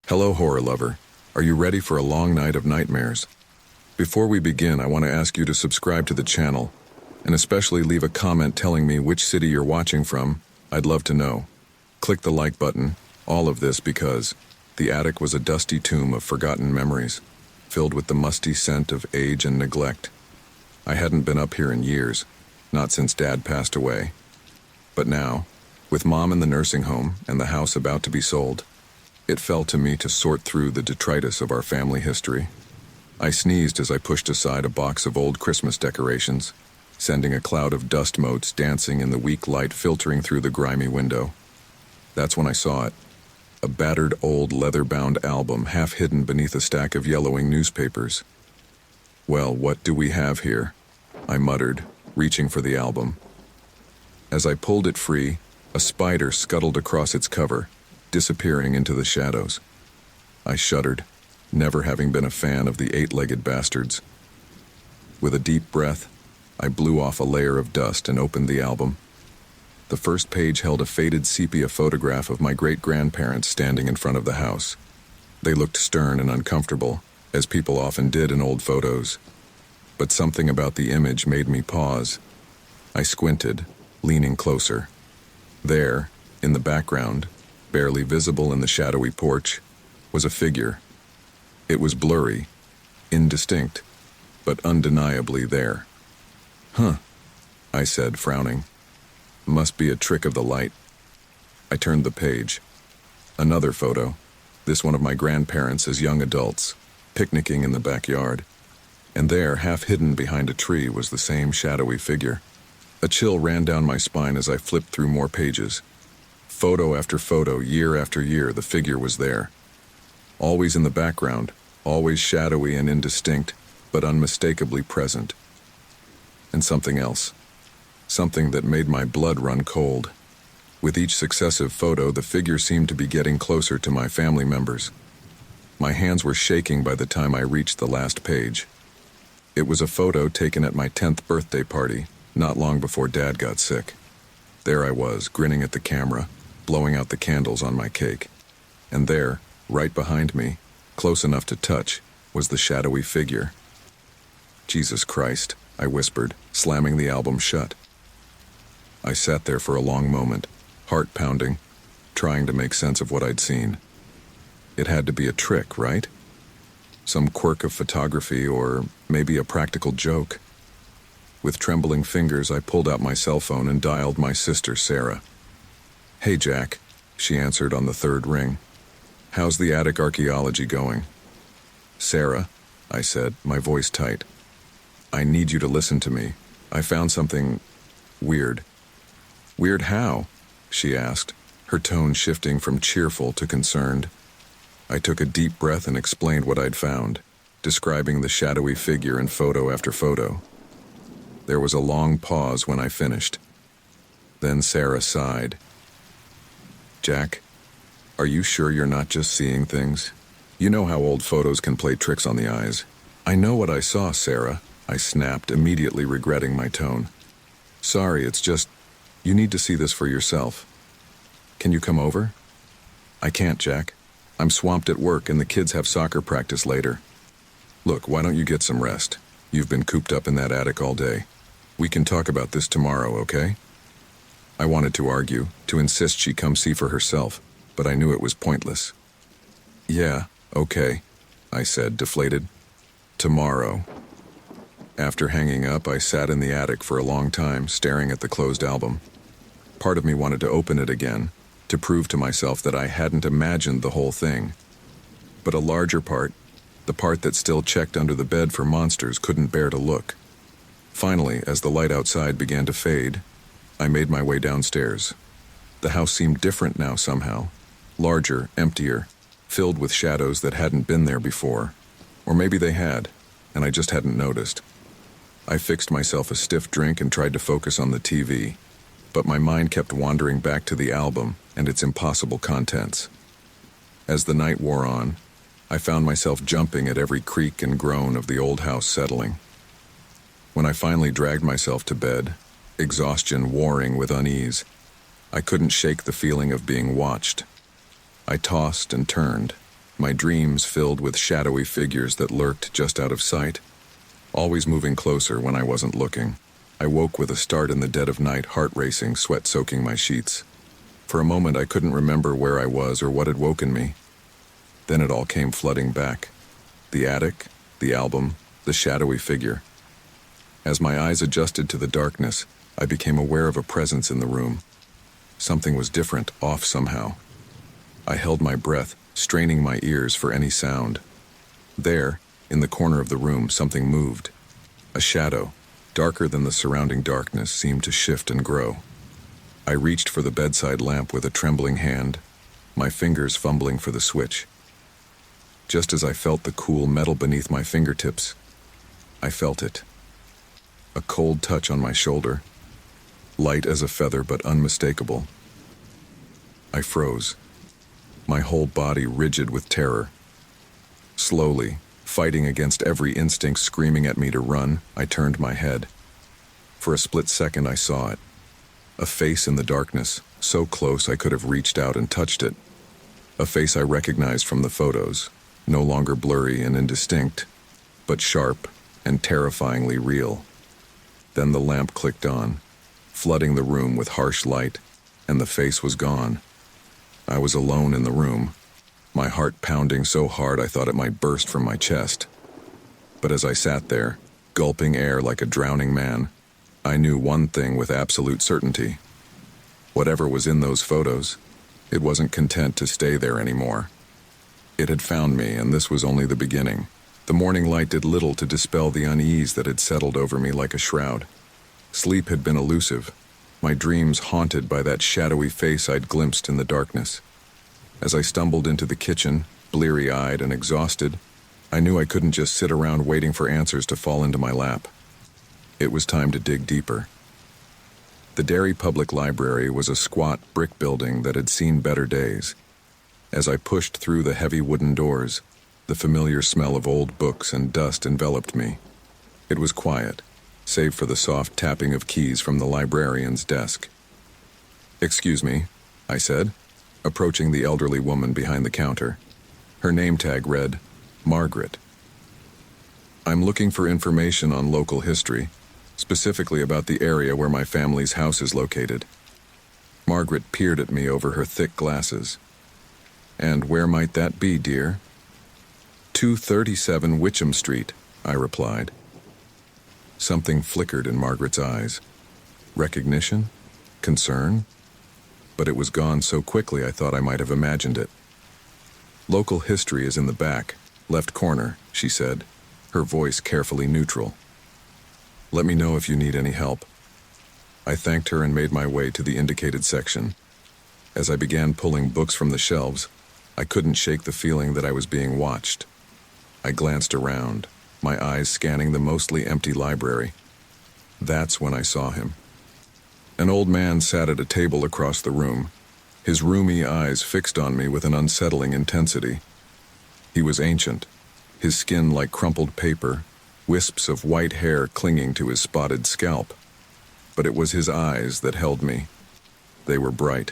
Hello, horror lover. Are you ready for a long night of nightmares? Before we begin, I want to ask you to subscribe to the channel, and especially leave a comment telling me which city you're watching from. I'd love to know. Click the like button, all of this because the attic was a dusty tomb of forgotten memories, filled with the musty scent of age and neglect. I hadn't been up here in years, not since Dad passed away. But now, with Mom in the nursing home and the house about to be sold, it fell to me to sort through the detritus of our family history. I sneezed as I pushed aside a box of old Christmas decorations, sending a cloud of dust motes dancing in the weak light filtering through the grimy window. That's when I saw it. A battered old leather-bound album half hidden beneath a stack of yellowing newspapers. "Well, what do we have here?" I muttered, reaching for the album. As I pulled it free, a spider scuttled across its cover, disappearing into the shadows. I shuddered, never having been a fan of the eight-legged bastards. With a deep breath, I blew off a layer of dust and opened the album. The first page held a faded sepia photograph of my great-grandparents standing in front of the house. They looked stern and uncomfortable, as people often did in old photos. But something about the image made me pause. I squinted, leaning closer. There, in the background, barely visible in the shadowy porch, was a figure. It was blurry, indistinct, but undeniably there. "Huh," I said, frowning. "Must be a trick of the light." I turned the page. Another photo, this one of my grandparents as young adults, picnicking in the backyard. And there, half hidden behind a tree, was the same shadowy figure. A chill ran down my spine as I flipped through more pages. Photo after photo, year after year, the figure was there. Always in the background, always shadowy and indistinct, but unmistakably present. And something else. Something that made my blood run cold. With each successive photo, the figure seemed to be getting closer to my family members. My hands were shaking by the time I reached the last page. It was a photo taken at my 10th birthday party, not long before Dad got sick. There I was, grinning at the camera, blowing out the candles on my cake. And there, right behind me, close enough to touch, was the shadowy figure. "Jesus Christ," I whispered, slamming the album shut. I sat there for a long moment, heart pounding, trying to make sense of what I'd seen. It had to be a trick, right? Some quirk of photography, or maybe a practical joke. With trembling fingers, I pulled out my cell phone and dialed my sister, Sarah. "Hey, Jack," she answered on the third ring. "How's the attic archaeology going?" "Sarah," I said, my voice tight. "I need you to listen to me. I found something weird." "Weird how?" she asked, her tone shifting from cheerful to concerned. I took a deep breath and explained what I'd found, describing the shadowy figure in photo after photo. There was a long pause when I finished. Then Sarah sighed. "Jack, are you sure you're not just seeing things? You know how old photos can play tricks on the eyes." "I know what I saw, Sarah," I snapped, immediately regretting my tone. "Sorry, it's just, you need to see this for yourself. Can you come over?" "I can't, Jack. I'm swamped at work and the kids have soccer practice later." "Look, why don't you get some rest? You've been cooped up in that attic all day. We can talk about this tomorrow, okay?" I wanted to argue, to insist she come see for herself, but I knew it was pointless. "Yeah, okay," I said, deflated. "Tomorrow." After hanging up, I sat in the attic for a long time, staring at the closed album. Part of me wanted to open it again, to prove to myself that I hadn't imagined the whole thing. But a larger part, the part that still checked under the bed for monsters, couldn't bear to look. Finally, as the light outside began to fade, I made my way downstairs. The house seemed different now somehow. Larger, emptier, filled with shadows that hadn't been there before. Or maybe they had, and I just hadn't noticed. I fixed myself a stiff drink and tried to focus on the TV, but my mind kept wandering back to the album and its impossible contents. As the night wore on, I found myself jumping at every creak and groan of the old house settling. When I finally dragged myself to bed, exhaustion warring with unease, I couldn't shake the feeling of being watched. I tossed and turned, my dreams filled with shadowy figures that lurked just out of sight, always moving closer when I wasn't looking. I woke with a start in the dead of night, heart racing, sweat soaking my sheets. For a moment I couldn't remember where I was or what had woken me. Then it all came flooding back. The attic, the album, the shadowy figure. As my eyes adjusted to the darkness, I became aware of a presence in the room. Something was different, off somehow. I held my breath, straining my ears for any sound. There, in the corner of the room, something moved. A shadow, darker than the surrounding darkness, seemed to shift and grow. I reached for the bedside lamp with a trembling hand, my fingers fumbling for the switch. Just as I felt the cool metal beneath my fingertips, I felt it. A cold touch on my shoulder, light as a feather but unmistakable. I froze, my whole body rigid with terror. Slowly, fighting against every instinct screaming at me to run, I turned my head. For a split second I saw it. A face in the darkness, so close I could have reached out and touched it. A face I recognized from the photos, no longer blurry and indistinct, but sharp and terrifyingly real. Then the lamp clicked on, flooding the room with harsh light, and the face was gone. I was alone in the room, my heart pounding so hard I thought it might burst from my chest. But as I sat there, gulping air like a drowning man, I knew one thing with absolute certainty. Whatever was in those photos, it wasn't content to stay there anymore. It had found me, and this was only the beginning. The morning light did little to dispel the unease that had settled over me like a shroud. Sleep had been elusive, my dreams haunted by that shadowy face I'd glimpsed in the darkness. As I stumbled into the kitchen, bleary-eyed and exhausted, I knew I couldn't just sit around waiting for answers to fall into my lap. It was time to dig deeper. The Derry Public Library was a squat brick building that had seen better days. As I pushed through the heavy wooden doors, the familiar smell of old books and dust enveloped me. It was quiet, save for the soft tapping of keys from the librarian's desk. "Excuse me," I said, approaching the elderly woman behind the counter. Her name tag read, Margaret. "I'm looking for information on local history, specifically about the area where my family's house is located." Margaret peered at me over her thick glasses. "And where might that be, dear?" 237 Witcham Street, I replied. Something flickered in Margaret's eyes. Recognition? Concern? But it was gone so quickly I thought I might have imagined it. "Local history is in the back, left corner," she said, her voice carefully neutral. "Let me know if you need any help." I thanked her and made my way to the indicated section. As I began pulling books from the shelves, I couldn't shake the feeling that I was being watched. I glanced around, my eyes scanning the mostly empty library. That's when I saw him. An old man sat at a table across the room, his rheumy eyes fixed on me with an unsettling intensity. He was ancient, his skin like crumpled paper, wisps of white hair clinging to his spotted scalp. But it was his eyes that held me. They were bright,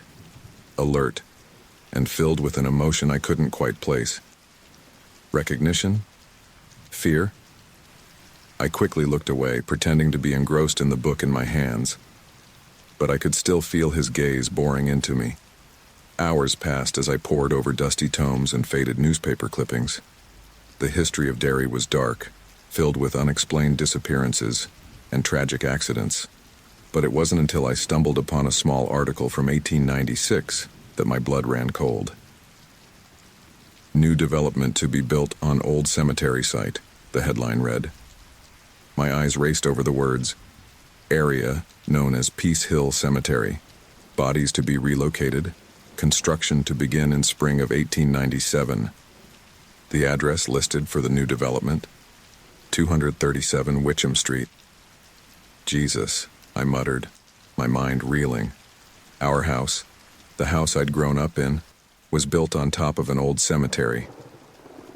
alert, and filled with an emotion I couldn't quite place. Recognition? Fear? I quickly looked away, pretending to be engrossed in the book in my hands. But I could still feel his gaze boring into me. Hours passed as I pored over dusty tomes and faded newspaper clippings. The history of Derry was dark, filled with unexplained disappearances and tragic accidents. But it wasn't until I stumbled upon a small article from 1896 that my blood ran cold. "New development to be built on old cemetery site," the headline read. My eyes raced over the words, "Area known as Peace Hill Cemetery. Bodies to be relocated. Construction to begin in spring of 1897. The address listed for the new development, 237 Witcham Street." Jesus, I muttered, my mind reeling. Our house, the house I'd grown up in, was built on top of an old cemetery.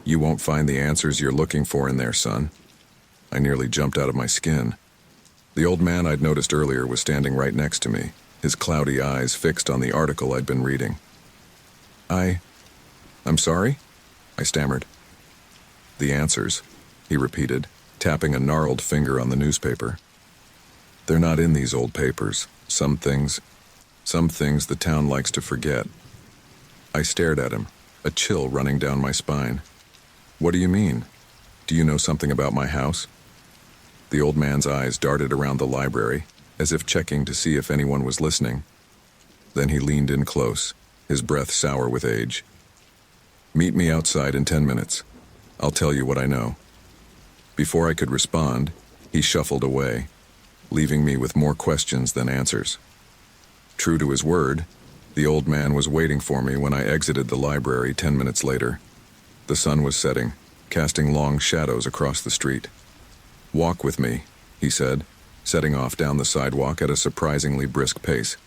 "You won't find the answers you're looking for in there, son." I nearly jumped out of my skin. The old man I'd noticed earlier was standing right next to me, his cloudy eyes fixed on the article I'd been reading. I'm sorry?" I stammered. The answers, he repeated, tapping a gnarled finger on the newspaper. They're not in these old papers. Some things the town likes to forget. I stared at him, a chill running down my spine. What do you mean? Do you know something about my house? The old man's eyes darted around the library, as if checking to see if anyone was listening. Then he leaned in close, his breath sour with age. Meet me outside in 10 minutes. I'll tell you what I know. Before I could respond, he shuffled away, leaving me with more questions than answers. True to his word, the old man was waiting for me when I exited the library 10 minutes later. The sun was setting, casting long shadows across the street. Walk with me, he said, setting off down the sidewalk at a surprisingly brisk pace.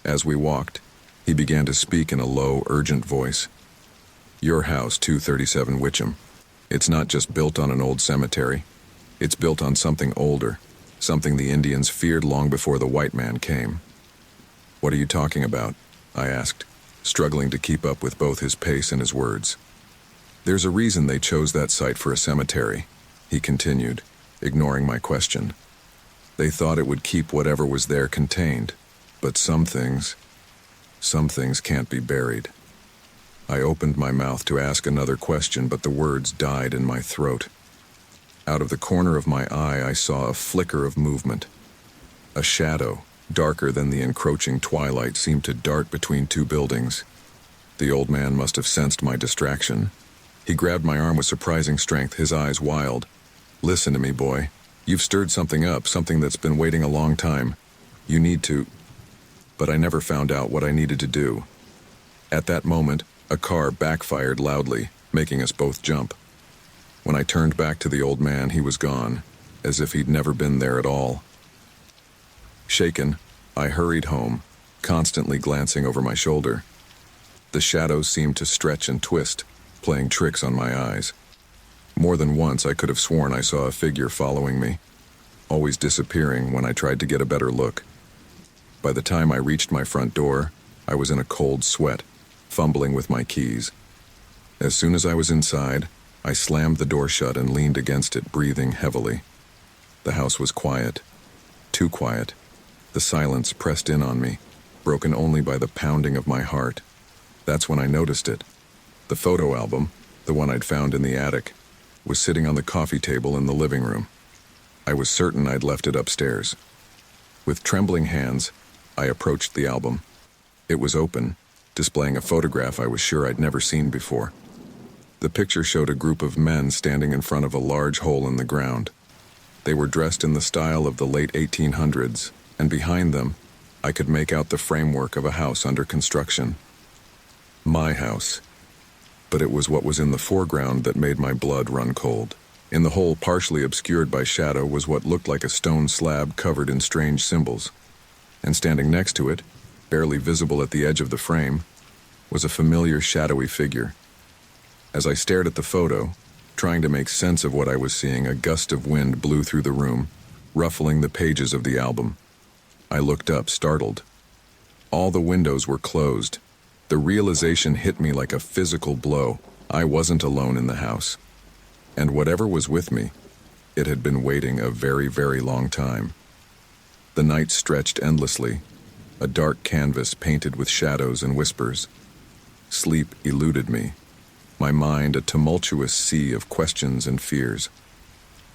As we walked, he began to speak in a low, urgent voice. Your house, 237 Witcham. It's not just built on an old cemetery. It's built on something older, something the Indians feared long before the white man came. What are you talking about? I asked, struggling to keep up with both his pace and his words. There's a reason they chose that site for a cemetery, he continued, ignoring my question. They thought it would keep whatever was there contained, but some things can't be buried. I opened my mouth to ask another question, but the words died in my throat. Out of the corner of my eye, I saw a flicker of movement. A shadow, darker than the encroaching twilight, seemed to dart between two buildings. The old man must have sensed my distraction. He grabbed my arm with surprising strength, his eyes wild. Listen to me, boy. You've stirred something up, something that's been waiting a long time. You need to... But I never found out what I needed to do. At that moment, a car backfired loudly, making us both jump. When I turned back to the old man, he was gone, as if he'd never been there at all. Shaken, I hurried home, constantly glancing over my shoulder. The shadows seemed to stretch and twist, playing tricks on my eyes. More than once, I could have sworn I saw a figure following me, always disappearing when I tried to get a better look. By the time I reached my front door, I was in a cold sweat, fumbling with my keys. As soon as I was inside, I slammed the door shut and leaned against it, breathing heavily. The house was quiet. Too quiet. The silence pressed in on me, broken only by the pounding of my heart. That's when I noticed it. The photo album, the one I'd found in the attic, was sitting on the coffee table in the living room. I was certain I'd left it upstairs. With trembling hands, I approached the album. It was open, displaying a photograph I was sure I'd never seen before. The picture showed a group of men standing in front of a large hole in the ground. They were dressed in the style of the late 1800s, and behind them, I could make out the framework of a house under construction. My house. But it was what was in the foreground that made my blood run cold. In the hole, partially obscured by shadow, was what looked like a stone slab covered in strange symbols. And standing next to it, barely visible at the edge of the frame, was a familiar shadowy figure. As I stared at the photo, trying to make sense of what I was seeing, a gust of wind blew through the room, ruffling the pages of the album. I looked up, startled. All the windows were closed. The realization hit me like a physical blow. I wasn't alone in the house. And whatever was with me, it had been waiting a very, very long time. The night stretched endlessly, a dark canvas painted with shadows and whispers. Sleep eluded me, my mind a tumultuous sea of questions and fears.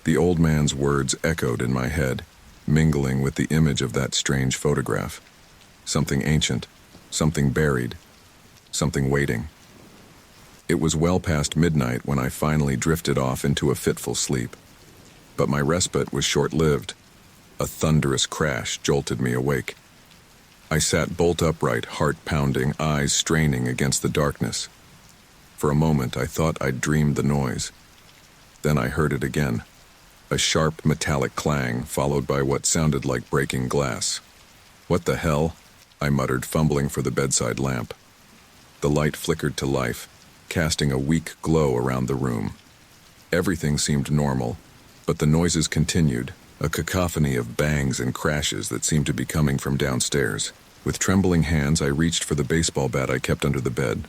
The old man's words echoed in my head, mingling with the image of that strange photograph. Something ancient, something buried, something waiting. It was well past midnight when I finally drifted off into a fitful sleep. But my respite was short-lived. A thunderous crash jolted me awake. I sat bolt upright, heart pounding, eyes straining against the darkness. For a moment, I thought I'd dreamed the noise. Then I heard it again. A sharp metallic clang, followed by what sounded like breaking glass. What the hell? I muttered, fumbling for the bedside lamp. The light flickered to life, casting a weak glow around the room. Everything seemed normal, but the noises continued, a cacophony of bangs and crashes that seemed to be coming from downstairs. With trembling hands, I reached for the baseball bat I kept under the bed.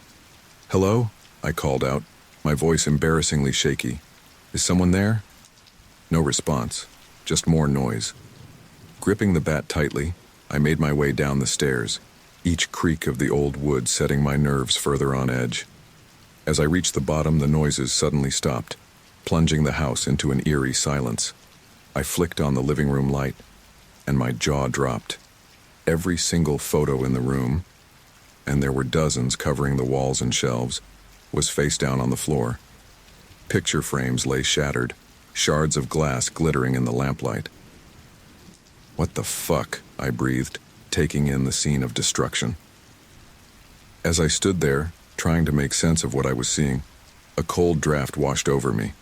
"Hello?" I called out, my voice embarrassingly shaky. "Is someone there?" No response, just more noise. Gripping the bat tightly, I made my way down the stairs, each creak of the old wood setting my nerves further on edge. As I reached the bottom, the noises suddenly stopped, plunging the house into an eerie silence. I flicked on the living room light, and my jaw dropped. Every single photo in the room, and there were dozens covering the walls and shelves, was face down on the floor. Picture frames lay shattered, shards of glass glittering in the lamplight. "What the fuck?" I breathed, taking in the scene of destruction. As I stood there, trying to make sense of what I was seeing, a cold draft washed over me.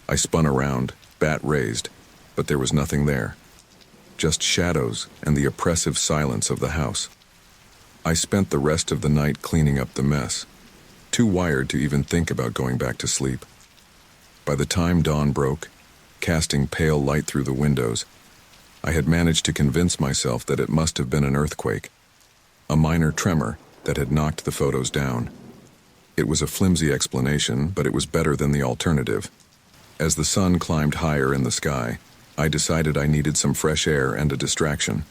I spun around, bat raised, but there was nothing there. Just shadows and the oppressive silence of the house. I spent the rest of the night cleaning up the mess, too wired to even think about going back to sleep. By the time dawn broke, casting pale light through the windows, I had managed to convince myself that it must have been an earthquake, a minor tremor that had knocked the photos down. It was a flimsy explanation, but it was better than the alternative. As the sun climbed higher in the sky, I decided I needed some fresh air and a distraction.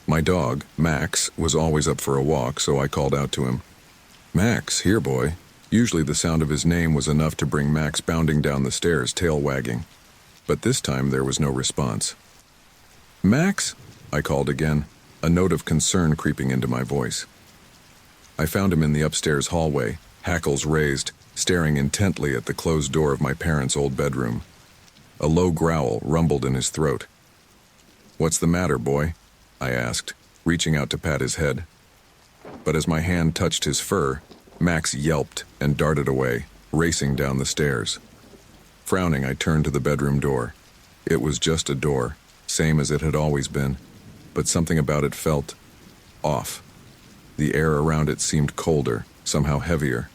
My dog, Max, was always up for a walk, so I called out to him. "Max, here boy." Usually the sound of his name was enough to bring Max bounding down the stairs, tail wagging. But this time there was no response. "Max?" I called again, a note of concern creeping into my voice. I found him in the upstairs hallway, hackles raised, staring intently at the closed door of my parents' old bedroom. A low growl rumbled in his throat. "What's the matter, boy?" I asked, reaching out to pat his head. But as my hand touched his fur, Max yelped and darted away, racing down the stairs. Frowning, I turned to the bedroom door. It was just a door, same as it had always been, but something about it felt off. The air around it seemed colder, somehow heavier.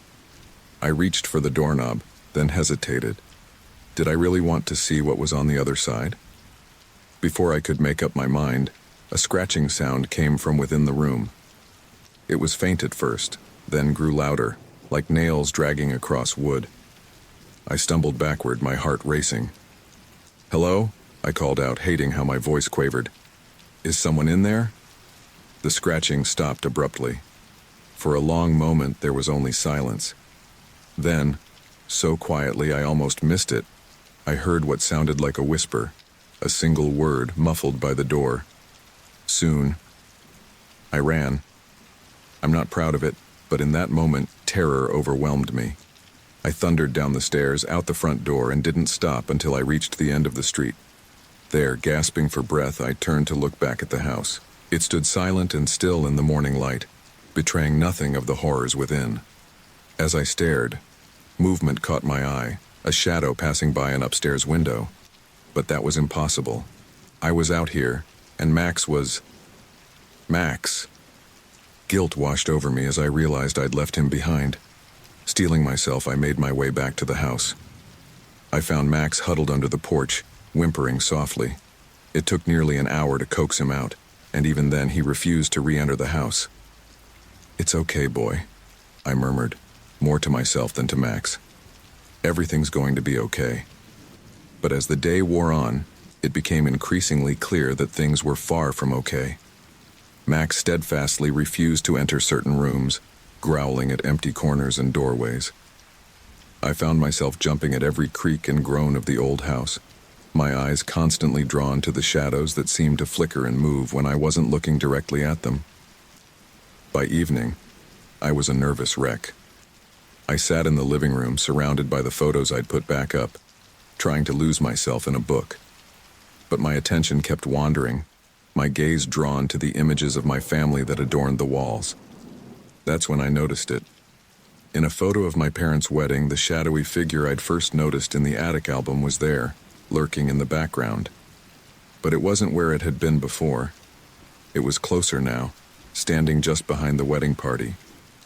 I reached for the doorknob, then hesitated. Did I really want to see what was on the other side? Before I could make up my mind, a scratching sound came from within the room. It was faint at first, then grew louder, like nails dragging across wood. I stumbled backward, my heart racing. "Hello?" I called out, hating how my voice quavered. "Is someone in there?" The scratching stopped abruptly. For a long moment there was only silence. Then, so quietly I almost missed it, I heard what sounded like a whisper, a single word muffled by the door. "Soon." I ran. I'm not proud of it, but in that moment, terror overwhelmed me. I thundered down the stairs, out the front door, and didn't stop until I reached the end of the street. There, gasping for breath, I turned to look back at the house. It stood silent and still in the morning light, betraying nothing of the horrors within. As I stared, movement caught my eye, a shadow passing by an upstairs window. But that was impossible. I was out here, and Max was... Max. Guilt washed over me as I realized I'd left him behind. Steeling myself, I made my way back to the house. I found Max huddled under the porch, whimpering softly. It took nearly an hour to coax him out, and even then he refused to re-enter the house. "It's okay, boy," I murmured, more to myself than to Max. "Everything's going to be okay." But as the day wore on, it became increasingly clear that things were far from okay. Max steadfastly refused to enter certain rooms, growling at empty corners and doorways. I found myself jumping at every creak and groan of the old house, my eyes constantly drawn to the shadows that seemed to flicker and move when I wasn't looking directly at them. By evening, I was a nervous wreck. I sat in the living room, surrounded by the photos I'd put back up, trying to lose myself in a book. But my attention kept wandering, my gaze drawn to the images of my family that adorned the walls. That's when I noticed it. In a photo of my parents' wedding, the shadowy figure I'd first noticed in the attic album was there, lurking in the background. But it wasn't where it had been before. It was closer now, standing just behind the wedding party.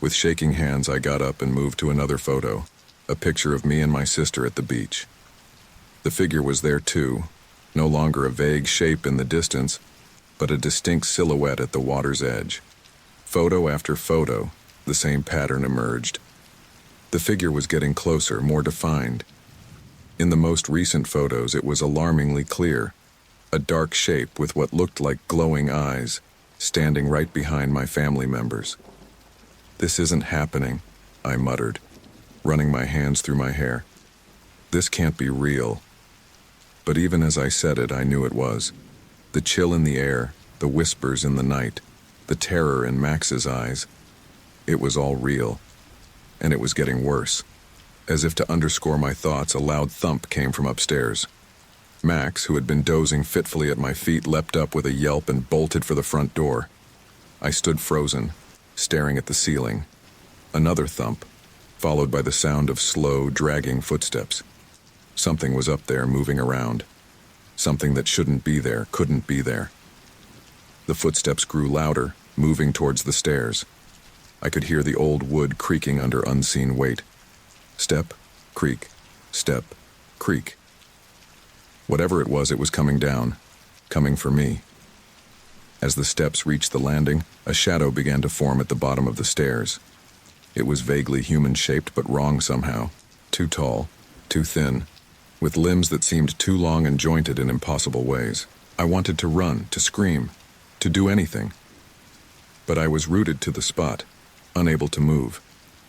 With shaking hands, I got up and moved to another photo, a picture of me and my sister at the beach. The figure was there too, no longer a vague shape in the distance, but a distinct silhouette at the water's edge. Photo after photo, the same pattern emerged. The figure was getting closer, more defined. In the most recent photos, it was alarmingly clear. A dark shape with what looked like glowing eyes, standing right behind my family members. "This isn't happening," I muttered, running my hands through my hair. "This can't be real." But even as I said it, I knew it was. The chill in the air, the whispers in the night, the terror in Max's eyes. It was all real. And it was getting worse. As if to underscore my thoughts, a loud thump came from upstairs. Max, who had been dozing fitfully at my feet, leapt up with a yelp and bolted for the front door. I stood frozen, staring at the ceiling. Another thump, followed by the sound of slow, dragging footsteps. Something was up there, moving around. Something that shouldn't be there, couldn't be there. The footsteps grew louder, moving towards the stairs. I could hear the old wood creaking under unseen weight. Step, creak, step, creak. Whatever it was coming down, coming for me. As the steps reached the landing, a shadow began to form at the bottom of the stairs. It was vaguely human-shaped, but wrong somehow. Too tall, too thin, with limbs that seemed too long and jointed in impossible ways. I wanted to run, to scream, to do anything. But I was rooted to the spot, unable to move,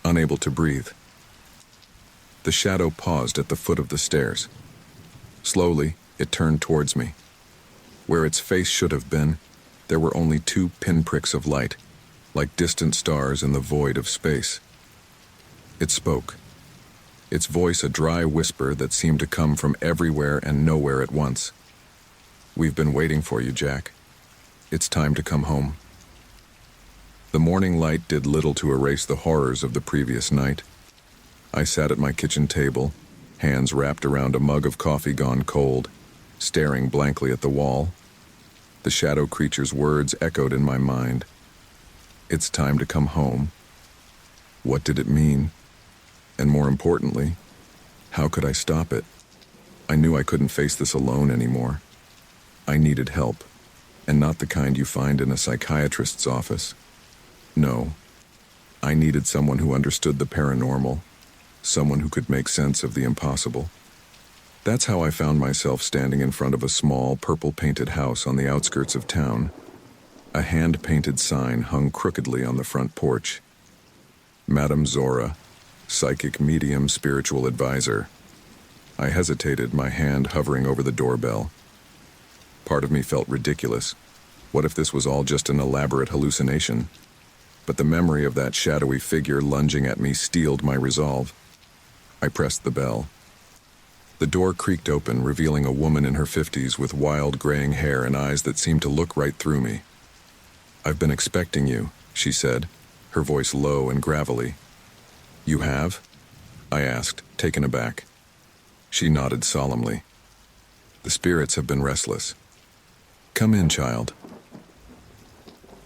unable to breathe. The shadow paused at the foot of the stairs. Slowly, it turned towards me. Where its face should have been, there were only 2 pinpricks of light, like distant stars in the void of space. It spoke. Its voice a dry whisper that seemed to come from everywhere and nowhere at once. "We've been waiting for you, Jack. It's time to come home." The morning light did little to erase the horrors of the previous night. I sat at my kitchen table, hands wrapped around a mug of coffee gone cold, staring blankly at the wall. The shadow creature's words echoed in my mind. It's time to come home. What did it mean? And more importantly, how could I stop it? I knew I couldn't face this alone anymore. I needed help, and not the kind you find in a psychiatrist's office. No, I needed someone who understood the paranormal, someone who could make sense of the impossible. That's how I found myself standing in front of a small, purple-painted house on the outskirts of town. A hand-painted sign hung crookedly on the front porch. Madame Zora, psychic medium spiritual advisor. I hesitated, my hand hovering over the doorbell. Part of me felt ridiculous. What if this was all just an elaborate hallucination? But the memory of that shadowy figure lunging at me steeled my resolve. I pressed the bell. The door creaked open, revealing a woman in her 50s with wild graying hair and eyes that seemed to look right through me. "I've been expecting you," she said, her voice low and gravelly. "You have?" I asked, taken aback. She nodded solemnly. "The spirits have been restless. Come in, child."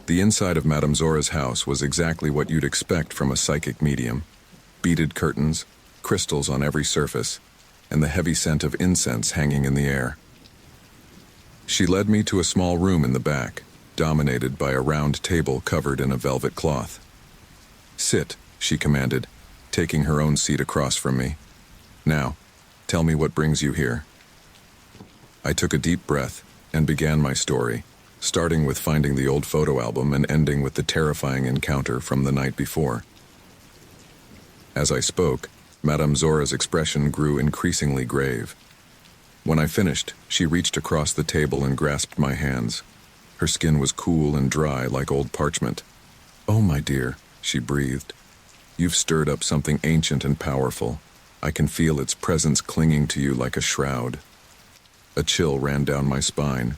The inside of Madame Zora's house was exactly what you'd expect from a psychic medium. Beaded curtains, crystals on every surface, and the heavy scent of incense hanging in the air. She led me to a small room in the back, dominated by a round table covered in a velvet cloth. "Sit," she commanded, taking her own seat across from me. "Now, tell me what brings you here." I took a deep breath and began my story, starting with finding the old photo album and ending with the terrifying encounter from the night before. As I spoke, Madame Zora's expression grew increasingly grave. When I finished, she reached across the table and grasped my hands. Her skin was cool and dry like old parchment. "Oh, my dear," she breathed. "You've stirred up something ancient and powerful. I can feel its presence clinging to you like a shroud." A chill ran down my spine.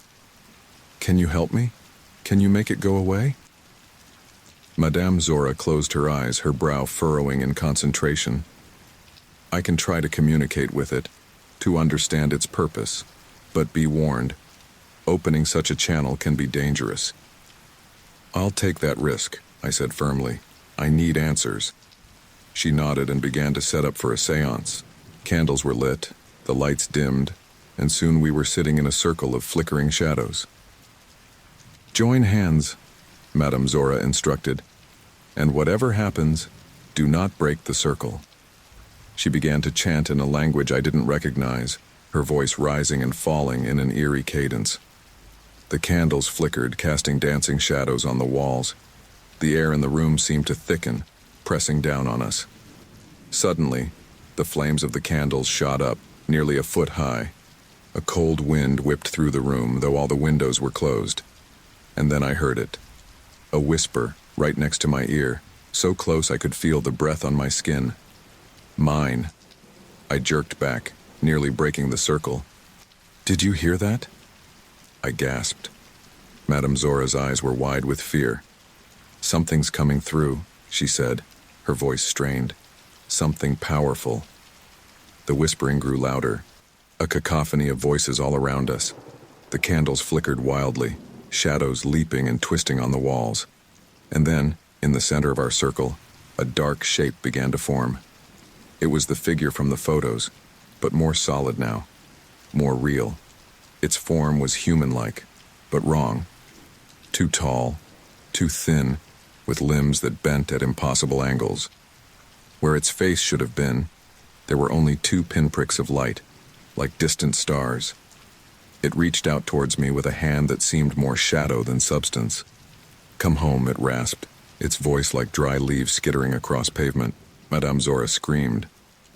"Can you help me? Can you make it go away?" Madame Zora closed her eyes, her brow furrowing in concentration. "I can try to communicate with it, to understand its purpose, but be warned, opening such a channel can be dangerous." "I'll take that risk," I said firmly. "I need answers." She nodded and began to set up for a seance. Candles were lit, the lights dimmed, and soon we were sitting in a circle of flickering shadows. "Join hands," Madame Zora instructed, "and whatever happens, do not break the circle." She began to chant in a language I didn't recognize, her voice rising and falling in an eerie cadence. The candles flickered, casting dancing shadows on the walls. The air in the room seemed to thicken, pressing down on us. Suddenly, the flames of the candles shot up, nearly a foot high. A cold wind whipped through the room, though all the windows were closed. And then I heard it. A whisper, right next to my ear, so close I could feel the breath on my skin. Mine. I jerked back, nearly breaking the circle. "Did you hear that?" I gasped. Madame Zora's eyes were wide with fear. "Something's coming through," she said, her voice strained. "Something powerful." The whispering grew louder, a cacophony of voices all around us. The candles flickered wildly, shadows leaping and twisting on the walls. And then, in the center of our circle, a dark shape began to form. It was the figure from the photos, but more solid now, more real. Its form was human-like, but wrong. Too tall, too thin, with limbs that bent at impossible angles. Where its face should have been, there were only 2 pinpricks of light, like distant stars. It reached out towards me with a hand that seemed more shadow than substance. "Come home," it rasped, its voice like dry leaves skittering across pavement. Madame Zora screamed,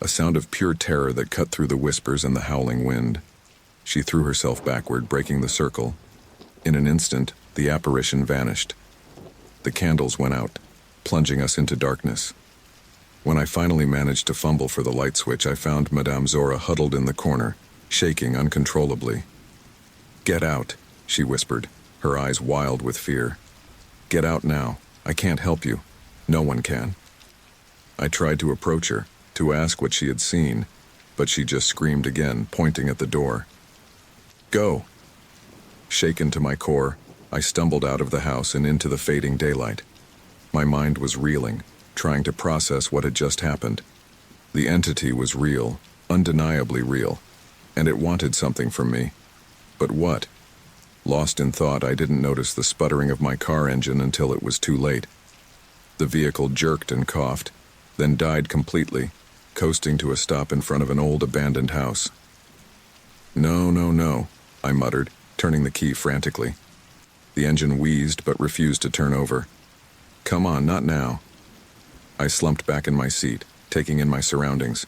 a sound of pure terror that cut through the whispers and the howling wind. She threw herself backward, breaking the circle. In an instant, the apparition vanished. The candles went out, plunging us into darkness. When I finally managed to fumble for the light switch, I found Madame Zora huddled in the corner, shaking uncontrollably. "Get out," she whispered, her eyes wild with fear. "Get out now. I can't help you. No one can." I tried to approach her, to ask what she had seen, but she just screamed again, pointing at the door. "Go!" Shaken to my core, I stumbled out of the house and into the fading daylight. My mind was reeling, trying to process what had just happened. The entity was real, undeniably real, and it wanted something from me. But what? Lost in thought, I didn't notice the sputtering of my car engine until it was too late. The vehicle jerked and coughed, then died completely, coasting to a stop in front of an old abandoned house. "No, no, no," I muttered, turning the key frantically. The engine wheezed but refused to turn over. "Come on, not now." I slumped back in my seat, taking in my surroundings.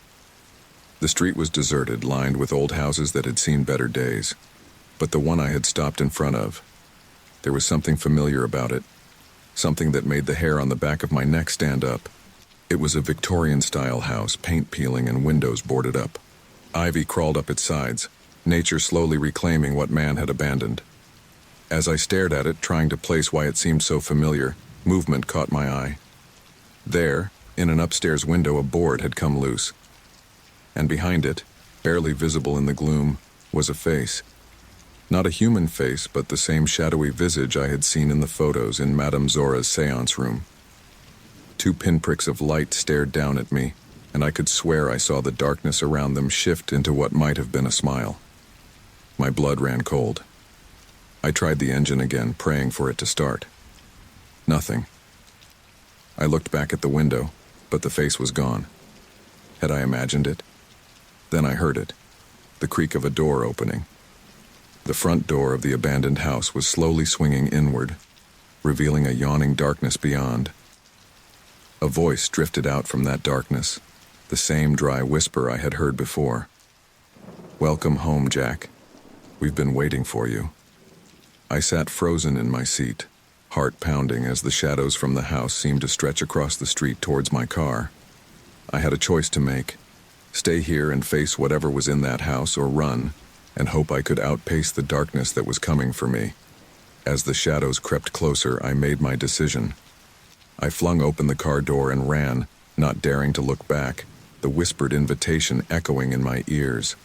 The street was deserted, lined with old houses that had seen better days. But the one I had stopped in front of, there was something familiar about it, something that made the hair on the back of my neck stand up. It was a Victorian-style house, paint peeling and windows boarded up. Ivy crawled up its sides, nature slowly reclaiming what man had abandoned. As I stared at it, trying to place why it seemed so familiar, movement caught my eye. There, in an upstairs window, a board had come loose. And behind it, barely visible in the gloom, was a face. Not a human face, but the same shadowy visage I had seen in the photos in Madame Zora's séance room. 2 pinpricks of light stared down at me, and I could swear I saw the darkness around them shift into what might have been a smile. My blood ran cold. I tried the engine again, praying for it to start. Nothing. I looked back at the window, but the face was gone. Had I imagined it? Then I heard it, the creak of a door opening. The front door of the abandoned house was slowly swinging inward, revealing a yawning darkness beyond. A voice drifted out from that darkness, the same dry whisper I had heard before. "Welcome home, Jack. We've been waiting for you." I sat frozen in my seat, heart pounding as the shadows from the house seemed to stretch across the street towards my car. I had a choice to make: stay here and face whatever was in that house, or run and hope I could outpace the darkness that was coming for me. As the shadows crept closer, I made my decision. I flung open the car door and ran, not daring to look back, the whispered invitation echoing in my ears.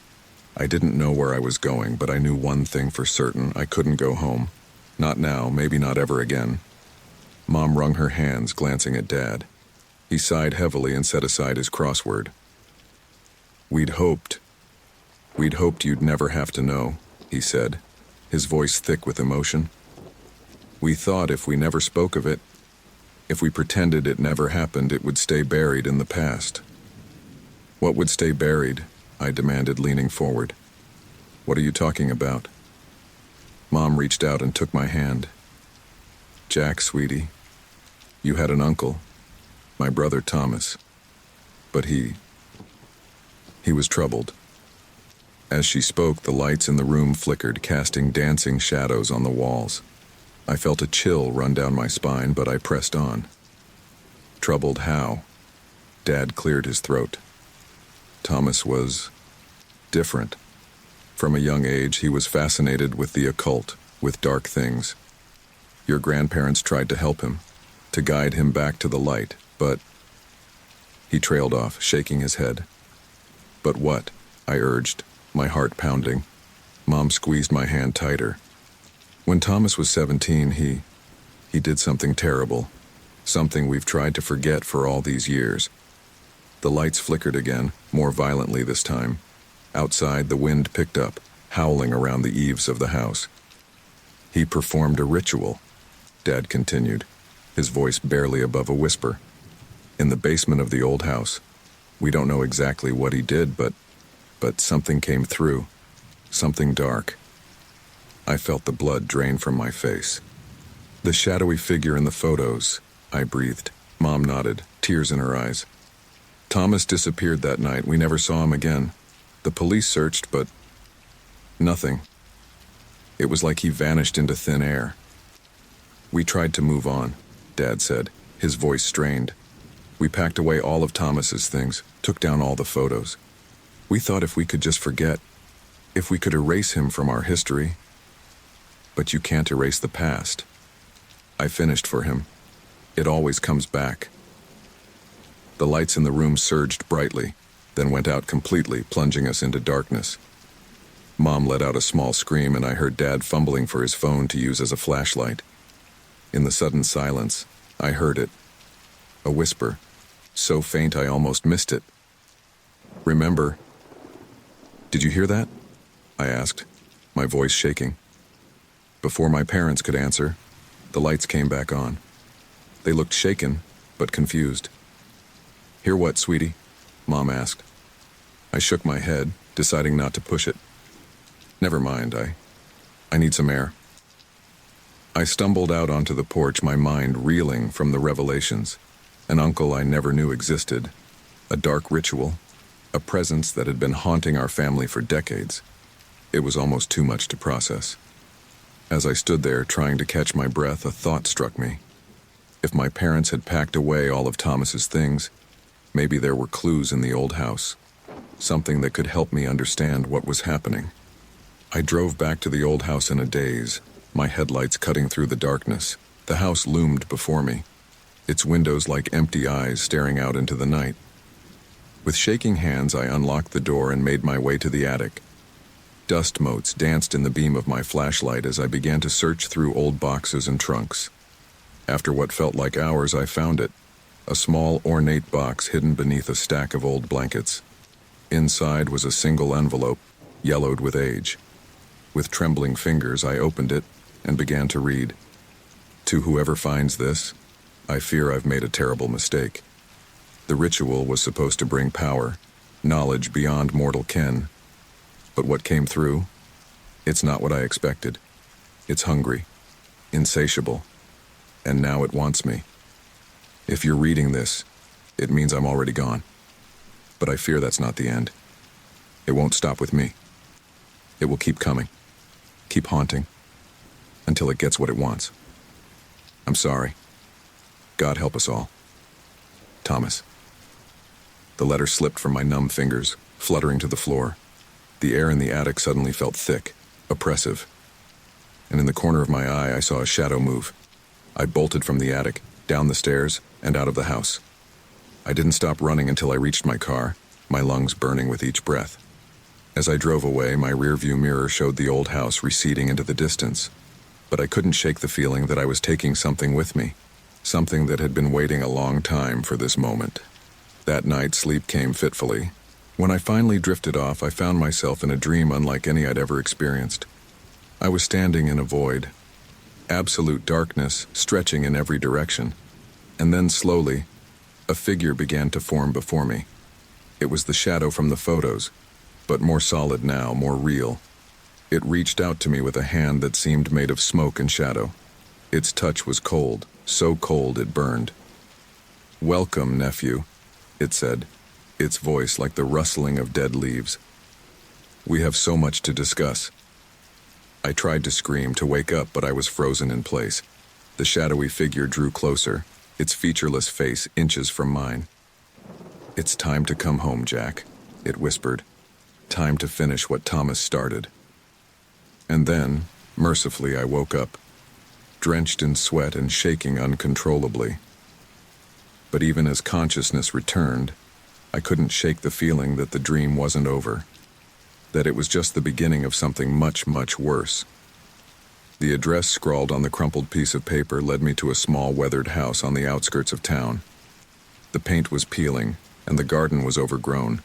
I didn't know where I was going, but I knew one thing for certain: I couldn't go home. Not now, maybe not ever again. Mom wrung her hands, glancing at Dad. He sighed heavily and set aside his crossword. We'd hoped you'd never have to know," he said, his voice thick with emotion. "We thought if we never spoke of it, if we pretended it never happened, it would stay buried in the past." What would stay buried? I demanded, leaning forward. What are you talking about? Mom reached out and took my hand. Jack, sweetie, you had an uncle, my brother Thomas, but he was troubled. As she spoke, the lights in the room flickered, casting dancing shadows on the walls. I felt a chill run down my spine, but I pressed on. Troubled how? Dad cleared his throat. Thomas was different. From a young age, he was fascinated with the occult, with dark things. Your grandparents tried to help him, to guide him back to the light, but... He trailed off, shaking his head. But what? I urged, my heart pounding. Mom squeezed my hand tighter. When Thomas was 17, he did something terrible. Something we've tried to forget for all these years. The lights flickered again, more violently this time. Outside, the wind picked up, howling around the eaves of the house. He performed a ritual, Dad continued, his voice barely above a whisper. In the basement of the old house. We don't know exactly what he did, but something came through. Something dark. I felt the blood drain from my face. The shadowy figure in the photos, I breathed. Mom nodded, tears in her eyes. Thomas disappeared that night. We never saw him again. The police searched, but nothing. It was like he vanished into thin air. We tried to move on, Dad said, his voice strained. We packed away all of Thomas's things, took down all the photos. We thought if we could just forget, if we could erase him from our history. But you can't erase the past. I finished for him. It always comes back. The lights in the room surged brightly, then went out completely, plunging us into darkness. Mom let out a small scream, and I heard Dad fumbling for his phone to use as a flashlight. In the sudden silence, I heard it. A whisper, so faint I almost missed it. Remember? Did you hear that? I asked, my voice shaking. Before my parents could answer, the lights came back on. They looked shaken, but confused. Hear what, sweetie? Mom asked. I shook my head, deciding not to push it. Never mind, I need some air. I stumbled out onto the porch, my mind reeling from the revelations. An uncle I never knew existed, a dark ritual, a presence that had been haunting our family for decades. It was almost too much to process. As I stood there trying to catch my breath, a thought struck me. If my parents had packed away all of Thomas's things, maybe there were clues in the old house, something that could help me understand what was happening. I drove back to the old house in a daze, my headlights cutting through the darkness. The house loomed before me, its windows like empty eyes staring out into the night. With shaking hands, I unlocked the door and made my way to the attic. Dust motes danced in the beam of my flashlight as I began to search through old boxes and trunks. After what felt like hours, I found it, a small, ornate box hidden beneath a stack of old blankets. Inside was a single envelope, yellowed with age. With trembling fingers, I opened it and began to read. To whoever finds this, I fear I've made a terrible mistake. The ritual was supposed to bring power, knowledge beyond mortal ken. But what came through? It's not what I expected. It's hungry, insatiable, and now it wants me. If you're reading this, it means I'm already gone. But I fear that's not the end. It won't stop with me. It will keep coming, keep haunting, until it gets what it wants. I'm sorry. God help us all. Thomas. The letter slipped from my numb fingers, fluttering to the floor. The air in the attic suddenly felt thick, oppressive. And in the corner of my eye, I saw a shadow move. I bolted from the attic, down the stairs, and out of the house. I didn't stop running until I reached my car, my lungs burning with each breath. As I drove away, my rearview mirror showed the old house receding into the distance. But I couldn't shake the feeling that I was taking something with me, something that had been waiting a long time for this moment. That night, sleep came fitfully. When I finally drifted off, I found myself in a dream unlike any I'd ever experienced. I was standing in a void, absolute darkness stretching in every direction. And then slowly, a figure began to form before me. It was the shadow from the photos, but more solid now, more real. It reached out to me with a hand that seemed made of smoke and shadow. Its touch was cold, so cold it burned. "Welcome, nephew," it said, its voice like the rustling of dead leaves. "We have so much to discuss." I tried to scream, to wake up, but I was frozen in place. The shadowy figure drew closer, its featureless face inches from mine. "It's time to come home, Jack," it whispered. "Time to finish what Thomas started." And then, mercifully, I woke up, drenched in sweat and shaking uncontrollably. But even as consciousness returned, I couldn't shake the feeling that the dream wasn't over, that it was just the beginning of something much, much worse. The address scrawled on the crumpled piece of paper led me to a small weathered house on the outskirts of town. The paint was peeling, and the garden was overgrown,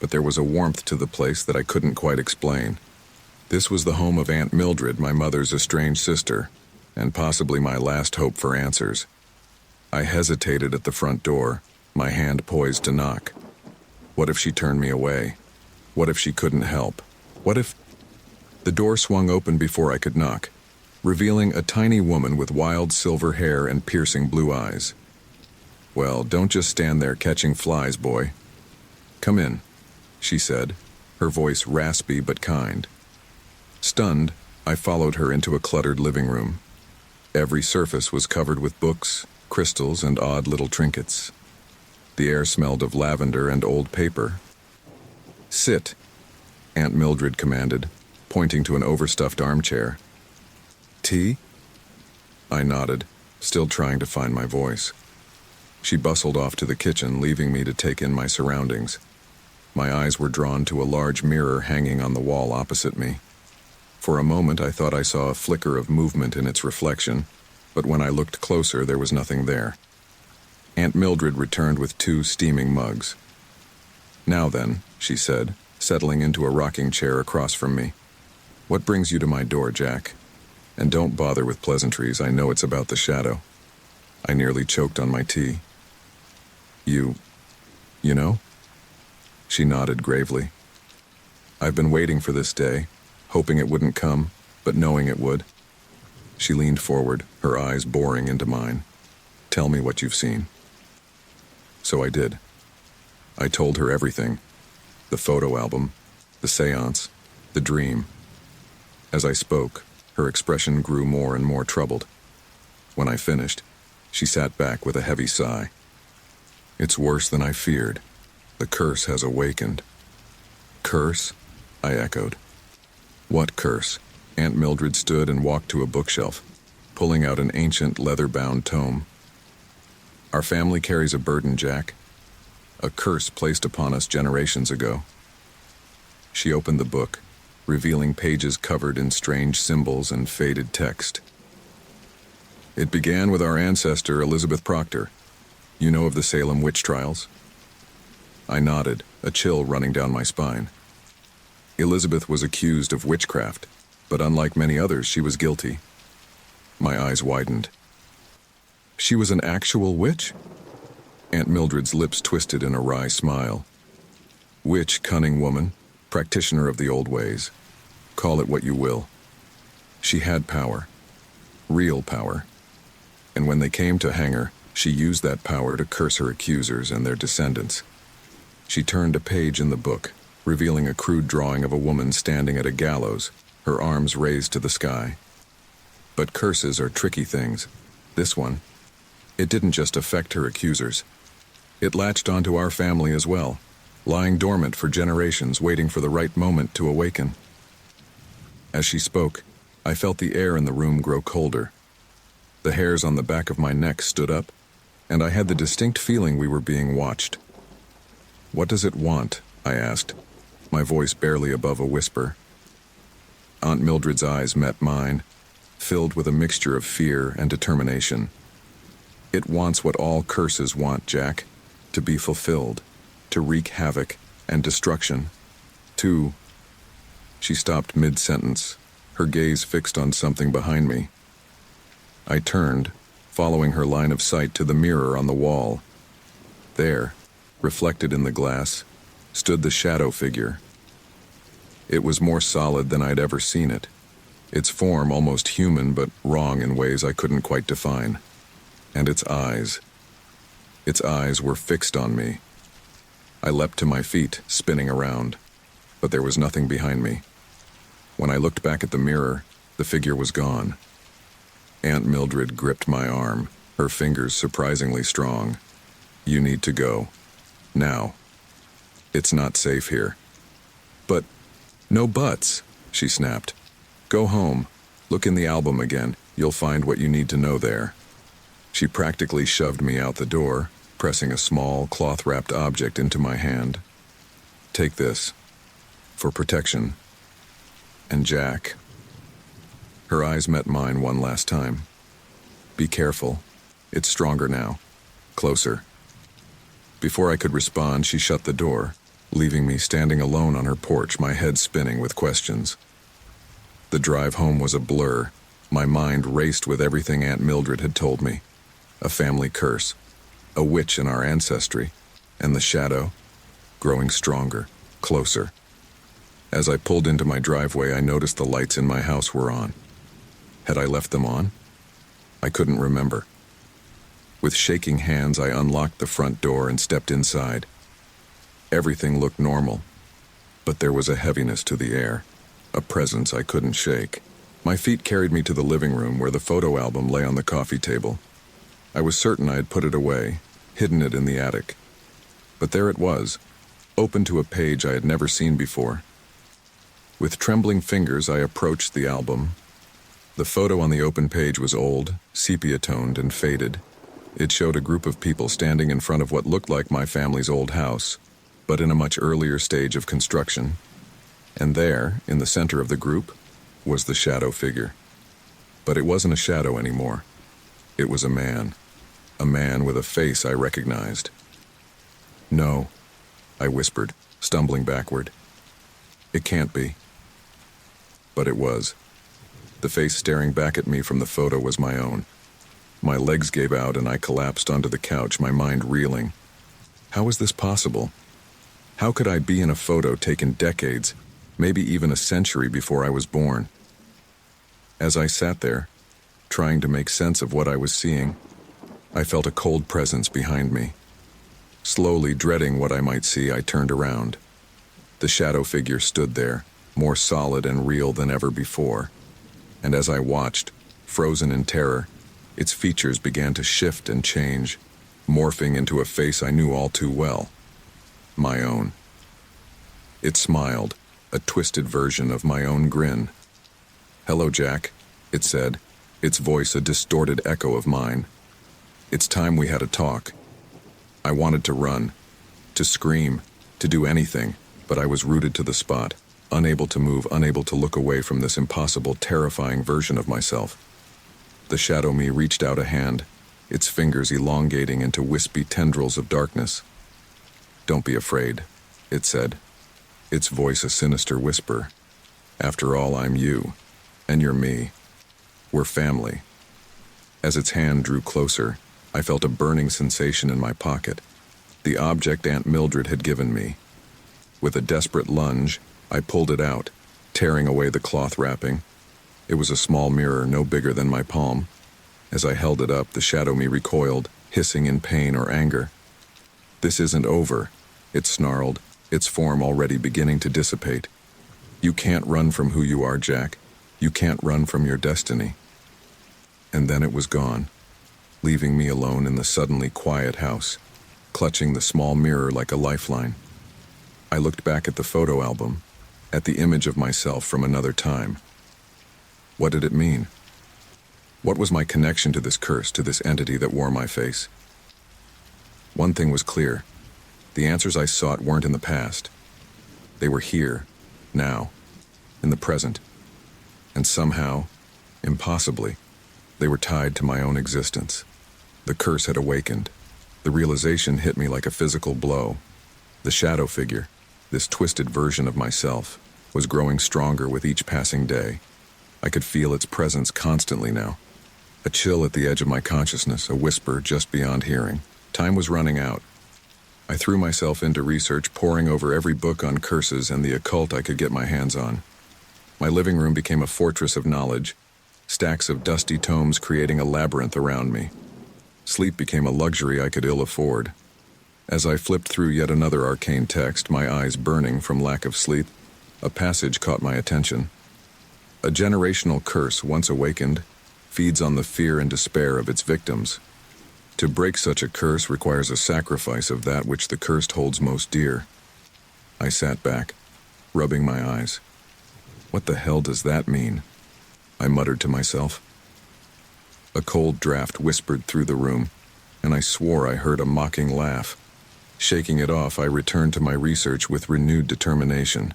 but there was a warmth to the place that I couldn't quite explain. This was the home of Aunt Mildred, my mother's estranged sister, and possibly my last hope for answers. I hesitated at the front door, my hand poised to knock. What if she turned me away? What if she couldn't help? What if... The door swung open before I could knock, revealing a tiny woman with wild silver hair and piercing blue eyes. "Well, don't just stand there catching flies, boy. Come in," she said, her voice raspy but kind. Stunned, I followed her into a cluttered living room. Every surface was covered with books, crystals, and odd little trinkets. The air smelled of lavender and old paper. "Sit," Aunt Mildred commanded, pointing to an overstuffed armchair. "Tea?" I nodded, still trying to find my voice. She bustled off to the kitchen, leaving me to take in my surroundings. My eyes were drawn to a large mirror hanging on the wall opposite me. For a moment I thought I saw a flicker of movement in its reflection, but when I looked closer there was nothing there. Aunt Mildred returned with 2 steaming mugs. "Now then," she said, settling into a rocking chair across from me. "What brings you to my door, Jack? And don't bother with pleasantries, I know it's about the shadow." I nearly choked on my tea. You know?" She nodded gravely. "I've been waiting for this day, hoping it wouldn't come, but knowing it would." She leaned forward, her eyes boring into mine. "Tell me what you've seen." So I did. I told her everything. The photo album, the seance, the dream. As I spoke, her expression grew more and more troubled. When I finished, she sat back with a heavy sigh. "It's worse than I feared. The curse has awakened." "Curse?" I echoed. "What curse?" Aunt Mildred stood and walked to a bookshelf, pulling out an ancient leather-bound tome. "Our family carries a burden, Jack. A curse placed upon us generations ago." She opened the book, revealing pages covered in strange symbols and faded text. "It began with our ancestor Elizabeth Proctor. You know of the Salem witch trials?" I nodded, a chill running down my spine. Elizabeth was accused of witchcraft, but unlike many others, she was guilty. My eyes widened. "She was an actual witch?" Aunt Mildred's lips twisted in a wry smile. "Witch, cunning woman, practitioner of the old ways. Call it what you will. She had power. Real power. And when they came to hang her, she used that power to curse her accusers and their descendants." She turned a page in the book, revealing a crude drawing of a woman standing at a gallows, her arms raised to the sky. But curses are tricky things. This one, it didn't just affect her accusers. It latched onto our family as well, lying dormant for generations, waiting for the right moment to awaken. As she spoke, I felt the air in the room grow colder. The hairs on the back of my neck stood up, and I had the distinct feeling we were being watched. "What does it want?" I asked, my voice barely above a whisper. Aunt Mildred's eyes met mine, filled with a mixture of fear and determination. "It wants what all curses want, Jack, to be fulfilled, to wreak havoc and destruction, to..." She stopped mid-sentence, her gaze fixed on something behind me. I turned, following her line of sight to the mirror on the wall. There, reflected in the glass, stood the shadow figure. It was more solid than I'd ever seen it, its form almost human but wrong in ways I couldn't quite define. And its eyes were fixed on me. I leapt to my feet, spinning around, but there was nothing behind me. When I looked back at the mirror, the figure was gone. Aunt Mildred gripped my arm, her fingers surprisingly strong. "You need to go. Now. It's not safe here." "But, no buts," she snapped. "Go home. Look in the album again. You'll find what you need to know there." She practically shoved me out the door, pressing a small, cloth-wrapped object into my hand. "Take this. For protection. And Jack." Her eyes met mine one last time. "Be careful. It's stronger now. Closer." Before I could respond, she shut the door, leaving me standing alone on her porch, my head spinning with questions. The drive home was a blur. My mind raced with everything Aunt Mildred had told me. A family curse, a witch in our ancestry, and the shadow, growing stronger, closer. As I pulled into my driveway, I noticed the lights in my house were on. Had I left them on? I couldn't remember. With shaking hands, I unlocked the front door and stepped inside. Everything looked normal, but there was a heaviness to the air, a presence I couldn't shake. My feet carried me to the living room where the photo album lay on the coffee table. I was certain I had put it away, hidden it in the attic. But there it was, open to a page I had never seen before. With trembling fingers, I approached the album. The photo on the open page was old, sepia-toned, and faded. It showed a group of people standing in front of what looked like my family's old house, but in a much earlier stage of construction. And there, in the center of the group, was the shadow figure. But it wasn't a shadow anymore. It was a man with a face I recognized. "No," I whispered, stumbling backward. "It can't be." But it was. The face staring back at me from the photo was my own. My legs gave out and I collapsed onto the couch, my mind reeling. How was this possible? How could I be in a photo taken decades, maybe even a century before I was born? As I sat there, trying to make sense of what I was seeing, I felt a cold presence behind me. Slowly dreading what I might see, I turned around. The shadow figure stood there, more solid and real than ever before. And as I watched, frozen in terror, its features began to shift and change, morphing into a face I knew all too well. My own. It smiled, a twisted version of my own grin. "Hello, Jack," it said, its voice a distorted echo of mine. "It's time we had a talk." I wanted to run, to scream, to do anything, but I was rooted to the spot, unable to move, unable to look away from this impossible, terrifying version of myself. The shadow me reached out a hand, its fingers elongating into wispy tendrils of darkness. "Don't be afraid," it said, its voice a sinister whisper. "After all, I'm you, and you're me. We're family." As its hand drew closer, I felt a burning sensation in my pocket, the object Aunt Mildred had given me. With a desperate lunge, I pulled it out, tearing away the cloth wrapping. It was a small mirror, no bigger than my palm. As I held it up, the shadow me recoiled, hissing in pain or anger. "This isn't over," it snarled, its form already beginning to dissipate. "You can't run from who you are, Jack. You can't run from your destiny." And then it was gone, leaving me alone in the suddenly quiet house, clutching the small mirror like a lifeline. I looked back at the photo album, at the image of myself from another time. What did it mean? What was my connection to this curse, to this entity that wore my face? One thing was clear. The answers I sought weren't in the past. They were here, now, in the present. And somehow, impossibly, they were tied to my own existence. The curse had awakened. The realization hit me like a physical blow. The shadow figure, this twisted version of myself, was growing stronger with each passing day. I could feel its presence constantly now. A chill at the edge of my consciousness, a whisper just beyond hearing. Time was running out. I threw myself into research, poring over every book on curses and the occult I could get my hands on. My living room became a fortress of knowledge, stacks of dusty tomes creating a labyrinth around me. Sleep became a luxury I could ill afford. As I flipped through yet another arcane text, my eyes burning from lack of sleep, a passage caught my attention. A generational curse, once awakened, feeds on the fear and despair of its victims. To break such a curse requires a sacrifice of that which the cursed holds most dear. I sat back, rubbing my eyes. What the hell does that mean? I muttered to myself. A cold draft whispered through the room, and I swore I heard a mocking laugh. Shaking it off, I returned to my research with renewed determination.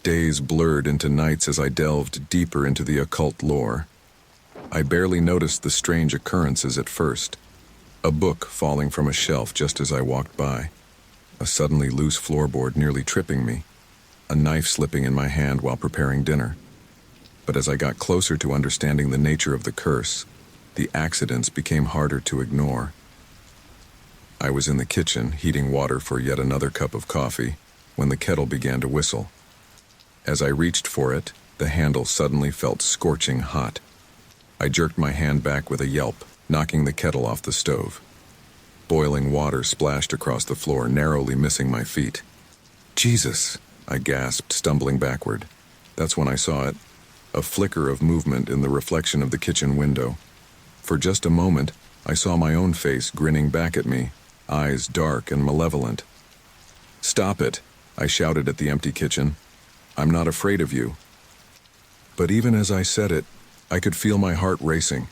Days blurred into nights as I delved deeper into the occult lore. I barely noticed the strange occurrences at first. A book falling from a shelf just as I walked by. A suddenly loose floorboard nearly tripping me. A knife slipping in my hand while preparing dinner. But as I got closer to understanding the nature of the curse, the accidents became harder to ignore. I was in the kitchen, heating water for yet another cup of coffee, when the kettle began to whistle. As I reached for it, the handle suddenly felt scorching hot. I jerked my hand back with a yelp, knocking the kettle off the stove. Boiling water splashed across the floor, narrowly missing my feet. Jesus, I gasped, stumbling backward. That's when I saw it, a flicker of movement in the reflection of the kitchen window. For just a moment, I saw my own face grinning back at me, eyes dark and malevolent. "Stop it," I shouted at the empty kitchen. "I'm not afraid of you." But even as I said it, I could feel my heart racing.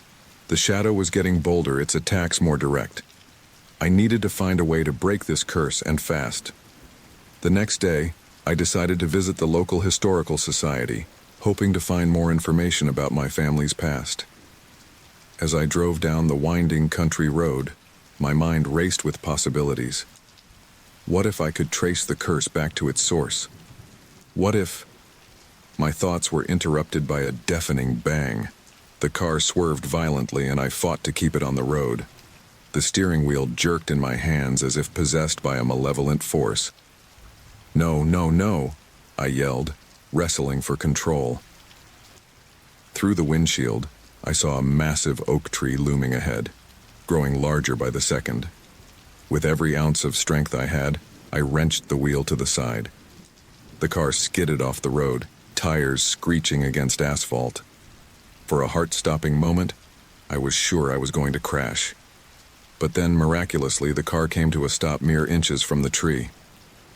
The shadow was getting bolder, its attacks more direct. I needed to find a way to break this curse, and fast. The next day, I decided to visit the local historical society, hoping to find more information about my family's past. As I drove down the winding country road, my mind raced with possibilities. What if I could trace the curse back to its source? What if... My thoughts were interrupted by a deafening bang. The car swerved violently and I fought to keep it on the road. The steering wheel jerked in my hands as if possessed by a malevolent force. "No, no, no," I yelled, wrestling for control. Through the windshield, I saw a massive oak tree looming ahead, growing larger by the second. With every ounce of strength I had, I wrenched the wheel to the side. The car skidded off the road, tires screeching against asphalt. For a heart-stopping moment, I was sure I was going to crash. But then, miraculously, the car came to a stop mere inches from the tree.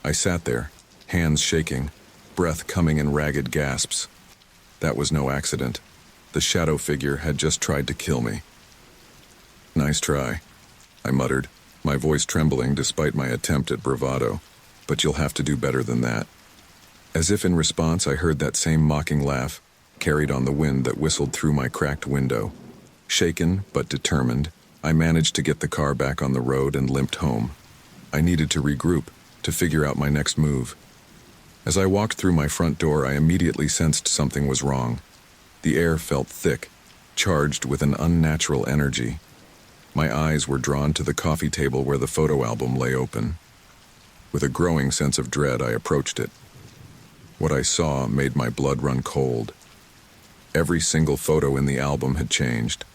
I sat there, hands shaking, breath coming in ragged gasps. That was no accident. The shadow figure had just tried to kill me. "Nice try," I muttered, my voice trembling despite my attempt at bravado. "But you'll have to do better than that." As if in response, I heard that same mocking laugh, carried on the wind that whistled through my cracked window. Shaken, but determined, I managed to get the car back on the road and limped home. I needed to regroup, to figure out my next move. As I walked through my front door, I immediately sensed something was wrong. The air felt thick, charged with an unnatural energy. My eyes were drawn to the coffee table where the photo album lay open. With a growing sense of dread, I approached it. What I saw made my blood run cold. Every single photo in the album had changed.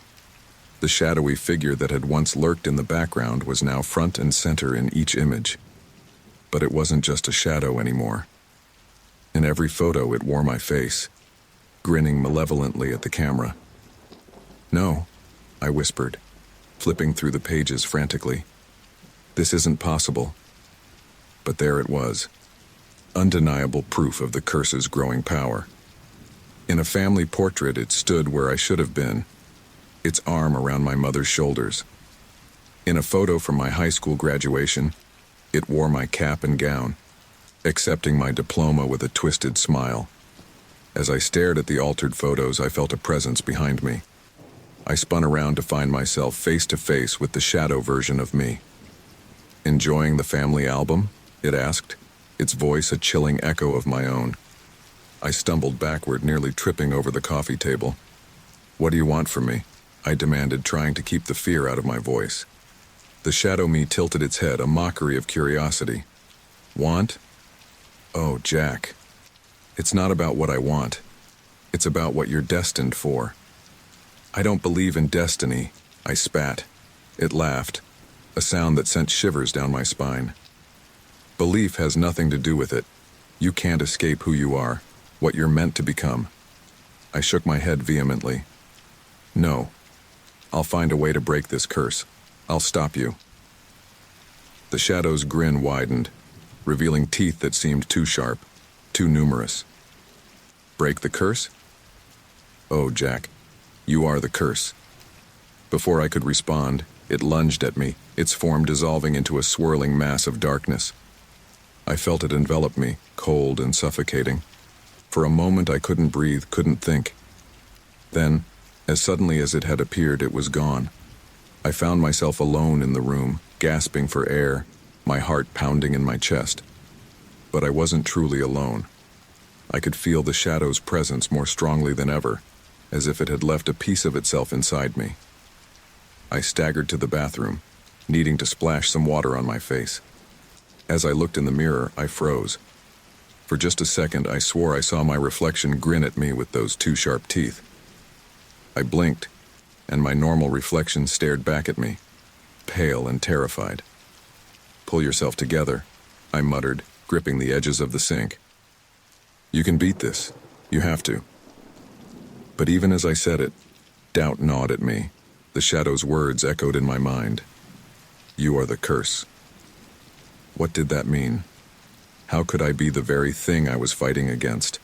The shadowy figure that had once lurked in the background was now front and center in each image. But it wasn't just a shadow anymore. In every photo, it wore my face, grinning malevolently at the camera. "No," I whispered, flipping through the pages frantically. "This isn't possible." But there it was, undeniable proof of the curse's growing power. In a family portrait, it stood where I should have been, its arm around my mother's shoulders. In a photo from my high school graduation, it wore my cap and gown, accepting my diploma with a twisted smile. As I stared at the altered photos, I felt a presence behind me. I spun around to find myself face to face with the shadow version of me. "Enjoying the family album?" it asked, its voice a chilling echo of my own. I stumbled backward, nearly tripping over the coffee table. "What do you want from me?" I demanded, trying to keep the fear out of my voice. The shadow me tilted its head, a mockery of curiosity. Want? Oh, Jack. It's not about what I want. It's about what you're destined for. I don't believe in destiny, I spat. It laughed, a sound that sent shivers down my spine. Belief has nothing to do with it. You can't escape who you are, what you're meant to become. I shook my head vehemently. No. I'll find a way to break this curse. I'll stop you. The shadow's grin widened, revealing teeth that seemed too sharp, too numerous. Break the curse? Oh, Jack, you are the curse. Before I could respond, it lunged at me, its form dissolving into a swirling mass of darkness. I felt it envelop me, cold and suffocating. For a moment I couldn't breathe, couldn't think. Then, as suddenly as it had appeared, it was gone. I found myself alone in the room, gasping for air, my heart pounding in my chest. But I wasn't truly alone. I could feel the shadow's presence more strongly than ever, as if it had left a piece of itself inside me. I staggered to the bathroom, needing to splash some water on my face. As I looked in the mirror, I froze. For just a second, I swore I saw my reflection grin at me with those two sharp teeth. I blinked, and my normal reflection stared back at me, pale and terrified. Pull yourself together, I muttered, gripping the edges of the sink. You can beat this. You have to. But even as I said it, doubt gnawed at me. The shadow's words echoed in my mind. You are the curse. What did that mean? How could I be the very thing I was fighting against?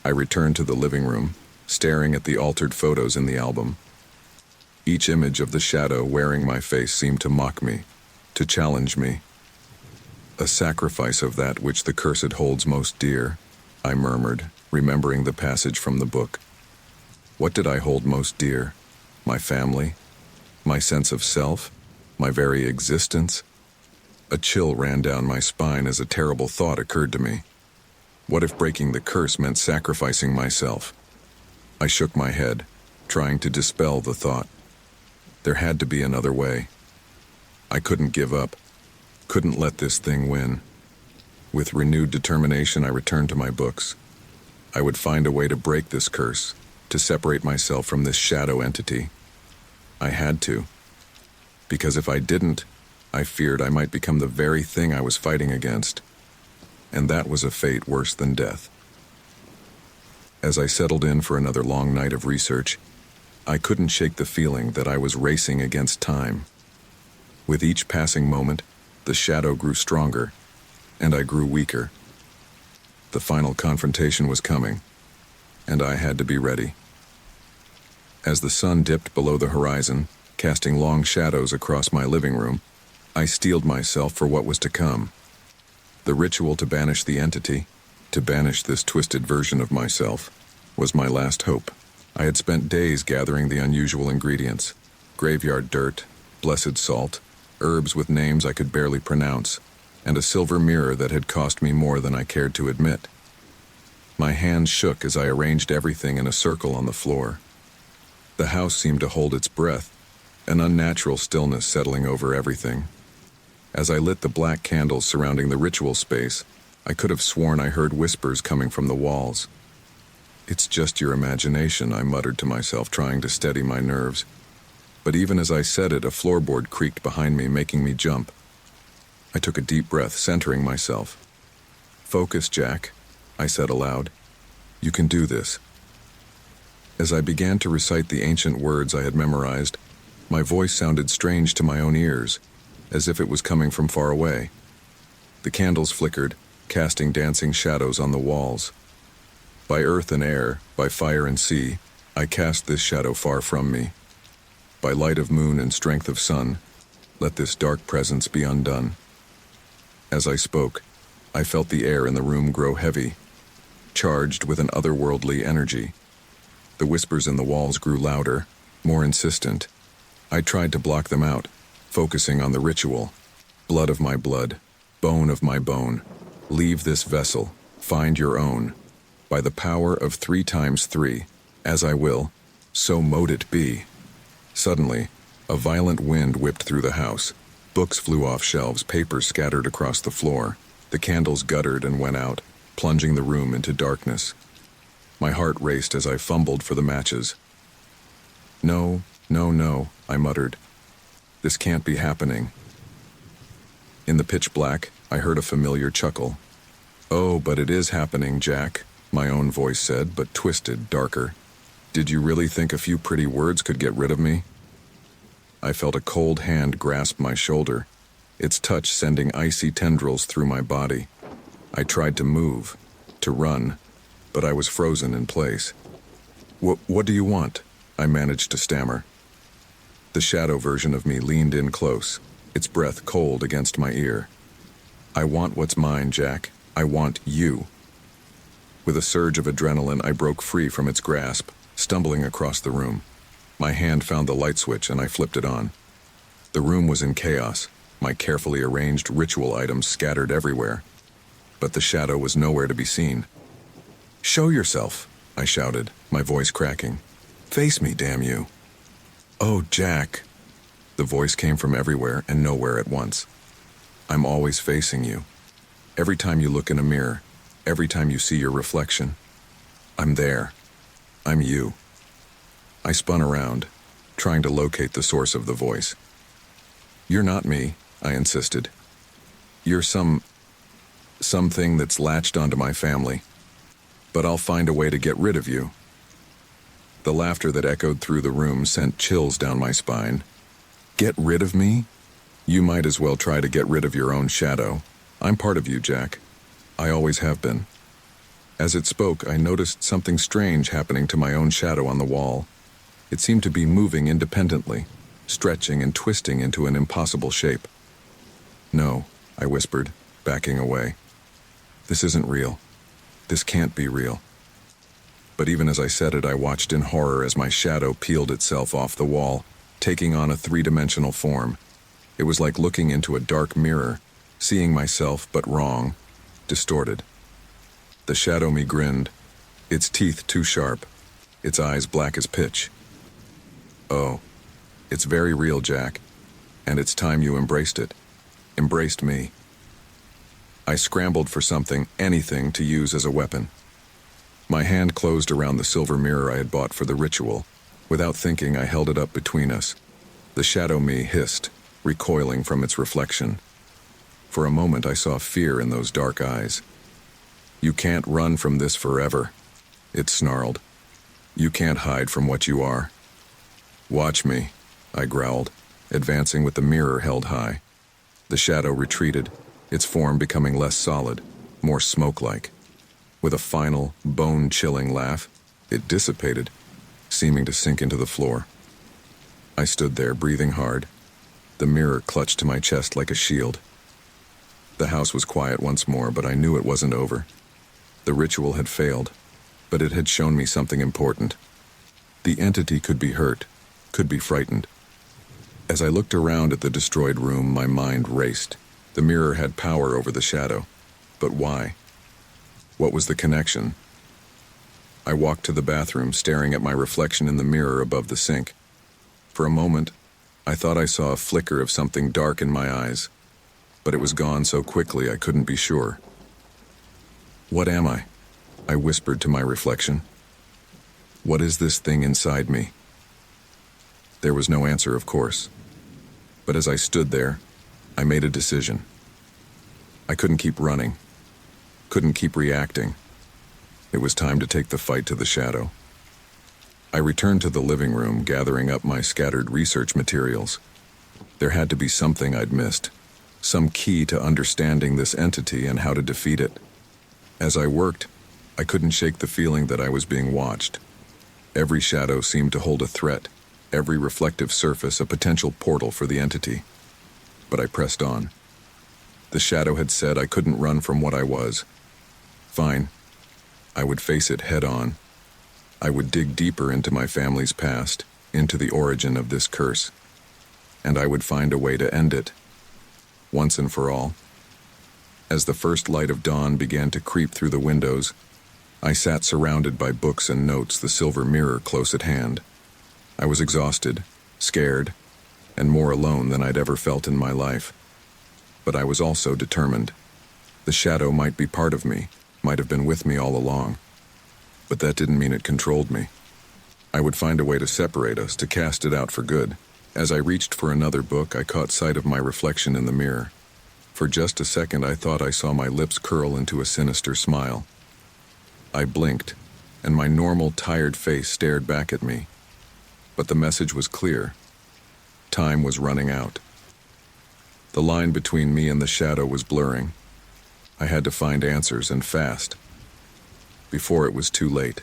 I returned to the living room, staring at the altered photos in the album. Each image of the shadow wearing my face seemed to mock me, to challenge me. A sacrifice of that which the cursed holds most dear, I murmured, remembering the passage from the book. What did I hold most dear? My family? My sense of self? My very existence? A chill ran down my spine as a terrible thought occurred to me. What if breaking the curse meant sacrificing myself? I shook my head, trying to dispel the thought. There had to be another way. I couldn't give up, couldn't let this thing win. With renewed determination, I returned to my books. I would find a way to break this curse, to separate myself from this shadow entity. I had to. Because if I didn't, I feared I might become the very thing I was fighting against. And that was a fate worse than death. As I settled in for another long night of research, I couldn't shake the feeling that I was racing against time. With each passing moment, the shadow grew stronger, and I grew weaker. The final confrontation was coming, and I had to be ready. As the sun dipped below the horizon, casting long shadows across my living room, I steeled myself for what was to come. The ritual to banish the entity, to banish this twisted version of myself, was my last hope. I had spent days gathering the unusual ingredients: graveyard dirt, blessed salt, herbs with names I could barely pronounce, and a silver mirror that had cost me more than I cared to admit. My hands shook as I arranged everything in a circle on the floor. The house seemed to hold its breath, an unnatural stillness settling over everything. As I lit the black candles surrounding the ritual space, I could have sworn I heard whispers coming from the walls. It's just your imagination, I muttered to myself, trying to steady my nerves. But even as I said it, a floorboard creaked behind me, making me jump. I took a deep breath, centering myself. Focus, Jack, I said aloud. You can do this. As I began to recite the ancient words I had memorized, my voice sounded strange to my own ears, as if it was coming from far away. The candles flickered, casting dancing shadows on the walls. By earth and air, by fire and sea, I cast this shadow far from me. By light of moon and strength of sun, let this dark presence be undone. As I spoke, I felt the air in the room grow heavy, charged with an otherworldly energy. The whispers in the walls grew louder, more insistent. I tried to block them out, focusing on the ritual. Blood of my blood, bone of my bone. Leave this vessel, find your own. By the power of 3 times 3, as I will, so mote it be. Suddenly, A violent wind whipped through the house. Books flew off shelves, papers scattered across the floor. The candles guttered and went out, plunging the room into darkness. My heart raced as I fumbled for the matches. No, no, no, I muttered. This can't be happening. In the pitch black, I heard a familiar chuckle. Oh, but it is happening, Jack, my own voice said, but twisted, darker. Did you really think a few pretty words could get rid of me? I felt a cold hand grasp my shoulder, its touch sending icy tendrils through my body. I tried to move, to run, but I was frozen in place. What do you want? I managed to stammer. The shadow version of me leaned in close, its breath cold against my ear. I want what's mine, Jack. I want you. With a surge of adrenaline, I broke free from its grasp, stumbling across the room. My hand found the light switch and I flipped it on. The room was in chaos, my carefully arranged ritual items scattered everywhere. But the shadow was nowhere to be seen. Show yourself, I shouted, my voice cracking. Face me, damn you. Oh, Jack. The voice came from everywhere and nowhere at once. I'm always facing you. Every time you look in a mirror, every time you see your reflection, I'm there. I'm you. I spun around, trying to locate the source of the voice. You're not me, I insisted. You're something that's latched onto my family. But I'll find a way to get rid of you. The laughter that echoed through the room sent chills down my spine. Get rid of me? You might as well try to get rid of your own shadow. I'm part of you, Jack. I always have been. As it spoke, I noticed something strange happening to my own shadow on the wall. It seemed to be moving independently, stretching and twisting into an impossible shape. No, I whispered, backing away. This isn't real. This can't be real. But even as I said it, I watched in horror as my shadow peeled itself off the wall, taking on a three-dimensional form. It was like looking into a dark mirror, seeing myself but wrong, distorted. The shadow me grinned, its teeth too sharp, its eyes black as pitch. Oh, it's very real, Jack, and it's time you embraced it. Embraced me. I scrambled for something, anything, to use as a weapon. My hand closed around the silver mirror I had bought for the ritual. Without thinking, I held it up between us. The shadow me hissed, recoiling from its reflection. For a moment, I saw fear in those dark eyes. You can't run from this forever, it snarled. You can't hide from what you are. Watch me, I growled, advancing with the mirror held high. The shadow retreated, its form becoming less solid, more smoke-like. With a final, bone-chilling laugh, it dissipated, seeming to sink into the floor. I stood there, breathing hard. The mirror clutched to my chest like a shield. The house was quiet once more, but I knew it wasn't over. The ritual had failed, but it had shown me something important. The entity could be hurt, could be frightened. As I looked around at the destroyed room, my mind raced. The mirror had power over the shadow. But why? What was the connection? I walked to the bathroom, staring at my reflection in the mirror above the sink. For a moment, I thought I saw a flicker of something dark in my eyes, but it was gone so quickly I couldn't be sure. What am I? I whispered to my reflection. What is this thing inside me? There was no answer, of course. But as I stood there, I made a decision. I couldn't keep running. Couldn't keep reacting. It was time to take the fight to the shadow. I returned to the living room, gathering up my scattered research materials. There had to be something I'd missed, some key to understanding this entity and how to defeat it. As I worked, I couldn't shake the feeling that I was being watched. Every shadow seemed to hold a threat, every reflective surface a potential portal for the entity. But I pressed on. The shadow had said I couldn't run from what I was. Fine. I would face it head on. I would dig deeper into my family's past, into the origin of this curse. And I would find a way to end it, once and for all. As the first light of dawn began to creep through the windows, I sat surrounded by books and notes, the silver mirror close at hand. I was exhausted, scared, and more alone than I'd ever felt in my life. But I was also determined. The shadow might be part of me, might have been with me all along, but that didn't mean it controlled me. I would find a way to separate us, to cast it out for good. As I reached for another book, I caught sight of my reflection in the mirror. For just a second, I thought I saw my lips curl into a sinister smile. I blinked, and my normal, tired face stared back at me. But the message was clear. Time was running out. The line between me and the shadow was blurring. I had to find answers, and fast. Before it was too late.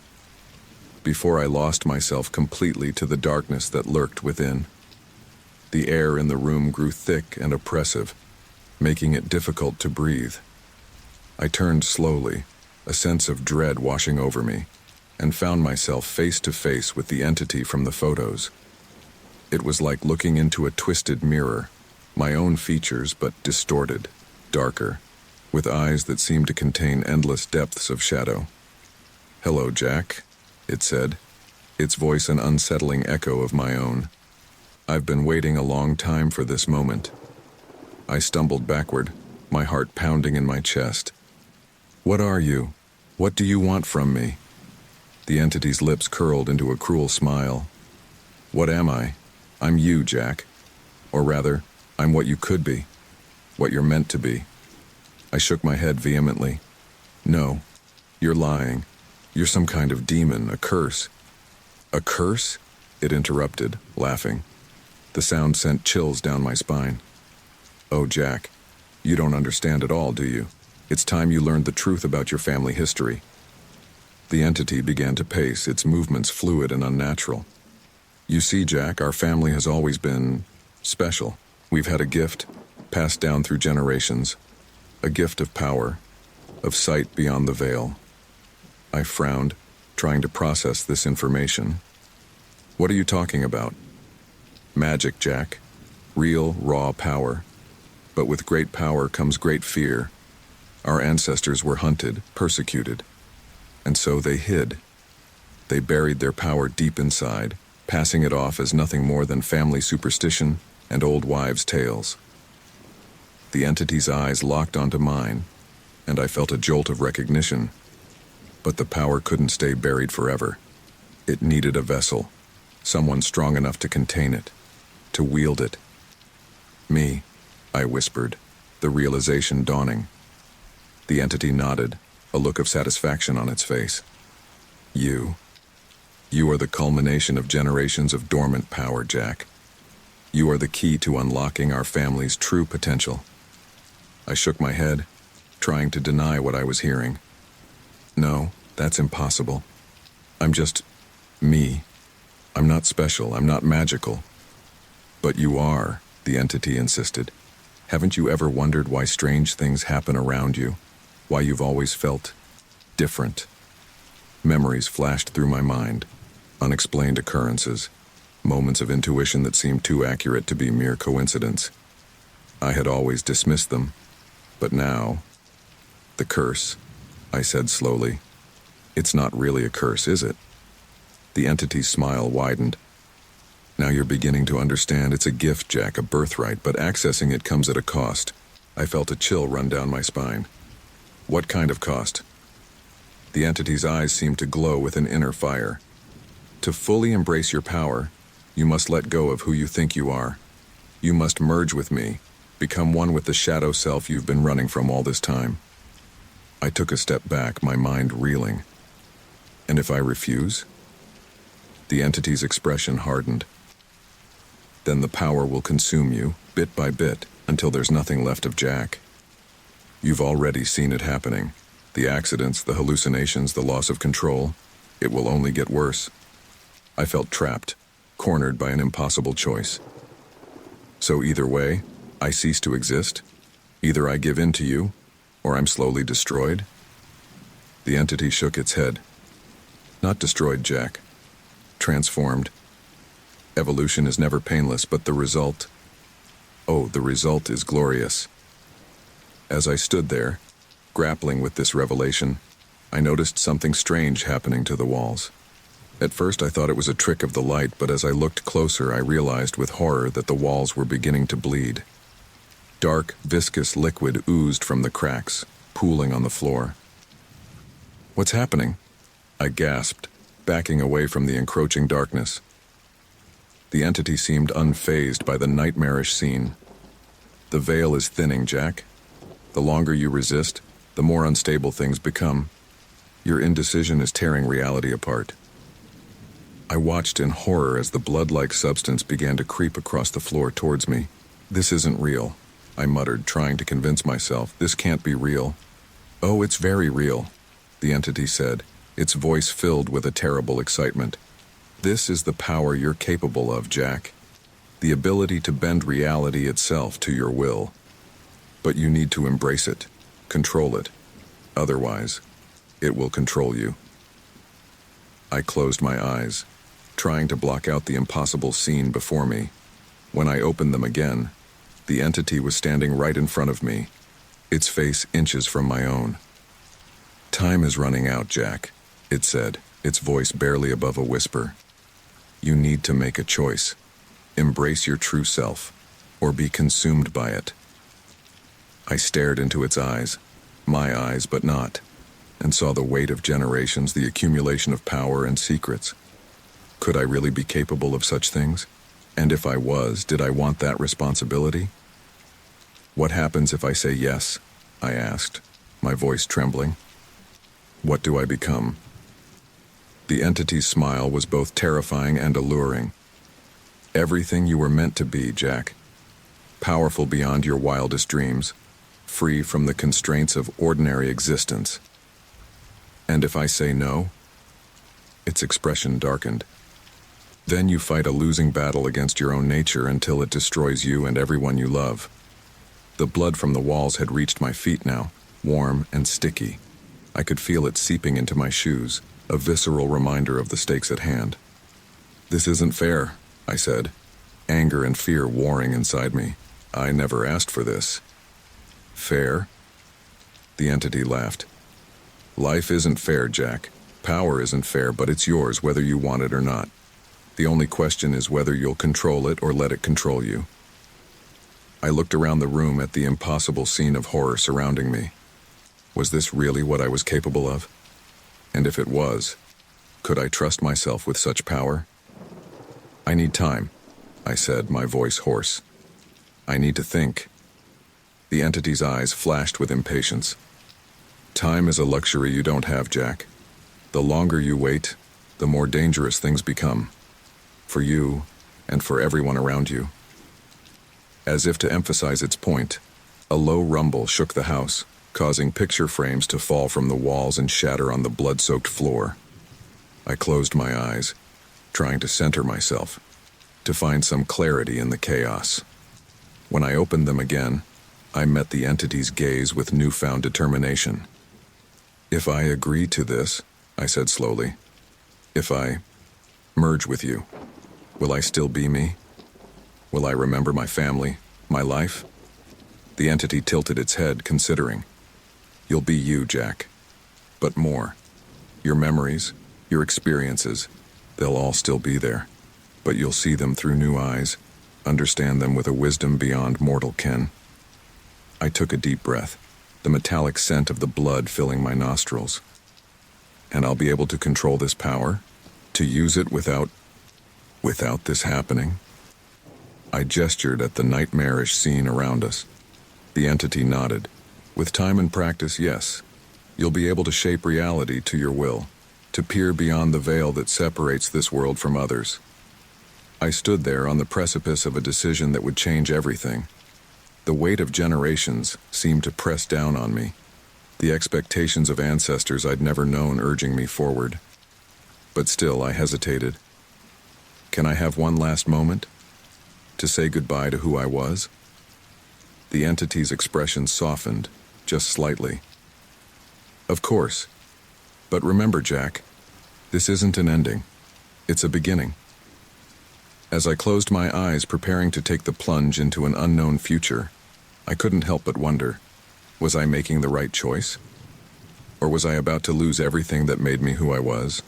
Before I lost myself completely to the darkness that lurked within. The air in the room grew thick and oppressive, making it difficult to breathe. I turned slowly, a sense of dread washing over me, and found myself face to face with the entity from the photos. It was like looking into a twisted mirror, my own features but distorted, darker, with eyes that seemed to contain endless depths of shadow. "Hello, Jack," it said, its voice an unsettling echo of my own. "I've been waiting a long time for this moment." I stumbled backward, my heart pounding in my chest. "What are you? What do you want from me?" The entity's lips curled into a cruel smile. "What am I? I'm you, Jack. Or rather, I'm what you could be. What you're meant to be." I shook my head vehemently. "No, you're lying. You're some kind of demon, a curse." "A curse?" it interrupted, laughing. The sound sent chills down my spine. "Oh, Jack, you don't understand at all, do you? It's time you learned the truth about your family history." The entity began to pace, its movements fluid and unnatural. "You see, Jack, our family has always been special. We've had a gift, passed down through generations. A gift of power, of sight beyond the veil." I frowned, trying to process this information. "What are you talking about?" "Magic, Jack. Real, raw power. But with great power comes great fear. Our ancestors were hunted, persecuted. And so they hid. They buried their power deep inside, passing it off as nothing more than family superstition and old wives' tales." The entity's eyes locked onto mine, and I felt a jolt of recognition. But the power couldn't stay buried forever. It needed a vessel, someone strong enough to contain it, to wield it. "Me," I whispered, the realization dawning. The entity nodded, a look of satisfaction on its face. You are the culmination of generations of dormant power, Jack. You are the key to unlocking our family's true potential." I shook my head, trying to deny what I was hearing. "No, that's impossible. I'm just me. I'm not special, I'm not magical." "But you are," the entity insisted. "Haven't you ever wondered why strange things happen around you? Why you've always felt different?" Memories flashed through my mind, unexplained occurrences, moments of intuition that seemed too accurate to be mere coincidence. I had always dismissed them, but now... "The curse," I said slowly. "It's not really a curse, is it?" The entity's smile widened. "Now you're beginning to understand. It's a gift, Jack, a birthright, but accessing it comes at a cost." I felt a chill run down my spine. "What kind of cost?" The entity's eyes seemed to glow with an inner fire. "To fully embrace your power, you must let go of who you think you are. You must merge with me, become one with the shadow self you've been running from all this time." I took a step back, my mind reeling. "And if I refuse?" The entity's expression hardened. "Then the power will consume you, bit by bit, until there's nothing left of Jack. You've already seen it happening. The accidents, the hallucinations, the loss of control. It will only get worse." I felt trapped, cornered by an impossible choice. "So either way, I cease to exist? Either I give in to you, or I'm slowly destroyed?" The entity shook its head. "Not destroyed, Jack. Transformed. Evolution is never painless, but the result... oh, the result is glorious." As I stood there, grappling with this revelation, I noticed something strange happening to the walls. At first I thought it was a trick of the light, but as I looked closer I realized with horror that the walls were beginning to bleed. Dark, viscous liquid oozed from the cracks, pooling on the floor. "What's happening?" I gasped, backing away from the encroaching darkness. The entity seemed unfazed by the nightmarish scene. "The veil is thinning, Jack. The longer you resist, the more unstable things become. Your indecision is tearing reality apart." I watched in horror as the blood-like substance began to creep across the floor towards me. "This isn't real," I muttered, trying to convince myself. "This can't be real." "Oh, it's very real," the entity said, its voice filled with a terrible excitement. "This is the power you're capable of, Jack. The ability to bend reality itself to your will. But you need to embrace it, control it. Otherwise, it will control you." I closed my eyes, trying to block out the impossible scene before me. When I opened them again, the entity was standing right in front of me, its face inches from my own. "Time is running out, Jack," it said, its voice barely above a whisper. "You need to make a choice. Embrace your true self, or be consumed by it." I stared into its eyes, my eyes but not, and saw the weight of generations, the accumulation of power and secrets. Could I really be capable of such things? And if I was, did I want that responsibility? "What happens if I say yes?" I asked, my voice trembling. "What do I become?" The entity's smile was both terrifying and alluring. "Everything you were meant to be, Jack. Powerful beyond your wildest dreams, free from the constraints of ordinary existence." "And if I say no?" Its expression darkened. "Then you fight a losing battle against your own nature until it destroys you and everyone you love." The blood from the walls had reached my feet now, warm and sticky. I could feel it seeping into my shoes, a visceral reminder of the stakes at hand. "This isn't fair," I said, anger and fear warring inside me. "I never asked for this." "Fair?" The entity laughed. "Life isn't fair, Jack. Power isn't fair, but it's yours whether you want it or not. The only question is whether you'll control it or let it control you." I looked around the room at the impossible scene of horror surrounding me. Was this really what I was capable of? And if it was, could I trust myself with such power? "I need time," I said, my voice hoarse. "I need to think." The entity's eyes flashed with impatience. "Time is a luxury you don't have, Jack. The longer you wait, the more dangerous things become. For you, and for everyone around you." As if to emphasize its point, a low rumble shook the house, causing picture frames to fall from the walls and shatter on the blood-soaked floor. I closed my eyes, trying to center myself, to find some clarity in the chaos. When I opened them again, I met the entity's gaze with newfound determination. "If I agree to this," I said slowly, "if I merge with you, will I still be me? Will I remember my family, my life?" The entity tilted its head, considering. "You'll be you, Jack. But more. Your memories, your experiences, they'll all still be there. But you'll see them through new eyes, understand them with a wisdom beyond mortal ken." I took a deep breath, the metallic scent of the blood filling my nostrils. "And I'll be able to control this power? To use it without this happening?" I gestured at the nightmarish scene around us. The entity nodded. "With time and practice, yes. You'll be able to shape reality to your will, to peer beyond the veil that separates this world from others." I stood there on the precipice of a decision that would change everything. The weight of generations seemed to press down on me, the expectations of ancestors I'd never known urging me forward. But still I hesitated. Can I have one last moment? To say goodbye to who I was? The entity's expression softened, just slightly. "Of course. But remember, Jack, this isn't an ending. It's a beginning." As I closed my eyes preparing to take the plunge into an unknown future, I couldn't help but wonder, was I making the right choice? Or was I about to lose everything that made me who I was?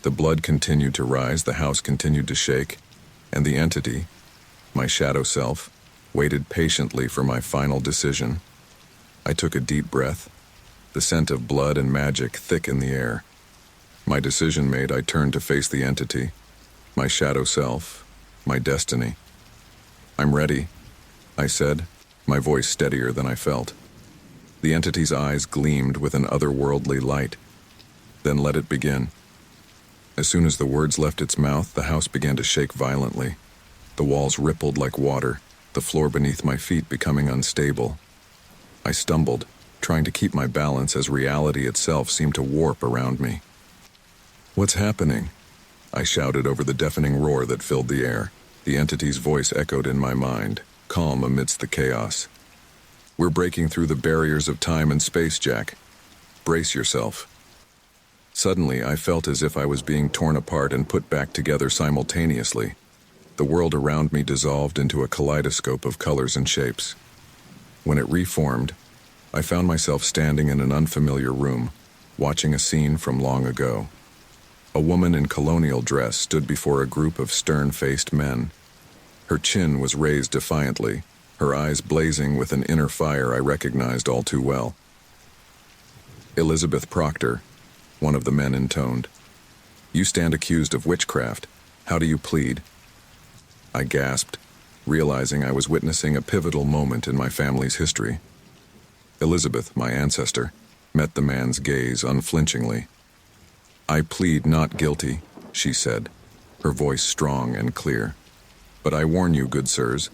The blood continued to rise, the house continued to shake, and the entity, my shadow self, waited patiently for my final decision. I took a deep breath, the scent of blood and magic thick in the air. My decision made, I turned to face the entity, my shadow self, my destiny. "I'm ready," I said, my voice steadier than I felt. The entity's eyes gleamed with an otherworldly light. "Then let it begin." As soon as the words left its mouth, the house began to shake violently. The walls rippled like water, the floor beneath my feet becoming unstable. I stumbled, trying to keep my balance as reality itself seemed to warp around me. "What's happening?" I shouted over the deafening roar that filled the air. The entity's voice echoed in my mind, calm amidst the chaos. "We're breaking through the barriers of time and space, Jack. Brace yourself." Suddenly, I felt as if I was being torn apart and put back together simultaneously. The world around me dissolved into a kaleidoscope of colors and shapes. When it reformed, I found myself standing in an unfamiliar room, watching a scene from long ago. A woman in colonial dress stood before a group of stern-faced men. Her chin was raised defiantly, her eyes blazing with an inner fire I recognized all too well. "Elizabeth Proctor," one of the men intoned. "You stand accused of witchcraft. How do you plead?" I gasped, realizing I was witnessing a pivotal moment in my family's history. Elizabeth, my ancestor, met the man's gaze unflinchingly. "I plead not guilty," she said, her voice strong and clear. "But I warn you, good sirs,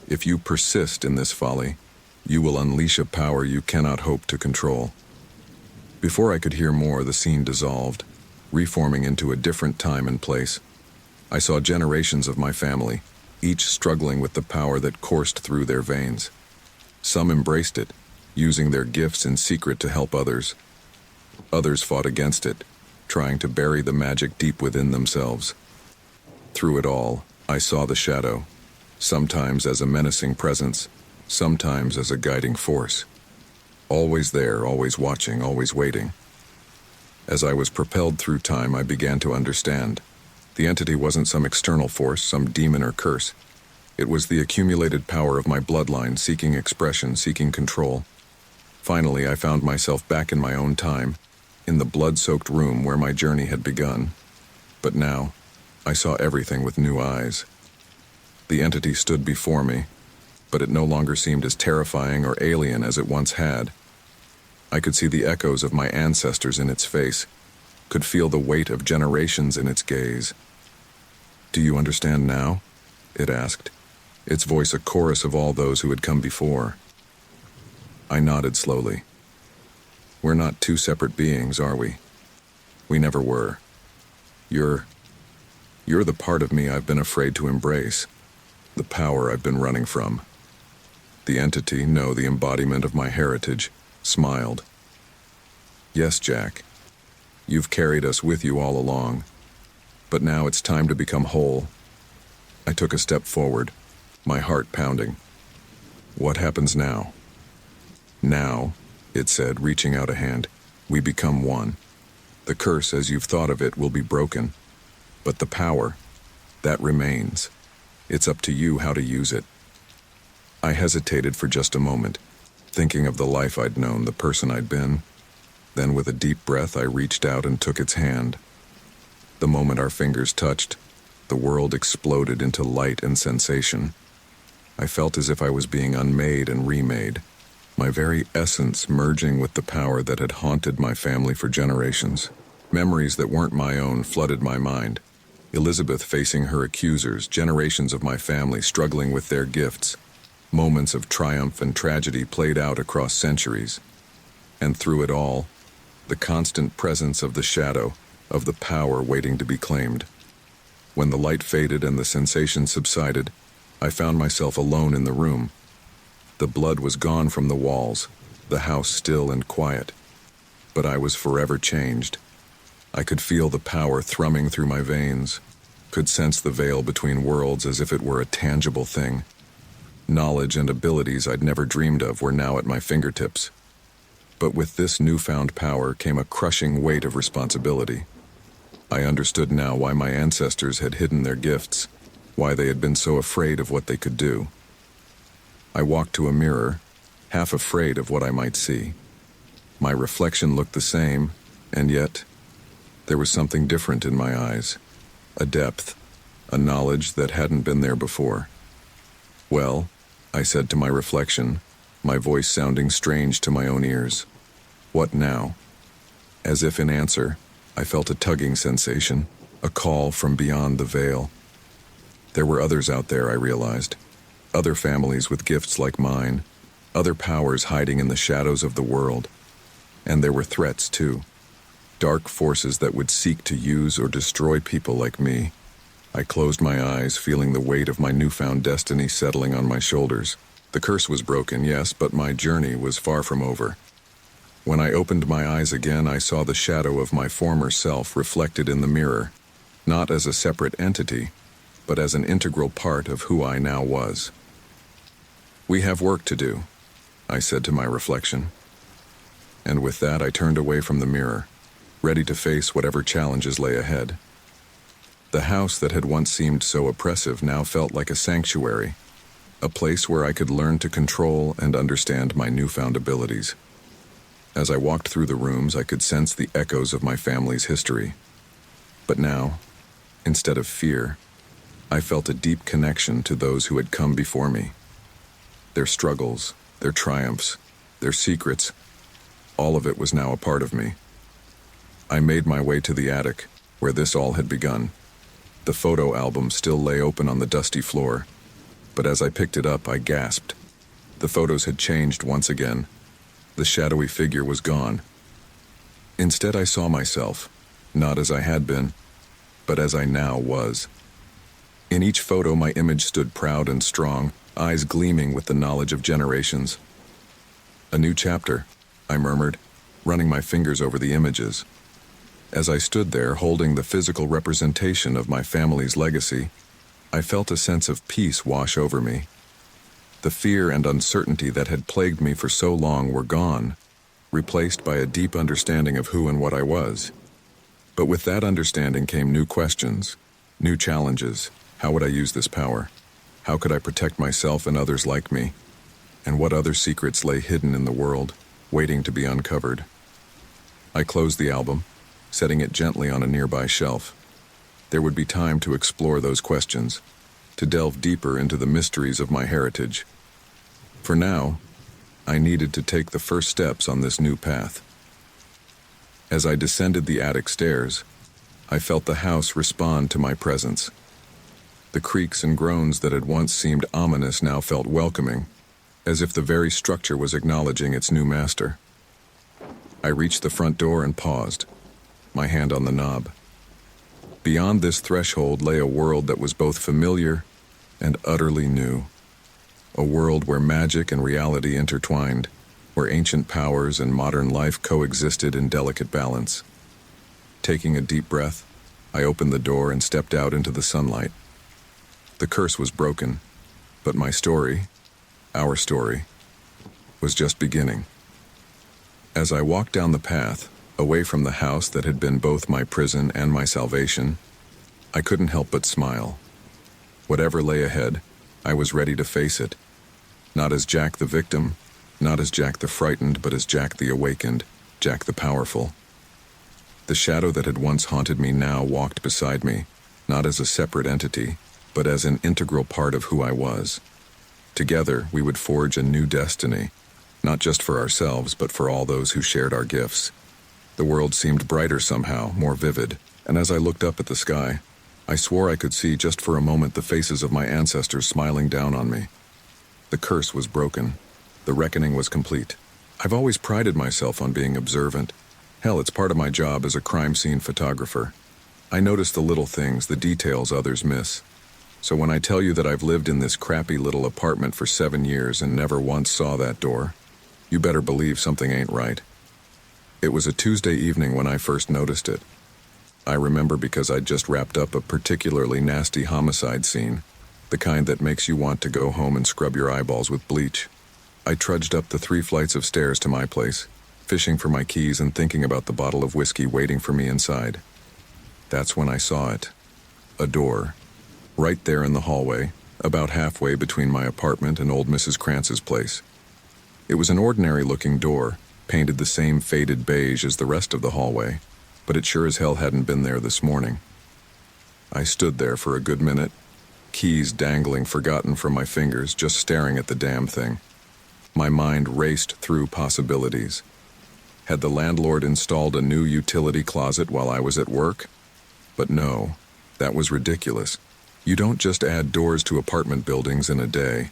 if you persist in this folly, you will unleash a power you cannot hope to control." Before I could hear more, the scene dissolved, reforming into a different time and place. I saw generations of my family, each struggling with the power that coursed through their veins. Some embraced it, using their gifts in secret to help others. Others fought against it, trying to bury the magic deep within themselves. Through it all, I saw the shadow, sometimes as a menacing presence, sometimes as a guiding force. Always there, always watching, always waiting. As I was propelled through time, I began to understand. The entity wasn't some external force, some demon or curse. It was the accumulated power of my bloodline, seeking expression, seeking control. Finally, I found myself back in my own time, in the blood-soaked room where my journey had begun. But now, I saw everything with new eyes. The entity stood before me, but it no longer seemed as terrifying or alien as it once had. I could see the echoes of my ancestors in its face, could feel the weight of generations in its gaze. "Do you understand now?" it asked, its voice a chorus of all those who had come before. I nodded slowly. "We're not two separate beings, are we? We never were. You're the part of me I've been afraid to embrace, the power I've been running from." The entity, no, the embodiment of my heritage, smiled. "Yes, Jack. You've carried us with you all along. But now it's time to become whole." I took a step forward, my heart pounding. "What happens now?" "Now," it said, reaching out a hand, "we become one. The curse, as you've thought of it, will be broken. But the power, that remains. It's up to you how to use it." I hesitated for just a moment, thinking of the life I'd known, the person I'd been. Then with a deep breath, I reached out and took its hand. The moment our fingers touched, the world exploded into light and sensation. I felt as if I was being unmade and remade, my very essence merging with the power that had haunted my family for generations. Memories that weren't my own flooded my mind. Elizabeth facing her accusers, generations of my family struggling with their gifts, moments of triumph and tragedy played out across centuries. And through it all, the constant presence of the shadow, of the power waiting to be claimed. When the light faded and the sensation subsided, I found myself alone in the room. The blood was gone from the walls, the house still and quiet. But I was forever changed. I could feel the power thrumming through my veins, could sense the veil between worlds as if it were a tangible thing. Knowledge and abilities I'd never dreamed of were now at my fingertips. But with this newfound power came a crushing weight of responsibility. I understood now why my ancestors had hidden their gifts, why they had been so afraid of what they could do. I walked to a mirror, half afraid of what I might see. My reflection looked the same, and yet there was something different in my eyes, a depth, a knowledge that hadn't been there before. "Well," I said to my reflection, my voice sounding strange to my own ears. "What now?" As if in answer, I felt a tugging sensation, a call from beyond the veil. There were others out there, I realized. Other families with gifts like mine, other powers hiding in the shadows of the world. And there were threats, too. Dark forces that would seek to use or destroy people like me. I closed my eyes, feeling the weight of my newfound destiny settling on my shoulders. The curse was broken, yes, but my journey was far from over. When I opened my eyes again, I saw the shadow of my former self reflected in the mirror, not as a separate entity, but as an integral part of who I now was. "We have work to do," I said to my reflection. And with that, I turned away from the mirror, ready to face whatever challenges lay ahead. The house that had once seemed so oppressive now felt like a sanctuary, a place where I could learn to control and understand my newfound abilities. As I walked through the rooms, I could sense the echoes of my family's history. But now, instead of fear, I felt a deep connection to those who had come before me. Their struggles, their triumphs, their secrets, all of it was now a part of me. I made my way to the attic, where this all had begun. The photo album still lay open on the dusty floor, but as I picked it up, I gasped. The photos had changed once again. The shadowy figure was gone. Instead, I saw myself, not as I had been, but as I now was. In each photo, my image stood proud and strong, eyes gleaming with the knowledge of generations. "A new chapter," I murmured, running my fingers over the images. As I stood there, holding the physical representation of my family's legacy, I felt a sense of peace wash over me. The fear and uncertainty that had plagued me for so long were gone, replaced by a deep understanding of who and what I was. But with that understanding came new questions, new challenges. How would I use this power? How could I protect myself and others like me? And what other secrets lay hidden in the world, waiting to be uncovered? I closed the album, setting it gently on a nearby shelf. There would be time to explore those questions, to delve deeper into the mysteries of my heritage. For now, I needed to take the first steps on this new path. As I descended the attic stairs, I felt the house respond to my presence. The creaks and groans that had once seemed ominous now felt welcoming, as if the very structure was acknowledging its new master. I reached the front door and paused, my hand on the knob. Beyond this threshold lay a world that was both familiar and utterly new. A world where magic and reality intertwined, where ancient powers and modern life coexisted in delicate balance. Taking a deep breath, I opened the door and stepped out into the sunlight. The curse was broken, but my story, our story, was just beginning. As I walked down the path, away from the house that had been both my prison and my salvation, I couldn't help but smile. Whatever lay ahead, I was ready to face it. Not as Jack the victim, not as Jack the frightened, but as Jack the awakened, Jack the powerful. The shadow that had once haunted me now walked beside me, not as a separate entity, but as an integral part of who I was. Together, we would forge a new destiny, not just for ourselves, but for all those who shared our gifts. The world seemed brighter somehow, more vivid, and as I looked up at the sky, I swore I could see just for a moment the faces of my ancestors smiling down on me. The curse was broken. The reckoning was complete. I've always prided myself on being observant. Hell, it's part of my job as a crime scene photographer. I notice the little things, the details others miss. So when I tell you that I've lived in this crappy little apartment for 7 years and never once saw that door, you better believe something ain't right. It was a Tuesday evening when I first noticed it. I remember because I'd just wrapped up a particularly nasty homicide scene, the kind that makes you want to go home and scrub your eyeballs with bleach. I trudged up the 3 flights of stairs to my place, fishing for my keys and thinking about the bottle of whiskey waiting for me inside. That's when I saw it. A door. Right there in the hallway, about halfway between my apartment and old Mrs. Krantz's place. It was an ordinary-looking door, painted the same faded beige as the rest of the hallway, but it sure as hell hadn't been there this morning. I stood there for a good minute, keys dangling forgotten from my fingers, just staring at the damn thing. My mind raced through possibilities. Had the landlord installed a new utility closet while I was at work? But no, that was ridiculous. You don't just add doors to apartment buildings in a day.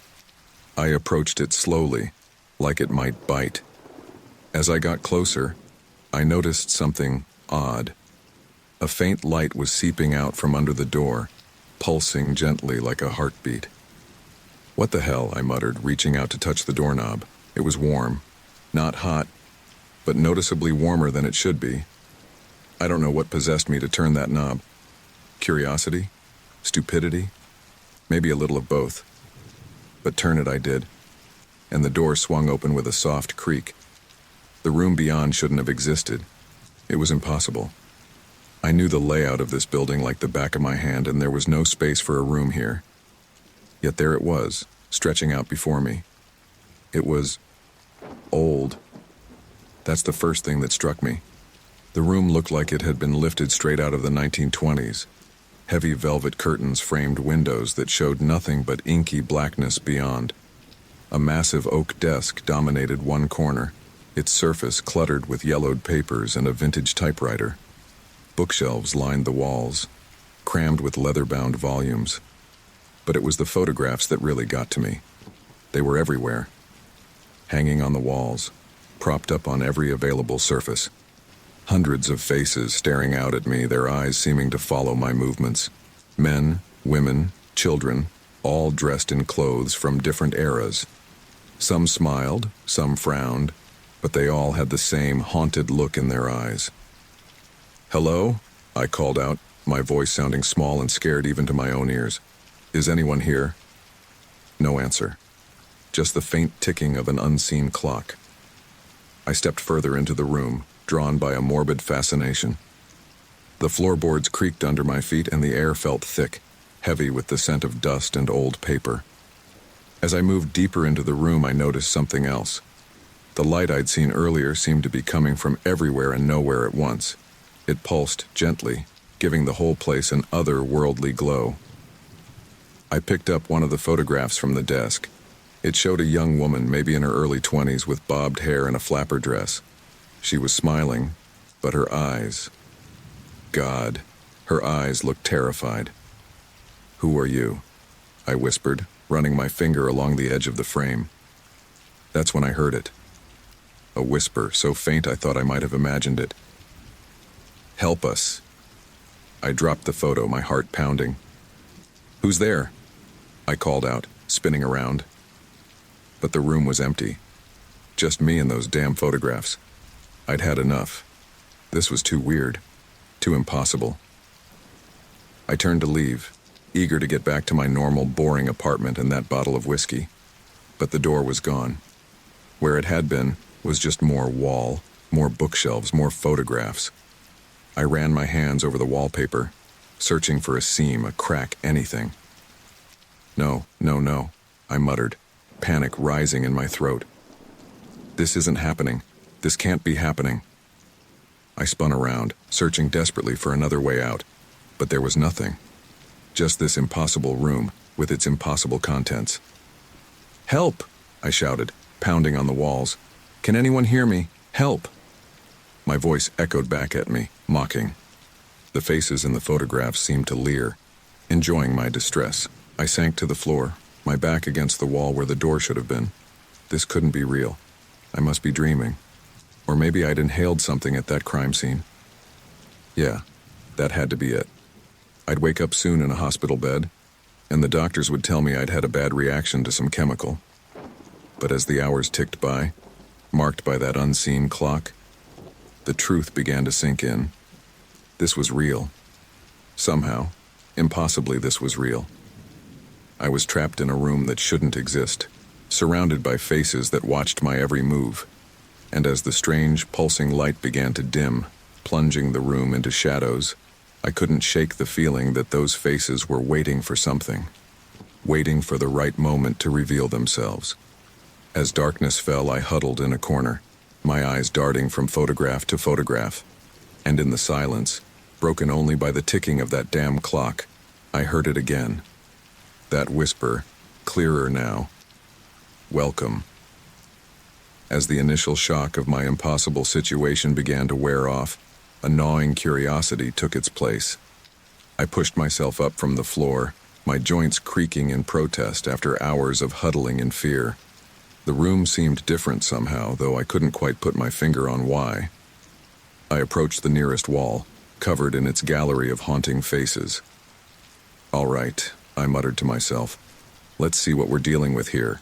I approached it slowly, like it might bite. As I got closer, I noticed something odd. A faint light was seeping out from under the door, pulsing gently like a heartbeat. "What the hell?" I muttered, reaching out to touch the doorknob. It was warm. Not hot, but noticeably warmer than it should be. I don't know what possessed me to turn that knob. Curiosity? Stupidity? Maybe a little of both. But turn it I did, and the door swung open with a soft creak. The room beyond shouldn't have existed. It was impossible. I knew the layout of this building like the back of my hand, and there was no space for a room here. Yet there it was, stretching out before me. It was old. That's the first thing that struck me. The room looked like it had been lifted straight out of the 1920s. Heavy velvet curtains framed windows that showed nothing but inky blackness beyond. A massive oak desk dominated one corner, its surface cluttered with yellowed papers and a vintage typewriter. Bookshelves lined the walls, crammed with leather-bound volumes. But it was the photographs that really got to me. They were everywhere, hanging on the walls, propped up on every available surface. Hundreds of faces staring out at me, their eyes seeming to follow my movements. Men, women, children, all dressed in clothes from different eras. Some smiled, some frowned, but they all had the same haunted look in their eyes. "Hello?" I called out, my voice sounding small and scared even to my own ears. "Is anyone here?" No answer. Just the faint ticking of an unseen clock. I stepped further into the room, drawn by a morbid fascination. The floorboards creaked under my feet and the air felt thick, heavy with the scent of dust and old paper. As I moved deeper into the room, I noticed something else. The light I'd seen earlier seemed to be coming from everywhere and nowhere at once. It pulsed gently, giving the whole place an otherworldly glow. I picked up one of the photographs from the desk. It showed a young woman, maybe in her early 20s, with bobbed hair and a flapper dress. She was smiling, but her eyes... God, her eyes looked terrified. "Who are you?" I whispered, running my finger along the edge of the frame. That's when I heard it. A whisper, so faint I thought I might have imagined it. "Help us." I dropped the photo, my heart pounding. "Who's there?" I called out, spinning around. But the room was empty. Just me and those damn photographs. I'd had enough. This was too weird. Too impossible. I turned to leave, eager to get back to my normal, boring apartment and that bottle of whiskey. But the door was gone. Where it had been was just more wall, more bookshelves, more photographs. I ran my hands over the wallpaper, searching for a seam, a crack, anything. No, I muttered, panic rising in my throat. This isn't happening. This can't be happening. I spun around, searching desperately for another way out, but there was nothing. Just this impossible room with its impossible contents. "Help!" I shouted, pounding on the walls. "Can anyone hear me? Help!" My voice echoed back at me, mocking. The faces in the photographs seemed to leer, enjoying my distress. I sank to the floor, my back against the wall where the door should have been. This couldn't be real. I must be dreaming. Or maybe I'd inhaled something at that crime scene. Yeah, that had to be it. I'd wake up soon in a hospital bed, and the doctors would tell me I'd had a bad reaction to some chemical. But as the hours ticked by, marked by that unseen clock, the truth began to sink in. This was real. Somehow, impossibly, this was real. I was trapped in a room that shouldn't exist, surrounded by faces that watched my every move. And as the strange, pulsing light began to dim, plunging the room into shadows, I couldn't shake the feeling that those faces were waiting for something, waiting for the right moment to reveal themselves. As darkness fell, I huddled in a corner, my eyes darting from photograph to photograph. And in the silence, broken only by the ticking of that damn clock, I heard it again. That whisper, clearer now. Welcome. As the initial shock of my impossible situation began to wear off, a gnawing curiosity took its place. I pushed myself up from the floor, my joints creaking in protest after hours of huddling in fear. The room seemed different somehow, though I couldn't quite put my finger on why. I approached the nearest wall, covered in its gallery of haunting faces. All right, I muttered to myself. Let's see what we're dealing with here.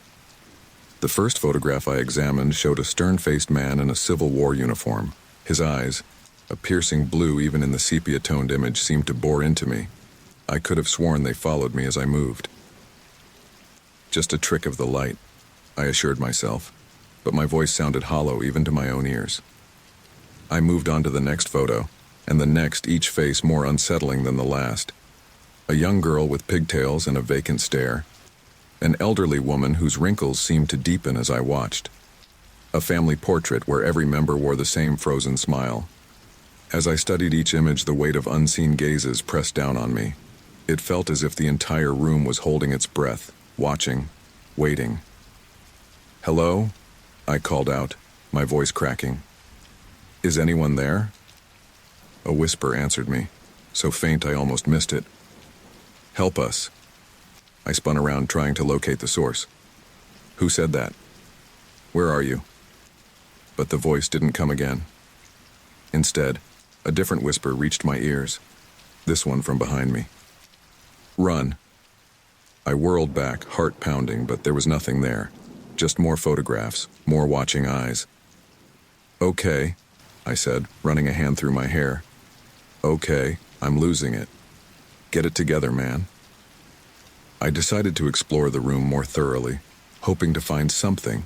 The first photograph I examined showed a stern-faced man in a Civil War uniform. His eyes, a piercing blue even in the sepia-toned image, seemed to bore into me. I could have sworn they followed me as I moved. Just a trick of the light, I assured myself, but my voice sounded hollow even to my own ears. I moved on to the next photo, and the next, each face more unsettling than the last. A young girl with pigtails and a vacant stare. An elderly woman whose wrinkles seemed to deepen as I watched. A family portrait where every member wore the same frozen smile. As I studied each image, the weight of unseen gazes pressed down on me. It felt as if the entire room was holding its breath, watching, waiting. "Hello?" I called out, my voice cracking. "Is anyone there?" A whisper answered me, so faint I almost missed it. "Help us." I spun around, trying to locate the source. "Who said that? Where are you?" But the voice didn't come again. Instead, a different whisper reached my ears, this one from behind me. "Run." I whirled back, heart pounding, but there was nothing there. Just more photographs, more watching eyes. "Okay," I said, running a hand through my hair. "Okay, I'm losing it. Get it together, man." I decided to explore the room more thoroughly, hoping to find something,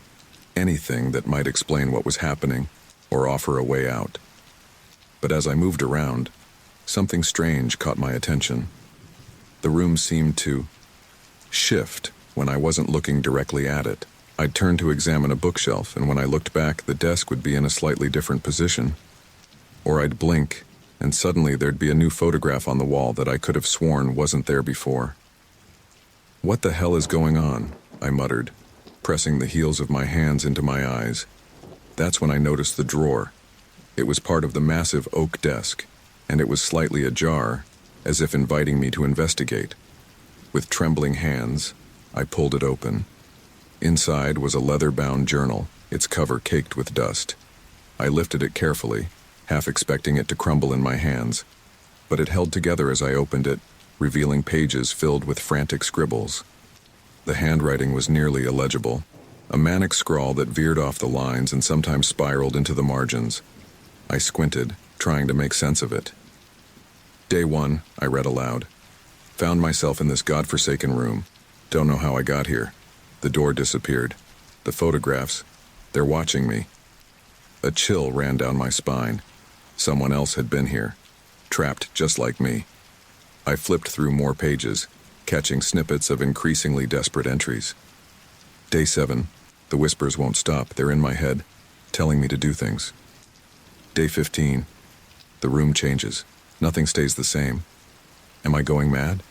anything that might explain what was happening or offer a way out. But as I moved around, something strange caught my attention. The room seemed to shift when I wasn't looking directly at it. I'd turn to examine a bookshelf, and when I looked back, the desk would be in a slightly different position. Or I'd blink, and suddenly there'd be a new photograph on the wall that I could have sworn wasn't there before. "What the hell is going on?" I muttered, pressing the heels of my hands into my eyes. That's when I noticed the drawer. It was part of the massive oak desk, and it was slightly ajar, as if inviting me to investigate. With trembling hands, I pulled it open. Inside was a leather-bound journal, its cover caked with dust. I lifted it carefully, half expecting it to crumble in my hands, but it held together as I opened it, revealing pages filled with frantic scribbles. The handwriting was nearly illegible, a manic scrawl that veered off the lines and sometimes spiraled into the margins. I squinted, trying to make sense of it. "Day 1, I read aloud. Found myself in this godforsaken room. Don't know how I got here. The door disappeared. The photographs, they're watching me." A chill ran down my spine. Someone else had been here, trapped just like me. I flipped through more pages, catching snippets of increasingly desperate entries. Day 7, the whispers won't stop, they're in my head, telling me to do things. Day 15, the room changes, nothing stays the same. Am I going mad?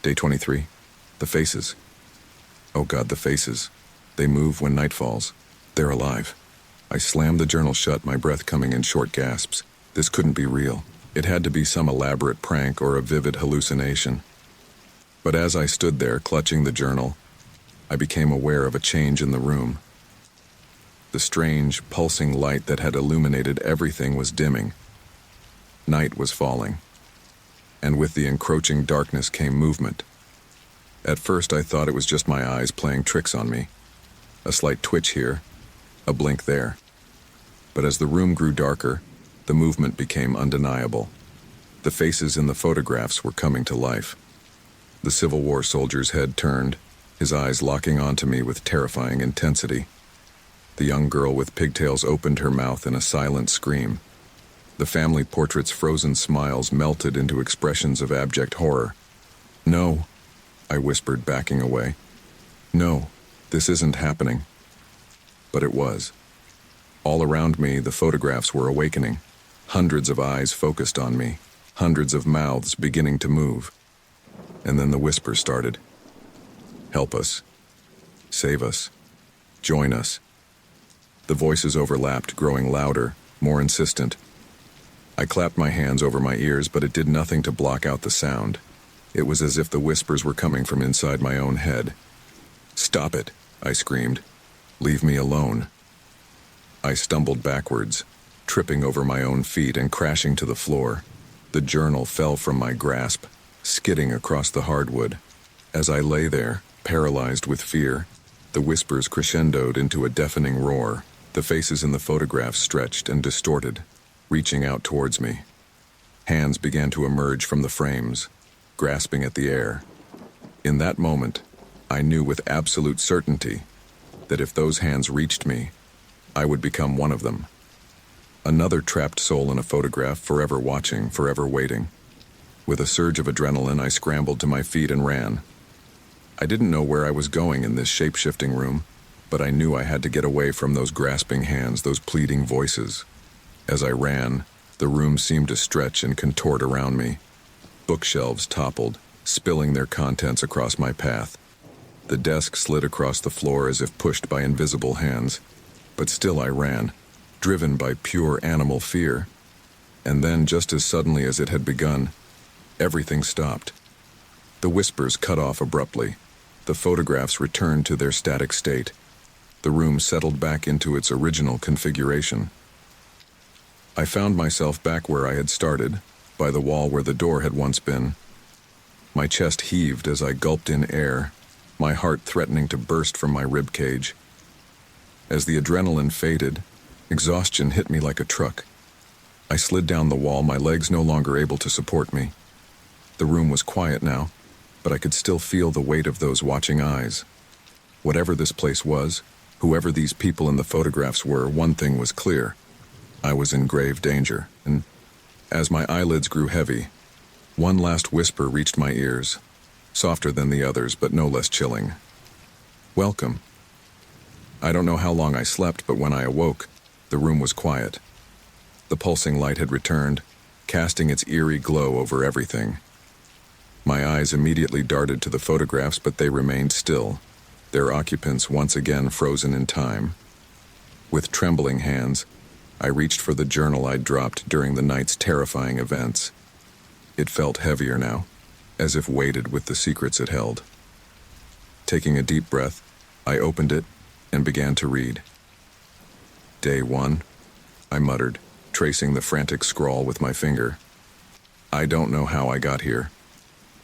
Day 23, the faces. Oh God, the faces. They move when night falls. They're alive. I slammed the journal shut, my breath coming in short gasps. This couldn't be real. It had to be some elaborate prank or a vivid hallucination. But as I stood there, clutching the journal, I became aware of a change in the room. The strange, pulsing light that had illuminated everything was dimming. Night was falling. And with the encroaching darkness came movement. At first I thought it was just my eyes playing tricks on me. A slight twitch here, a blink there. But as the room grew darker, the movement became undeniable. The faces in the photographs were coming to life. The Civil War soldier's head turned, his eyes locking onto me with terrifying intensity. The young girl with pigtails opened her mouth in a silent scream. The family portrait's frozen smiles melted into expressions of abject horror. "No," I whispered, backing away. "No, this isn't happening." But it was. All around me, the photographs were awakening. Hundreds of eyes focused on me, hundreds of mouths beginning to move. And then the whisper started. "Help us. Save us. Join us." The voices overlapped, growing louder, more insistent. I clapped my hands over my ears, but it did nothing to block out the sound. It was as if the whispers were coming from inside my own head. "Stop it," I screamed. "Leave me alone." I stumbled backwards, tripping over my own feet and crashing to the floor. The journal fell from my grasp, skidding across the hardwood. As I lay there, paralyzed with fear, the whispers crescendoed into a deafening roar. The faces in the photographs stretched and distorted, reaching out towards me. Hands began to emerge from the frames, grasping at the air. In that moment, I knew with absolute certainty that if those hands reached me, I would become one of them. Another trapped soul in a photograph, forever watching, forever waiting. With a surge of adrenaline, I scrambled to my feet and ran. I didn't know where I was going in this shape-shifting room, but I knew I had to get away from those grasping hands, those pleading voices. As I ran, the room seemed to stretch and contort around me. Bookshelves toppled, spilling their contents across my path. The desk slid across the floor as if pushed by invisible hands, but still I ran, driven by pure animal fear. And then, just as suddenly as it had begun, everything stopped. The whispers cut off abruptly. The photographs returned to their static state. The room settled back into its original configuration. I found myself back where I had started, by the wall where the door had once been. My chest heaved as I gulped in air, my heart threatening to burst from my rib cage. As the adrenaline faded, exhaustion hit me like a truck. I slid down the wall, my legs no longer able to support me. The room was quiet now, but I could still feel the weight of those watching eyes. Whatever this place was, whoever these people in the photographs were, one thing was clear. I was in grave danger, and as my eyelids grew heavy, one last whisper reached my ears, softer than the others, but no less chilling. "Welcome." I don't know how long I slept, but when I awoke, the room was quiet. The pulsing light had returned, casting its eerie glow over everything. My eyes immediately darted to the photographs, but they remained still, their occupants once again frozen in time. With trembling hands, I reached for the journal I'd dropped during the night's terrifying events. It felt heavier now, as if weighted with the secrets it held. Taking a deep breath, I opened it and began to read. "Day 1, I muttered, tracing the frantic scrawl with my finger. I don't know how I got here.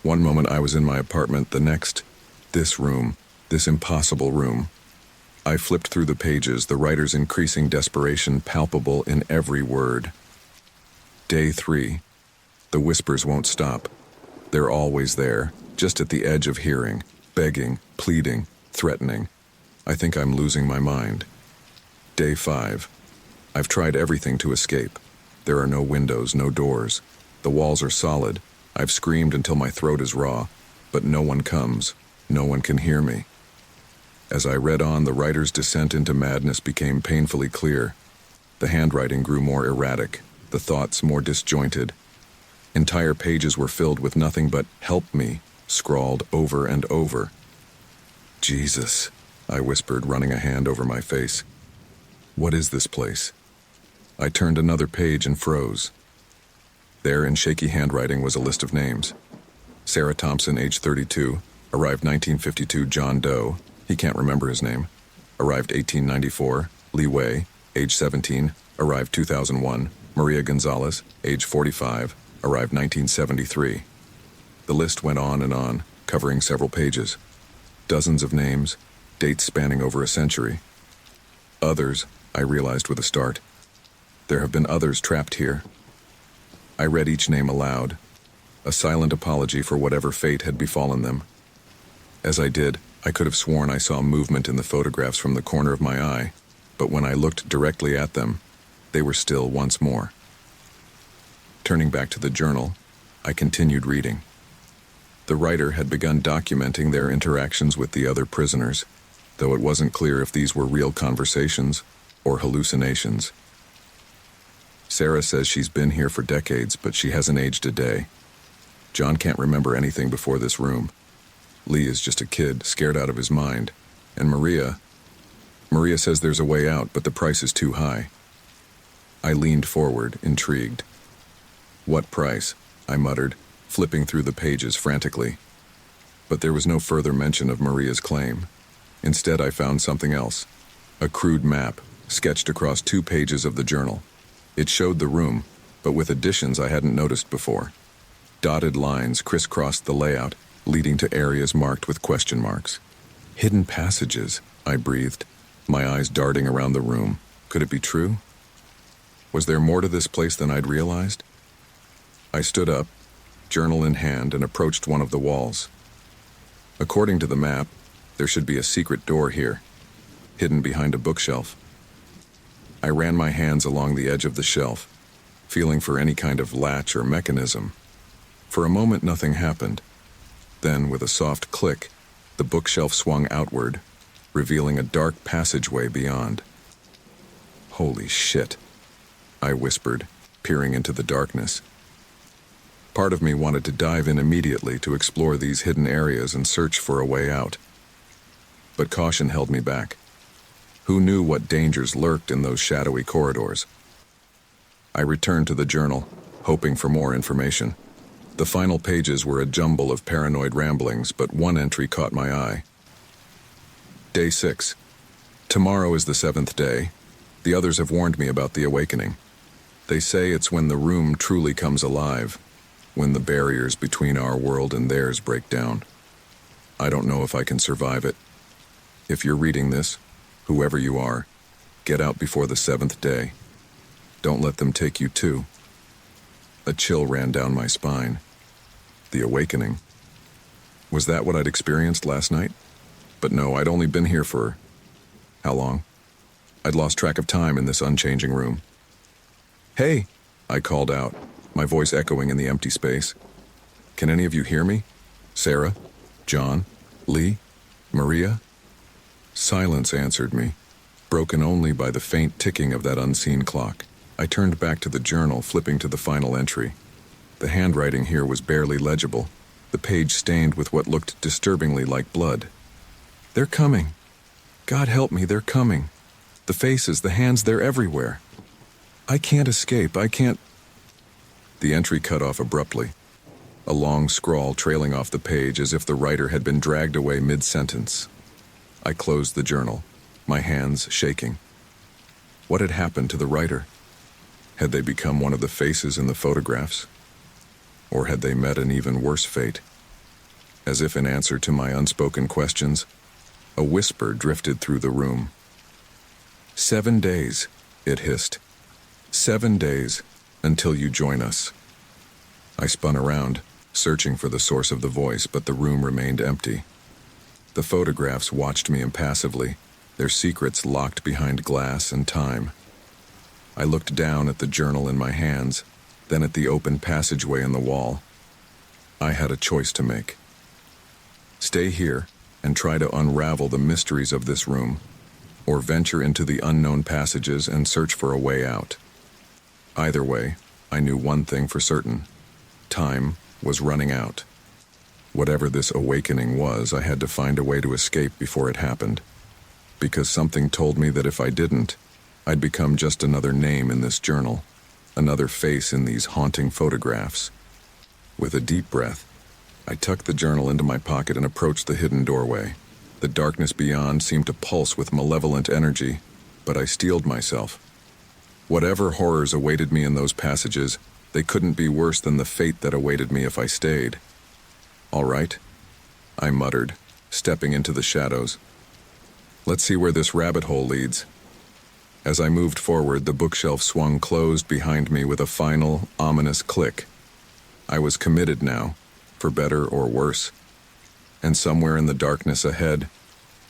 One moment I was in my apartment, the next, this room, this impossible room. I flipped through the pages, the writer's increasing desperation palpable in every word. Day 3. The whispers won't stop. They're always there, just at the edge of hearing, begging, pleading, threatening. I think I'm losing my mind. Day 5. I've tried everything to escape. There are no windows, no doors. The walls are solid. I've screamed until my throat is raw, but no one comes. No one can hear me. As I read on, the writer's descent into madness became painfully clear. The handwriting grew more erratic, the thoughts more disjointed. Entire pages were filled with nothing but "help me," scrawled over and over. "Jesus," I whispered, running a hand over my face. "What is this place?" I turned another page and froze. There, in shaky handwriting, was a list of names. Sarah Thompson, age 32, arrived 1952, John Doe, he can't remember his name, arrived 1894, Li Wei, age 17, arrived 2001, Maria Gonzalez, age 45, arrived 1973. The list went on, covering several pages. Dozens of names, dates spanning over a century. Others, I realized with a start. There have been others trapped here. I read each name aloud, a silent apology for whatever fate had befallen them. As I did, I could have sworn I saw movement in the photographs from the corner of my eye, but when I looked directly at them, they were still once more. Turning back to the journal, I continued reading. The writer had begun documenting their interactions with the other prisoners, though it wasn't clear if these were real conversations or hallucinations. Sarah says she's been here for decades, but she hasn't aged a day. John can't remember anything before this room. Lee is just a kid, scared out of his mind. And Maria says there's a way out, but the price is too high. I leaned forward, intrigued. What price? I muttered, flipping through the pages frantically. But there was no further mention of Maria's claim. Instead, I found something else. A crude map, sketched across 2 pages of the journal. It showed the room, but with additions I hadn't noticed before. Dotted lines crisscrossed the layout, leading to areas marked with question marks. Hidden passages, I breathed, my eyes darting around the room. Could it be true? Was there more to this place than I'd realized? I stood up, journal in hand, and approached one of the walls. According to the map, there should be a secret door here, hidden behind a bookshelf. I ran my hands along the edge of the shelf, feeling for any kind of latch or mechanism. For a moment, nothing happened. Then, with a soft click, the bookshelf swung outward, revealing a dark passageway beyond. Holy shit, I whispered, peering into the darkness. Part of me wanted to dive in immediately to explore these hidden areas and search for a way out. But caution held me back. Who knew what dangers lurked in those shadowy corridors? I returned to the journal, hoping for more information. The final pages were a jumble of paranoid ramblings, but one entry caught my eye. Day 6. Tomorrow is the 7th day. The others have warned me about the awakening. They say it's when the room truly comes alive, when the barriers between our world and theirs break down. I don't know if I can survive it. If you're reading this, whoever you are, get out before the 7th day. Don't let them take you too. A chill ran down my spine. The awakening. Was that what I'd experienced last night? But no, I'd only been here for... how long? I'd lost track of time in this unchanging room. Hey, I called out, my voice echoing in the empty space. Can any of you hear me? Sarah? John? Lee? Maria? Silence answered me, broken only by the faint ticking of that unseen clock. I turned back to the journal, flipping to the final entry. The handwriting here was barely legible, the page stained with what looked disturbingly like blood. They're coming. God help me, they're coming. The faces, the hands, they're everywhere. I can't escape, I can't... The entry cut off abruptly, a long scrawl trailing off the page as if the writer had been dragged away mid-sentence. I closed the journal, my hands shaking. What had happened to the writer? Had they become one of the faces in the photographs? Or had they met an even worse fate? As if in answer to my unspoken questions, a whisper drifted through the room. 7 days, it hissed. 7 days, until you join us. I spun around, searching for the source of the voice, but the room remained empty. The photographs watched me impassively, their secrets locked behind glass and time. I looked down at the journal in my hands, then at the open passageway in the wall. I had a choice to make. Stay here and try to unravel the mysteries of this room, or venture into the unknown passages and search for a way out. Either way, I knew one thing for certain. Time was running out. Whatever this awakening was, I had to find a way to escape before it happened. Because something told me that if I didn't, I'd become just another name in this journal, another face in these haunting photographs. With a deep breath, I tucked the journal into my pocket and approached the hidden doorway. The darkness beyond seemed to pulse with malevolent energy, but I steeled myself. Whatever horrors awaited me in those passages, they couldn't be worse than the fate that awaited me if I stayed. All right, I muttered, stepping into the shadows. Let's see where this rabbit hole leads. As I moved forward, the bookshelf swung closed behind me with a final, ominous click. I was committed now, for better or worse. And somewhere in the darkness ahead,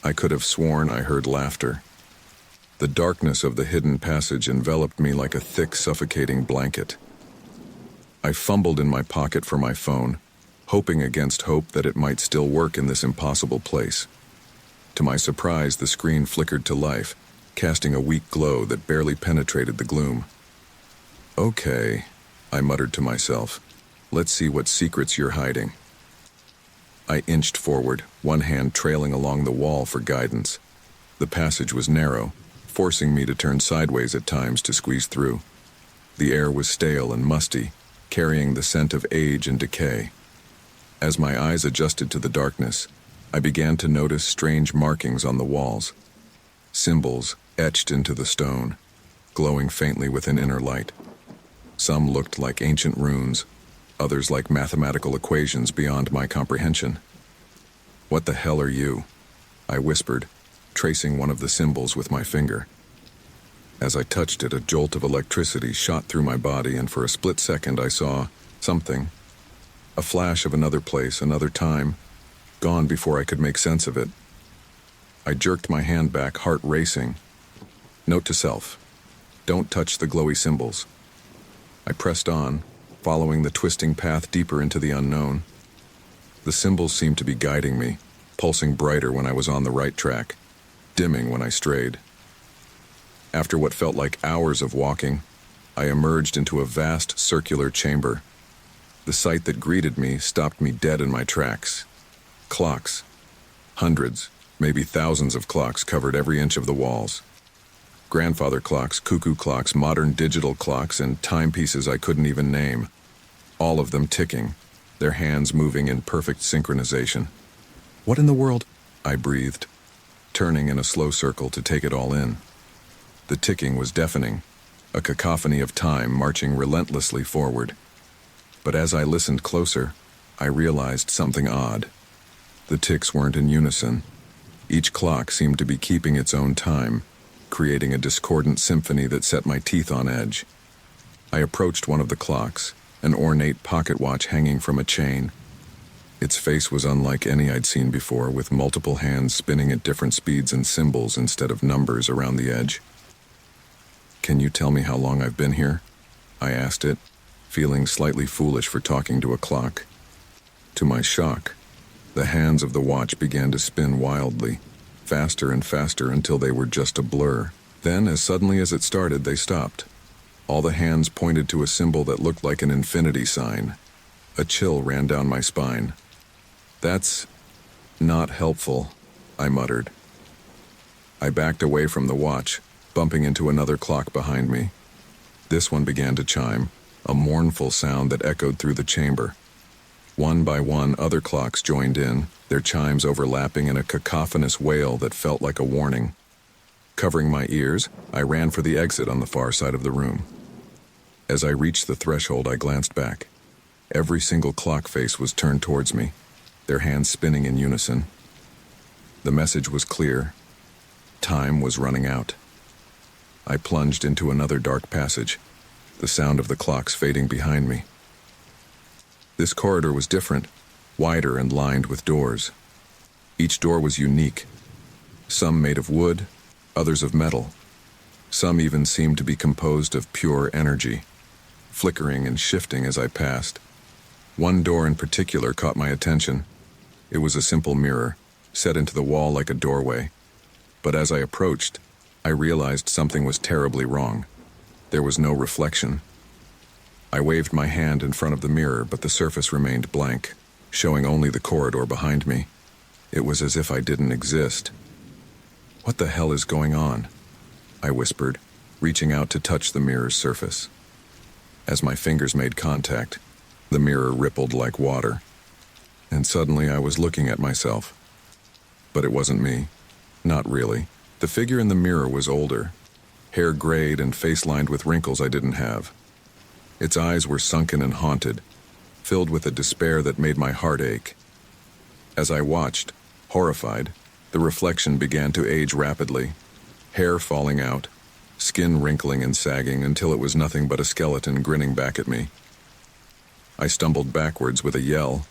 I could have sworn I heard laughter. The darkness of the hidden passage enveloped me like a thick, suffocating blanket. I fumbled in my pocket for my phone, hoping against hope that it might still work in this impossible place. To my surprise, the screen flickered to life, casting a weak glow that barely penetrated the gloom. "Okay," I muttered to myself. "Let's see what secrets you're hiding." I inched forward, one hand trailing along the wall for guidance. The passage was narrow, forcing me to turn sideways at times to squeeze through. The air was stale and musty, carrying the scent of age and decay. As my eyes adjusted to the darkness, I began to notice strange markings on the walls. Symbols etched into the stone, glowing faintly with an inner light. Some looked like ancient runes, others like mathematical equations beyond my comprehension. "What the hell are you?" I whispered, tracing one of the symbols with my finger. As I touched it, a jolt of electricity shot through my body, and for a split second I saw something. A flash of another place, another time, gone before I could make sense of it. I jerked my hand back, heart racing. Note to self: don't touch the glowy symbols. I pressed on, following the twisting path deeper into the unknown. The symbols seemed to be guiding me, pulsing brighter when I was on the right track, dimming when I strayed. After what felt like hours of walking, I emerged into a vast circular chamber. The sight that greeted me stopped me dead in my tracks. Clocks. Hundreds, maybe thousands of clocks covered every inch of the walls. Grandfather clocks, cuckoo clocks, modern digital clocks, and timepieces I couldn't even name. All of them ticking, their hands moving in perfect synchronization. "What in the world?" I breathed, turning in a slow circle to take it all in. The ticking was deafening, a cacophony of time marching relentlessly forward. But as I listened closer, I realized something odd. The ticks weren't in unison. Each clock seemed to be keeping its own time, creating a discordant symphony that set my teeth on edge. I approached one of the clocks, an ornate pocket watch hanging from a chain. Its face was unlike any I'd seen before, with multiple hands spinning at different speeds and symbols instead of numbers around the edge. "Can you tell me how long I've been here?" I asked it, feeling slightly foolish for talking to a clock. To my shock, the hands of the watch began to spin wildly, faster and faster until they were just a blur. Then, as suddenly as it started, they stopped. All the hands pointed to a symbol that looked like an infinity sign. A chill ran down my spine. "That's not helpful," I muttered. I backed away from the watch, bumping into another clock behind me. This one began to chime, a mournful sound that echoed through the chamber. One by one, other clocks joined in, their chimes overlapping in a cacophonous wail that felt like a warning. Covering my ears, I ran for the exit on the far side of the room. As I reached the threshold, I glanced back. Every single clock face was turned towards me, their hands spinning in unison. The message was clear. Time was running out. I plunged into another dark passage, the sound of the clocks fading behind me. This corridor was different, wider and lined with doors. Each door was unique, some made of wood, others of metal. Some even seemed to be composed of pure energy, flickering and shifting as I passed. One door in particular caught my attention. It was a simple mirror, set into the wall like a doorway. But as I approached, I realized something was terribly wrong. There was no reflection. I waved my hand in front of the mirror, but the surface remained blank, showing only the corridor behind me. It was as if I didn't exist. "What the hell is going on?" I whispered, reaching out to touch the mirror's surface. As my fingers made contact, the mirror rippled like water. And suddenly I was looking at myself. But it wasn't me. Not really. The figure in the mirror was older, hair grayed and face lined with wrinkles I didn't have. Its eyes were sunken and haunted, filled with a despair that made my heart ache. As I watched, horrified, the reflection began to age rapidly, hair falling out, skin wrinkling and sagging until it was nothing but a skeleton grinning back at me. I stumbled backwards with a yell,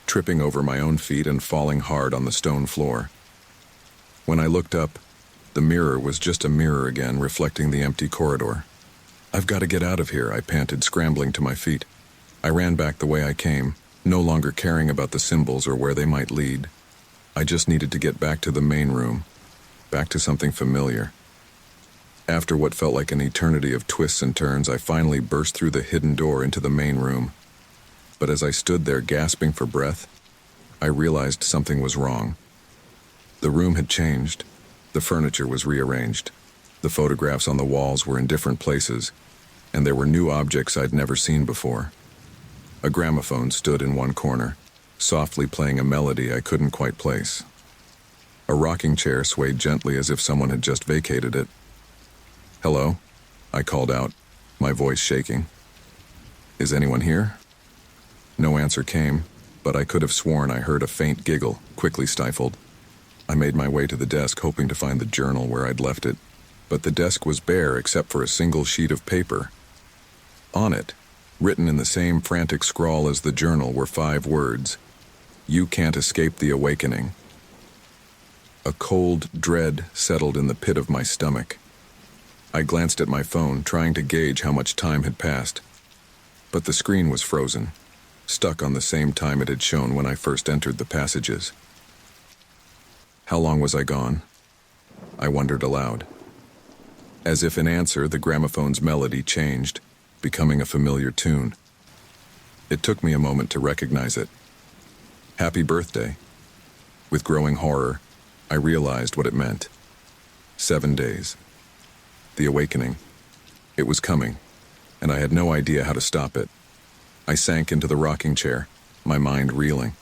tripping over my own feet and falling hard on the stone floor. When I looked up, the mirror was just a mirror again, reflecting the empty corridor. "I've got to get out of here," I panted, scrambling to my feet. I ran back the way I came, no longer caring about the symbols or where they might lead. I just needed to get back to the main room, back to something familiar. After what felt like an eternity of twists and turns, I finally burst through the hidden door into the main room. But as I stood there gasping for breath, I realized something was wrong. The room had changed. The furniture was rearranged. The photographs on the walls were in different places, and there were new objects I'd never seen before. A gramophone stood in one corner, softly playing a melody I couldn't quite place. A rocking chair swayed gently as if someone had just vacated it. "Hello?" I called out, my voice shaking. "Is anyone here?" No answer came, but I could have sworn I heard a faint giggle, quickly stifled. I made my way to the desk, hoping to find the journal where I'd left it, but the desk was bare except for a single sheet of paper. On it, written in the same frantic scrawl as the journal, were 5 words: "You can't escape the awakening." A cold dread settled in the pit of my stomach. I glanced at my phone, trying to gauge how much time had passed, but the screen was frozen, stuck on the same time it had shown when I first entered the passages. How long was I gone? I wondered aloud. As if in answer, the gramophone's melody changed, becoming a familiar tune. It took me a moment to recognize it. "Happy birthday." With growing horror, I realized what it meant. 7 days. The awakening. It was coming, and I had no idea how to stop it. I sank into the rocking chair, my mind reeling.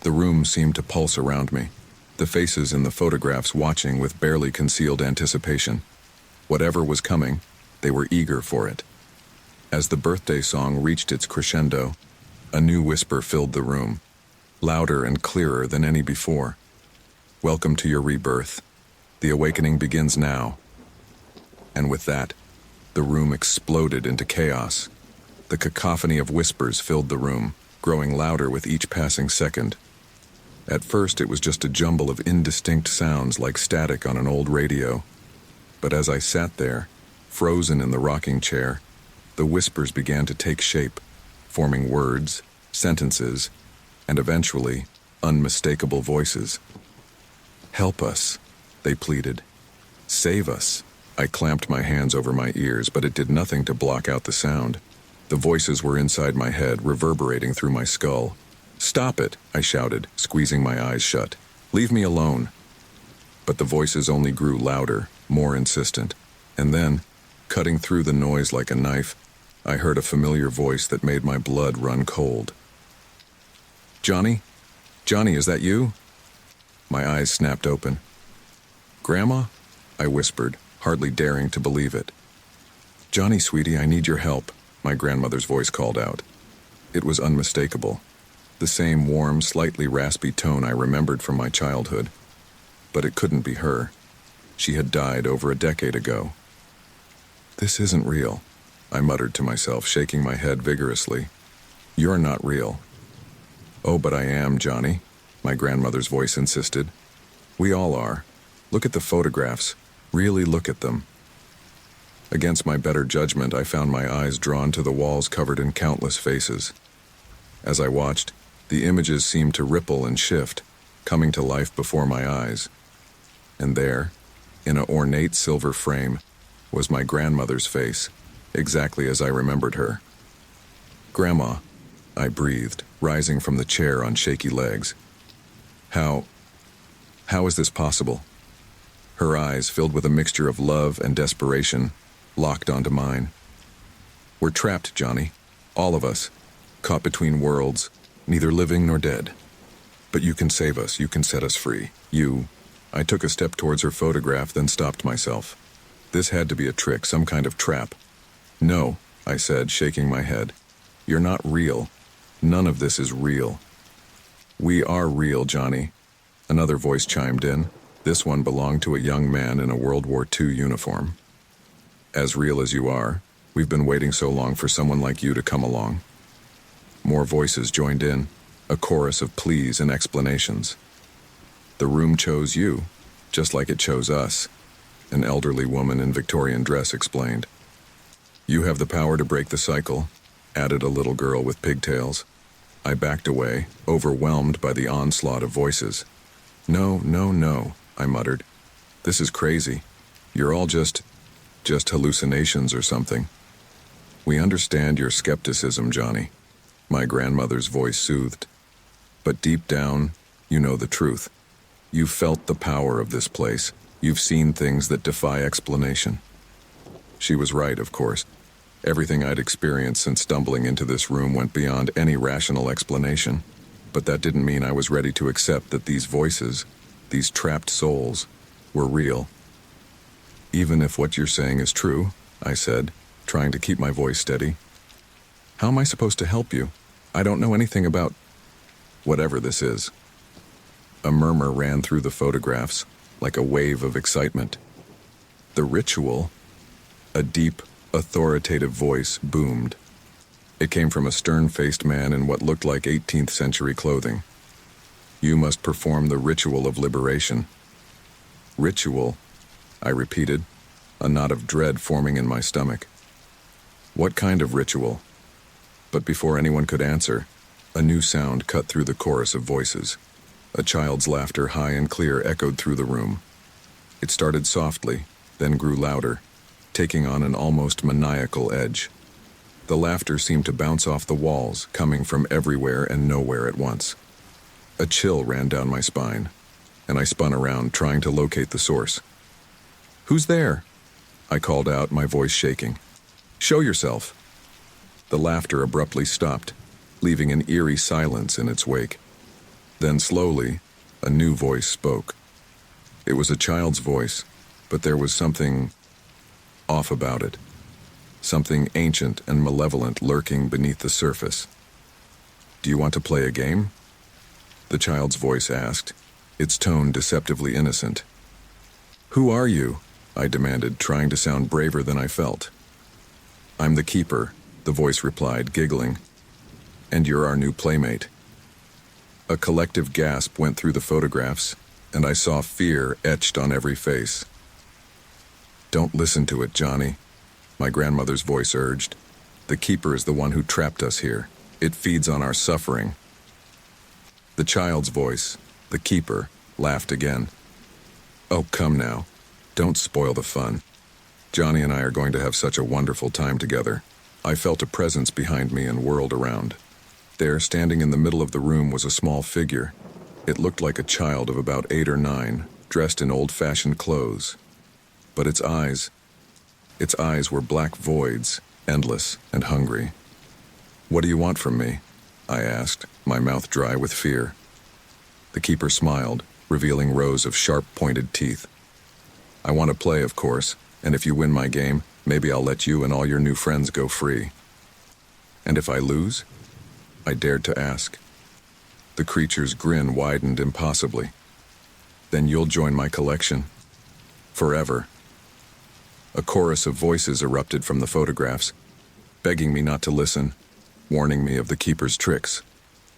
The room seemed to pulse around me, the faces in the photographs watching with barely concealed anticipation. Whatever was coming, they were eager for it. As the birthday song reached its crescendo, a new whisper filled the room, louder and clearer than any before. "Welcome to your rebirth. The awakening begins now." And with that, the room exploded into chaos. The cacophony of whispers filled the room, growing louder with each passing second. At first, it was just a jumble of indistinct sounds like static on an old radio. But as I sat there, frozen in the rocking chair, the whispers began to take shape, forming words, sentences, and eventually, unmistakable voices. "Help us," they pleaded. "Save us." I clamped my hands over my ears, but it did nothing to block out the sound. The voices were inside my head, reverberating through my skull. "Stop it," I shouted, squeezing my eyes shut. "Leave me alone." But the voices only grew louder, more insistent. And then, cutting through the noise like a knife, I heard a familiar voice that made my blood run cold. "Johnny? Johnny, is that you?" My eyes snapped open. "Grandma?" I whispered, hardly daring to believe it. "Johnny, sweetie, I need your help," my grandmother's voice called out. It was unmistakable, the same warm, slightly raspy tone I remembered from my childhood. But it couldn't be her. She had died over a decade ago. "This isn't real," I muttered to myself, shaking my head vigorously. "You're not real." "Oh, but I am, Johnny," my grandmother's voice insisted. "We all are. Look at the photographs. Really look at them." Against my better judgment, I found my eyes drawn to the walls covered in countless faces. As I watched, the images seemed to ripple and shift, coming to life before my eyes. And there, in an ornate silver frame, was my grandmother's face, exactly as I remembered her. "Grandma," I breathed, rising from the chair on shaky legs. How is this possible?" Her eyes, filled with a mixture of love and desperation, locked onto mine. "We're trapped, Johnny. All of us. Caught between worlds, neither living nor dead. But you can save us. You can set us free. You..." I took a step towards her photograph, then stopped myself. This had to be a trick, some kind of trap. "No," I said, shaking my head. "You're not real. None of this is real." "We are real, Johnny," another voice chimed in. This one belonged to a young man in a World War II uniform. "As real as you are. We've been waiting so long for someone like you to come along." More voices joined in, a chorus of pleas and explanations. "The room chose you, just like it chose us," an elderly woman in Victorian dress explained. "You have the power to break the cycle. added a little girl with pigtails. I backed away, overwhelmed by the onslaught of voices. No, no, no, I muttered. This is crazy. You're all just hallucinations or something. We understand your skepticism, Johnny, my grandmother's voice soothed. But deep down, you know the truth. You've felt the power of this place. You've seen things that defy explanation. She was right, of course. Everything I'd experienced since stumbling into this room went beyond any rational explanation. But that didn't mean I was ready to accept that these voices, these trapped souls, were real. Even if what you're saying is true, I said, trying to keep my voice steady. How am I supposed to help you? I don't know anything about whatever this is. A murmur ran through the photographs, like a wave of excitement. The ritual, a deep, authoritative voice boomed. It came from a stern-faced man in what looked like 18th century clothing. You must perform the ritual of liberation. Ritual, I repeated, a knot of dread forming in my stomach. What kind of ritual? But before anyone could answer, a new sound cut through the chorus of voices. A child's laughter, high and clear, echoed through the room. It started softly, then grew louder, taking on an almost maniacal edge. The laughter seemed to bounce off the walls, coming from everywhere and nowhere at once. A chill ran down my spine, and I spun around, trying to locate the source. "Who's there?" I called out, my voice shaking. "Show yourself." The laughter abruptly stopped, leaving an eerie silence in its wake. Then slowly, a new voice spoke. It was a child's voice, but there was something off about it. Something ancient and malevolent lurking beneath the surface. "Do you want to play a game?" The child's voice asked, its tone deceptively innocent. "Who are you?" I demanded, trying to sound braver than I felt. "I'm the keeper," the voice replied, giggling. "And you're our new playmate." A collective gasp went through the photographs, and I saw fear etched on every face. "Don't listen to it, Johnny," my grandmother's voice urged. "The keeper is the one who trapped us here. It feeds on our suffering." The child's voice, the keeper, laughed again. "Oh, come now. Don't spoil the fun. Johnny and I are going to have such a wonderful time together." I felt a presence behind me and whirled around. There, standing in the middle of the room, was a small figure. It looked like a child of about 8 or 9, dressed in old-fashioned clothes. But its eyes were black voids, endless and hungry. "What do you want from me?" I asked, my mouth dry with fear. The keeper smiled, revealing rows of sharp-pointed teeth. "I want to play, of course, and if you win my game, maybe I'll let you and all your new friends go free." "And if I lose?" I dared to ask. The creature's grin widened impossibly. "Then you'll join my collection. Forever." A chorus of voices erupted from the photographs, begging me not to listen, warning me of the keeper's tricks.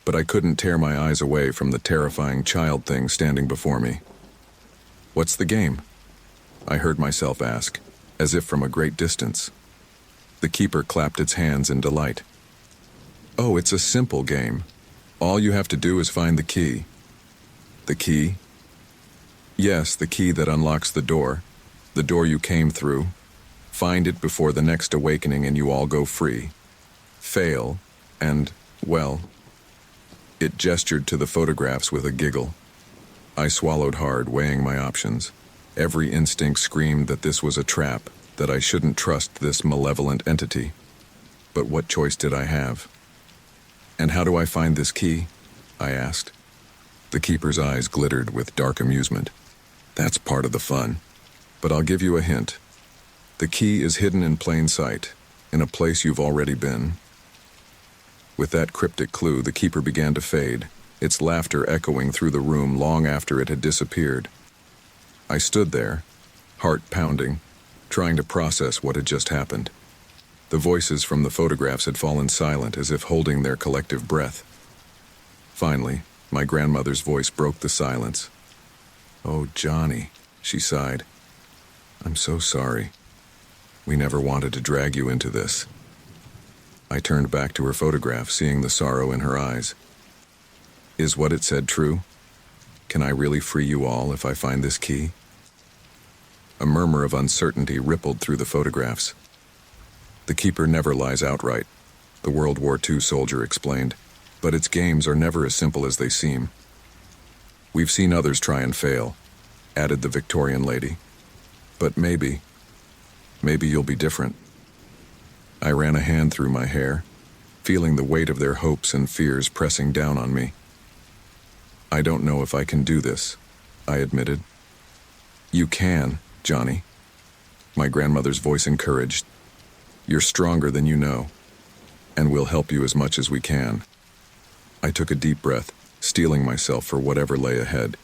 But I couldn't tear my eyes away from the terrifying child thing standing before me. "What's the game?" I heard myself ask, as if from a great distance. The keeper clapped its hands in delight. "Oh, it's a simple game. All you have to do is find the key." "The key?" "Yes, the key that unlocks the door you came through. Find it before the next awakening and you all go free. Fail, and, well..." It gestured to the photographs with a giggle. I swallowed hard, weighing my options. Every instinct screamed that this was a trap, that I shouldn't trust this malevolent entity. But what choice did I have? "And how do I find this key?" I asked. The keeper's eyes glittered with dark amusement. "That's part of the fun. But I'll give you a hint. The key is hidden in plain sight, in a place you've already been." With that cryptic clue, the keeper began to fade, its laughter echoing through the room long after it had disappeared. I stood there, heart pounding, trying to process what had just happened. The voices from the photographs had fallen silent, as if holding their collective breath. Finally, my grandmother's voice broke the silence. "Oh, Johnny," she sighed. "I'm so sorry. We never wanted to drag you into this." I turned back to her photograph, seeing the sorrow in her eyes. Is what it said true? Can I really free you all if I find this key? A murmur of uncertainty rippled through the photographs. The keeper never lies outright, the World War II soldier explained, but its games are never as simple as they seem. We've seen others try and fail, added the Victorian lady. But maybe you'll be different. I ran a hand through my hair, feeling the weight of their hopes and fears pressing down on me. I don't know if I can do this, I admitted. You can, Johnny, my grandmother's voice encouraged. You're stronger than you know, and we'll help you as much as we can. I took a deep breath, steeling myself for whatever lay ahead.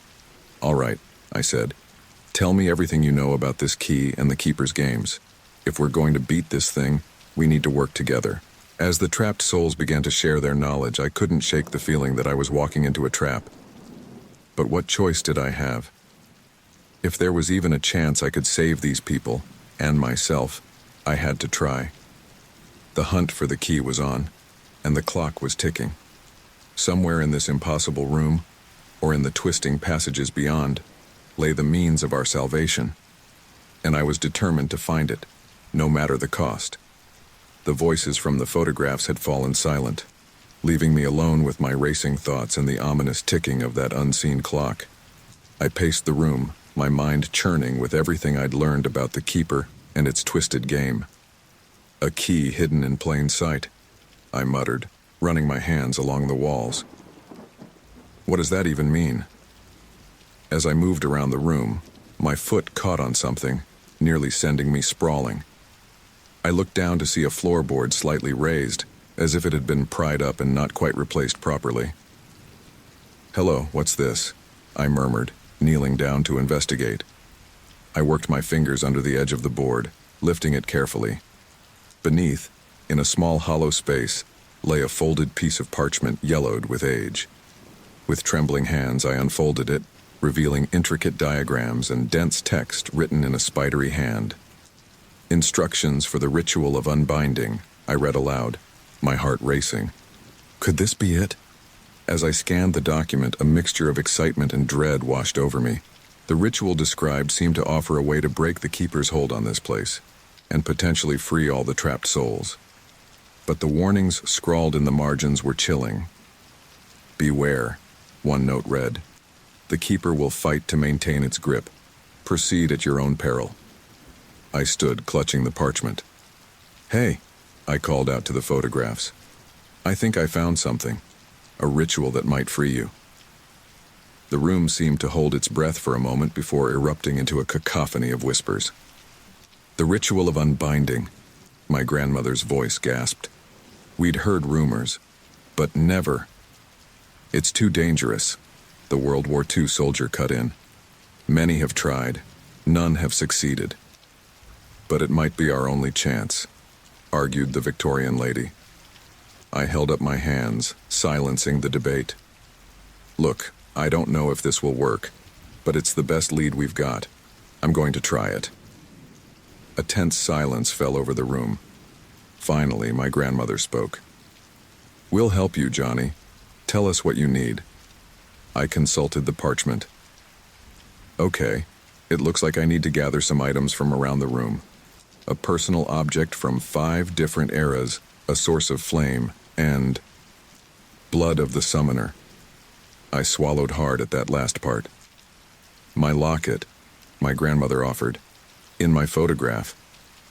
All right, I said. Tell me everything you know about this key and the Keeper's games. If we're going to beat this thing, we need to work together. As the trapped souls began to share their knowledge, I couldn't shake the feeling that I was walking into a trap. But what choice did I have? If there was even a chance I could save these people, and myself, I had to try. The hunt for the key was on, and the clock was ticking. Somewhere in this impossible room, or in the twisting passages beyond, lay the means of our salvation. And I was determined to find it, no matter the cost. The voices from the photographs had fallen silent, leaving me alone with my racing thoughts and the ominous ticking of that unseen clock. I paced the room, my mind churning with everything I'd learned about the Keeper and its twisted game. A key hidden in plain sight, I muttered, running my hands along the walls. What does that even mean? As I moved around the room, my foot caught on something, nearly sending me sprawling. I looked down to see a floorboard slightly raised, as if it had been pried up and not quite replaced properly. Hello, what's this? I murmured, kneeling down to investigate. I worked my fingers under the edge of the board, lifting it carefully. Beneath, in a small hollow space, lay a folded piece of parchment yellowed with age. With trembling hands, I unfolded it, revealing intricate diagrams and dense text written in a spidery hand. Instructions for the ritual of unbinding, I read aloud, my heart racing. Could this be it? As I scanned the document, a mixture of excitement and dread washed over me. The ritual described seemed to offer a way to break the Keeper's hold on this place, and potentially free all the trapped souls. But the warnings scrawled in the margins were chilling. Beware, one note read. The Keeper will fight to maintain its grip. Proceed at your own peril. I stood, clutching the parchment. Hey, I called out to the photographs. I think I found something. A ritual that might free you. The room seemed to hold its breath for a moment before erupting into a cacophony of whispers. The ritual of unbinding, my grandmother's voice gasped. We'd heard rumors, but never. It's too dangerous, the World War II soldier cut in. Many have tried, none have succeeded. But it might be our only chance, argued the Victorian lady. I held up my hands, silencing the debate. Look, I don't know if this will work, but it's the best lead we've got. I'm going to try it. A tense silence fell over the room. Finally, my grandmother spoke. We'll help you, Johnny. Tell us what you need. I consulted the parchment. Okay, it looks like I need to gather some items from around the room. A personal object from 5 different eras, a source of flame, and blood of the summoner. I swallowed hard at that last part. My locket, my grandmother offered. In my photograph,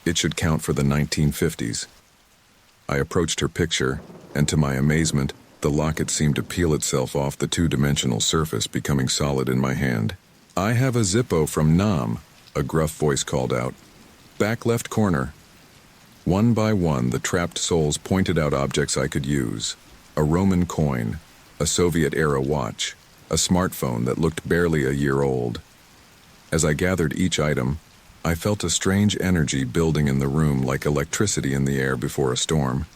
it should count for the 1950s. I approached her picture, and to my amazement, the locket seemed to peel itself off the 2-dimensional surface, becoming solid in my hand. I have a Zippo from Nam, a gruff voice called out. Back left corner. One by one, the trapped souls pointed out objects I could use. A Roman coin, a Soviet-era watch, a smartphone that looked barely a year old. As I gathered each item, I felt a strange energy building in the room like electricity in the air before a storm.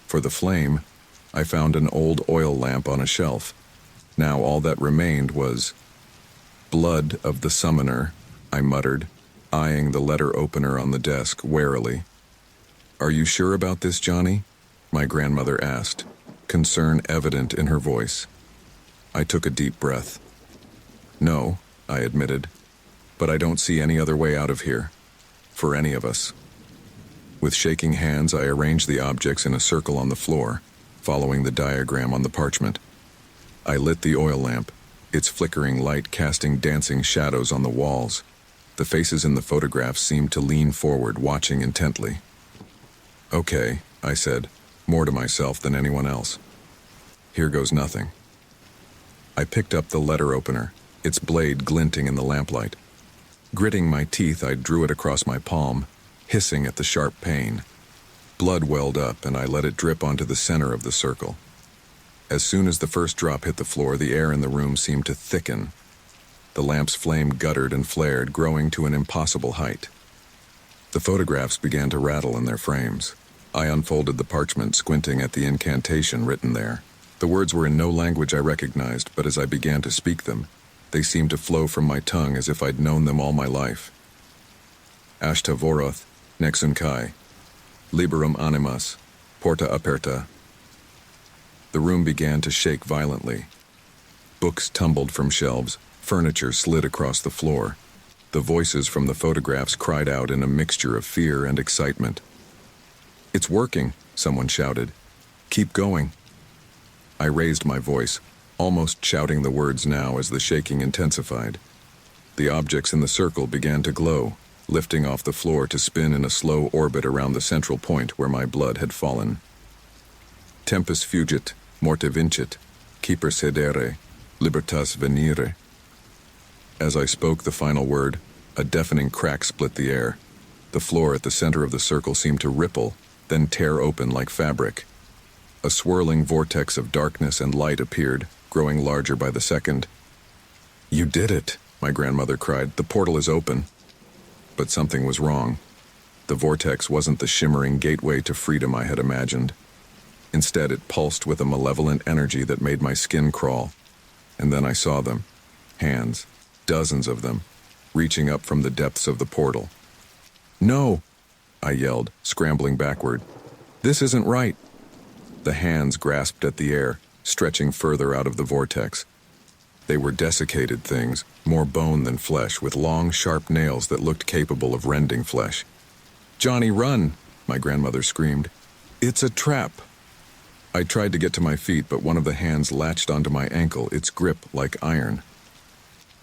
For the flame, I found an old oil lamp on a shelf. Now all that remained was blood of the summoner, I muttered, eyeing the letter opener on the desk warily. Are you sure about this, Johnny? my grandmother asked, concern evident in her voice. I took a deep breath. No, I admitted, but I don't see any other way out of here. For any of us. With shaking hands, I arranged the objects in a circle on the floor, following the diagram on the parchment. I lit the oil lamp, its flickering light casting dancing shadows on the walls. The faces in the photographs seemed to lean forward, watching intently. Okay, I said, more to myself than anyone else. Here goes nothing. I picked up the letter opener, its blade glinting in the lamplight. Gritting my teeth, I drew it across my palm, hissing at the sharp pain. Blood welled up, and I let it drip onto the center of the circle. As soon as the first drop hit the floor, the air in the room seemed to thicken. The lamp's flame guttered and flared, growing to an impossible height. The photographs began to rattle in their frames. I unfolded the parchment, squinting at the incantation written there. The words were in no language I recognized, but as I began to speak them, they seemed to flow from my tongue as if I'd known them all my life. Ashta Voroth, Nexun Kai, Liberum Animas, Porta Aperta. The room began to shake violently. Books tumbled from shelves, furniture slid across the floor. The voices from the photographs cried out in a mixture of fear and excitement. "It's working," someone shouted. "Keep going." I raised my voice, almost shouting the words now as the shaking intensified. The objects in the circle began to glow, lifting off the floor to spin in a slow orbit around the central point where my blood had fallen. Tempus fugit, morte vincit, keeper sedere, libertas venire. As I spoke the final word, a deafening crack split the air. The floor at the center of the circle seemed to ripple, then tear open like fabric. A swirling vortex of darkness and light appeared, growing larger by the second. "You did it," my grandmother cried. "The portal is open." But something was wrong. The vortex wasn't the shimmering gateway to freedom I had imagined. Instead, it pulsed with a malevolent energy that made my skin crawl. And then I saw them. Hands. Dozens of them, reaching up from the depths of the portal. "No!" I yelled, scrambling backward. "This isn't right!" The hands grasped at the air, stretching further out of the vortex. They were desiccated things, more bone than flesh, with long, sharp nails that looked capable of rending flesh. "Johnny, run!" my grandmother screamed. "It's a trap!" I tried to get to my feet, but one of the hands latched onto my ankle, its grip like iron.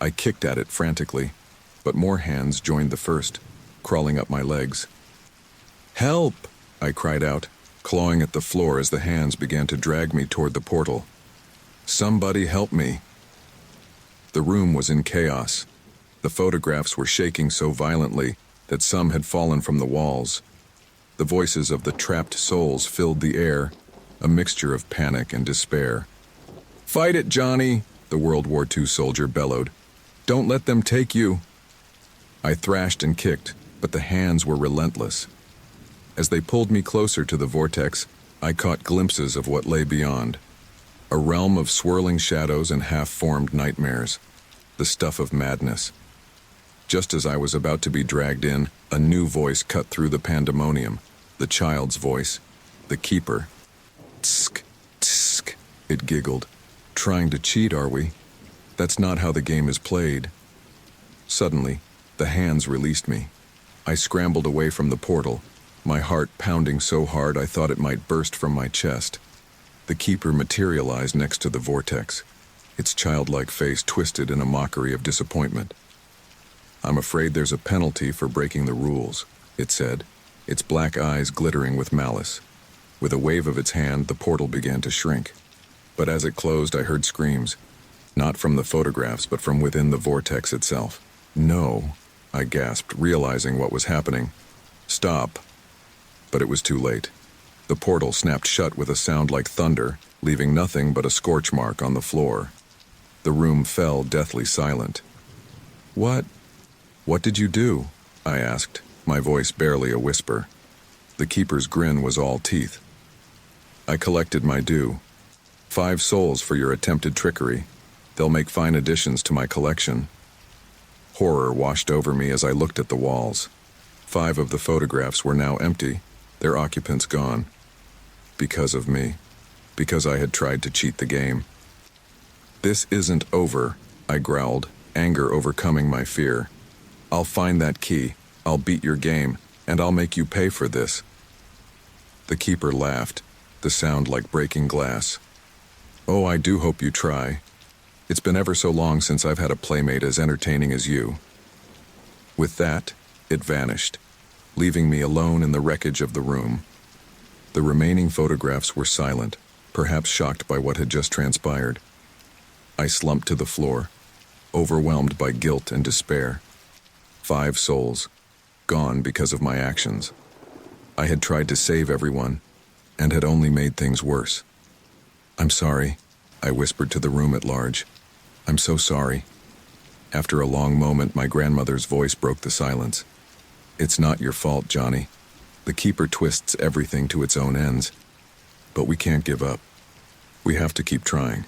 I kicked at it frantically, but more hands joined the first, crawling up my legs. "Help!" I cried out, clawing at the floor as the hands began to drag me toward the portal. "Somebody help me!" The room was in chaos. The photographs were shaking so violently that some had fallen from the walls. The voices of the trapped souls filled the air, a mixture of panic and despair. "Fight it, Johnny!" the World War II soldier bellowed. "Don't let them take you!" I thrashed and kicked, but the hands were relentless. As they pulled me closer to the vortex, I caught glimpses of what lay beyond. A realm of swirling shadows and half-formed nightmares. The stuff of madness. Just as I was about to be dragged in, a new voice cut through the pandemonium. The child's voice. The keeper. "Tsk, tsk," it giggled. "Trying to cheat, are we? That's not how the game is played." Suddenly, the hands released me. I scrambled away from the portal, my heart pounding so hard I thought it might burst from my chest. The keeper materialized next to the vortex, its childlike face twisted in a mockery of disappointment. "I'm afraid there's a penalty for breaking the rules," it said, its black eyes glittering with malice. With a wave of its hand, the portal began to shrink. But as it closed, I heard screams. Not from the photographs, but from within the vortex itself. "No," I gasped, realizing what was happening. "Stop." But it was too late. The portal snapped shut with a sound like thunder, leaving nothing but a scorch mark on the floor. The room fell deathly silent. What did you do?" I asked, my voice barely a whisper. The keeper's grin was all teeth. "I collected my due. 5 souls for your attempted trickery. They'll make fine additions to my collection." Horror washed over me as I looked at the walls. 5 of the photographs were now empty, their occupants gone. Because of me. Because I had tried to cheat the game. "This isn't over," I growled, anger overcoming my fear. "I'll find that key, I'll beat your game, and I'll make you pay for this." The keeper laughed, the sound like breaking glass. "Oh, I do hope you try. It's been ever so long since I've had a playmate as entertaining as you." With that, it vanished, leaving me alone in the wreckage of the room. The remaining photographs were silent, perhaps shocked by what had just transpired. I slumped to the floor, overwhelmed by guilt and despair. 5 souls, gone because of my actions. I had tried to save everyone, and had only made things worse. "I'm sorry," I whispered to the room at large. "I'm so sorry." After a long moment, my grandmother's voice broke the silence. "It's not your fault, Johnny. The keeper twists everything to its own ends. But we can't give up. We have to keep trying."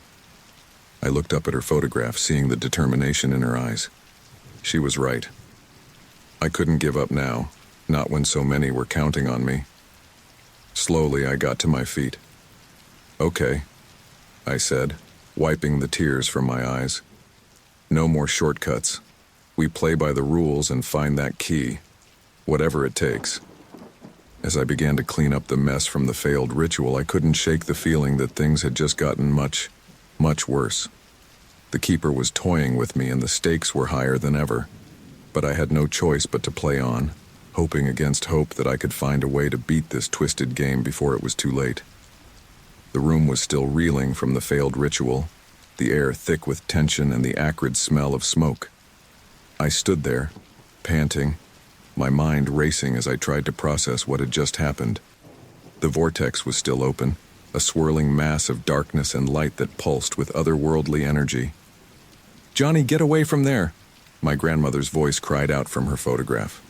I looked up at her photograph, seeing the determination in her eyes. She was right. I couldn't give up now, not when so many were counting on me. Slowly, I got to my feet. "Okay," I said, wiping the tears from my eyes. "No more shortcuts. We play by the rules and find that key, whatever it takes." As I began to clean up the mess from the failed ritual, I couldn't shake the feeling that things had just gotten much, much worse. The keeper was toying with me and the stakes were higher than ever. But I had no choice but to play on, hoping against hope that I could find a way to beat this twisted game before it was too late. The room was still reeling from the failed ritual, the air thick with tension and the acrid smell of smoke. I stood there, panting, my mind racing as I tried to process what had just happened. The vortex was still open, a swirling mass of darkness and light that pulsed with otherworldly energy. "Johnny, get away from there!" My grandmother's voice cried out from her photograph.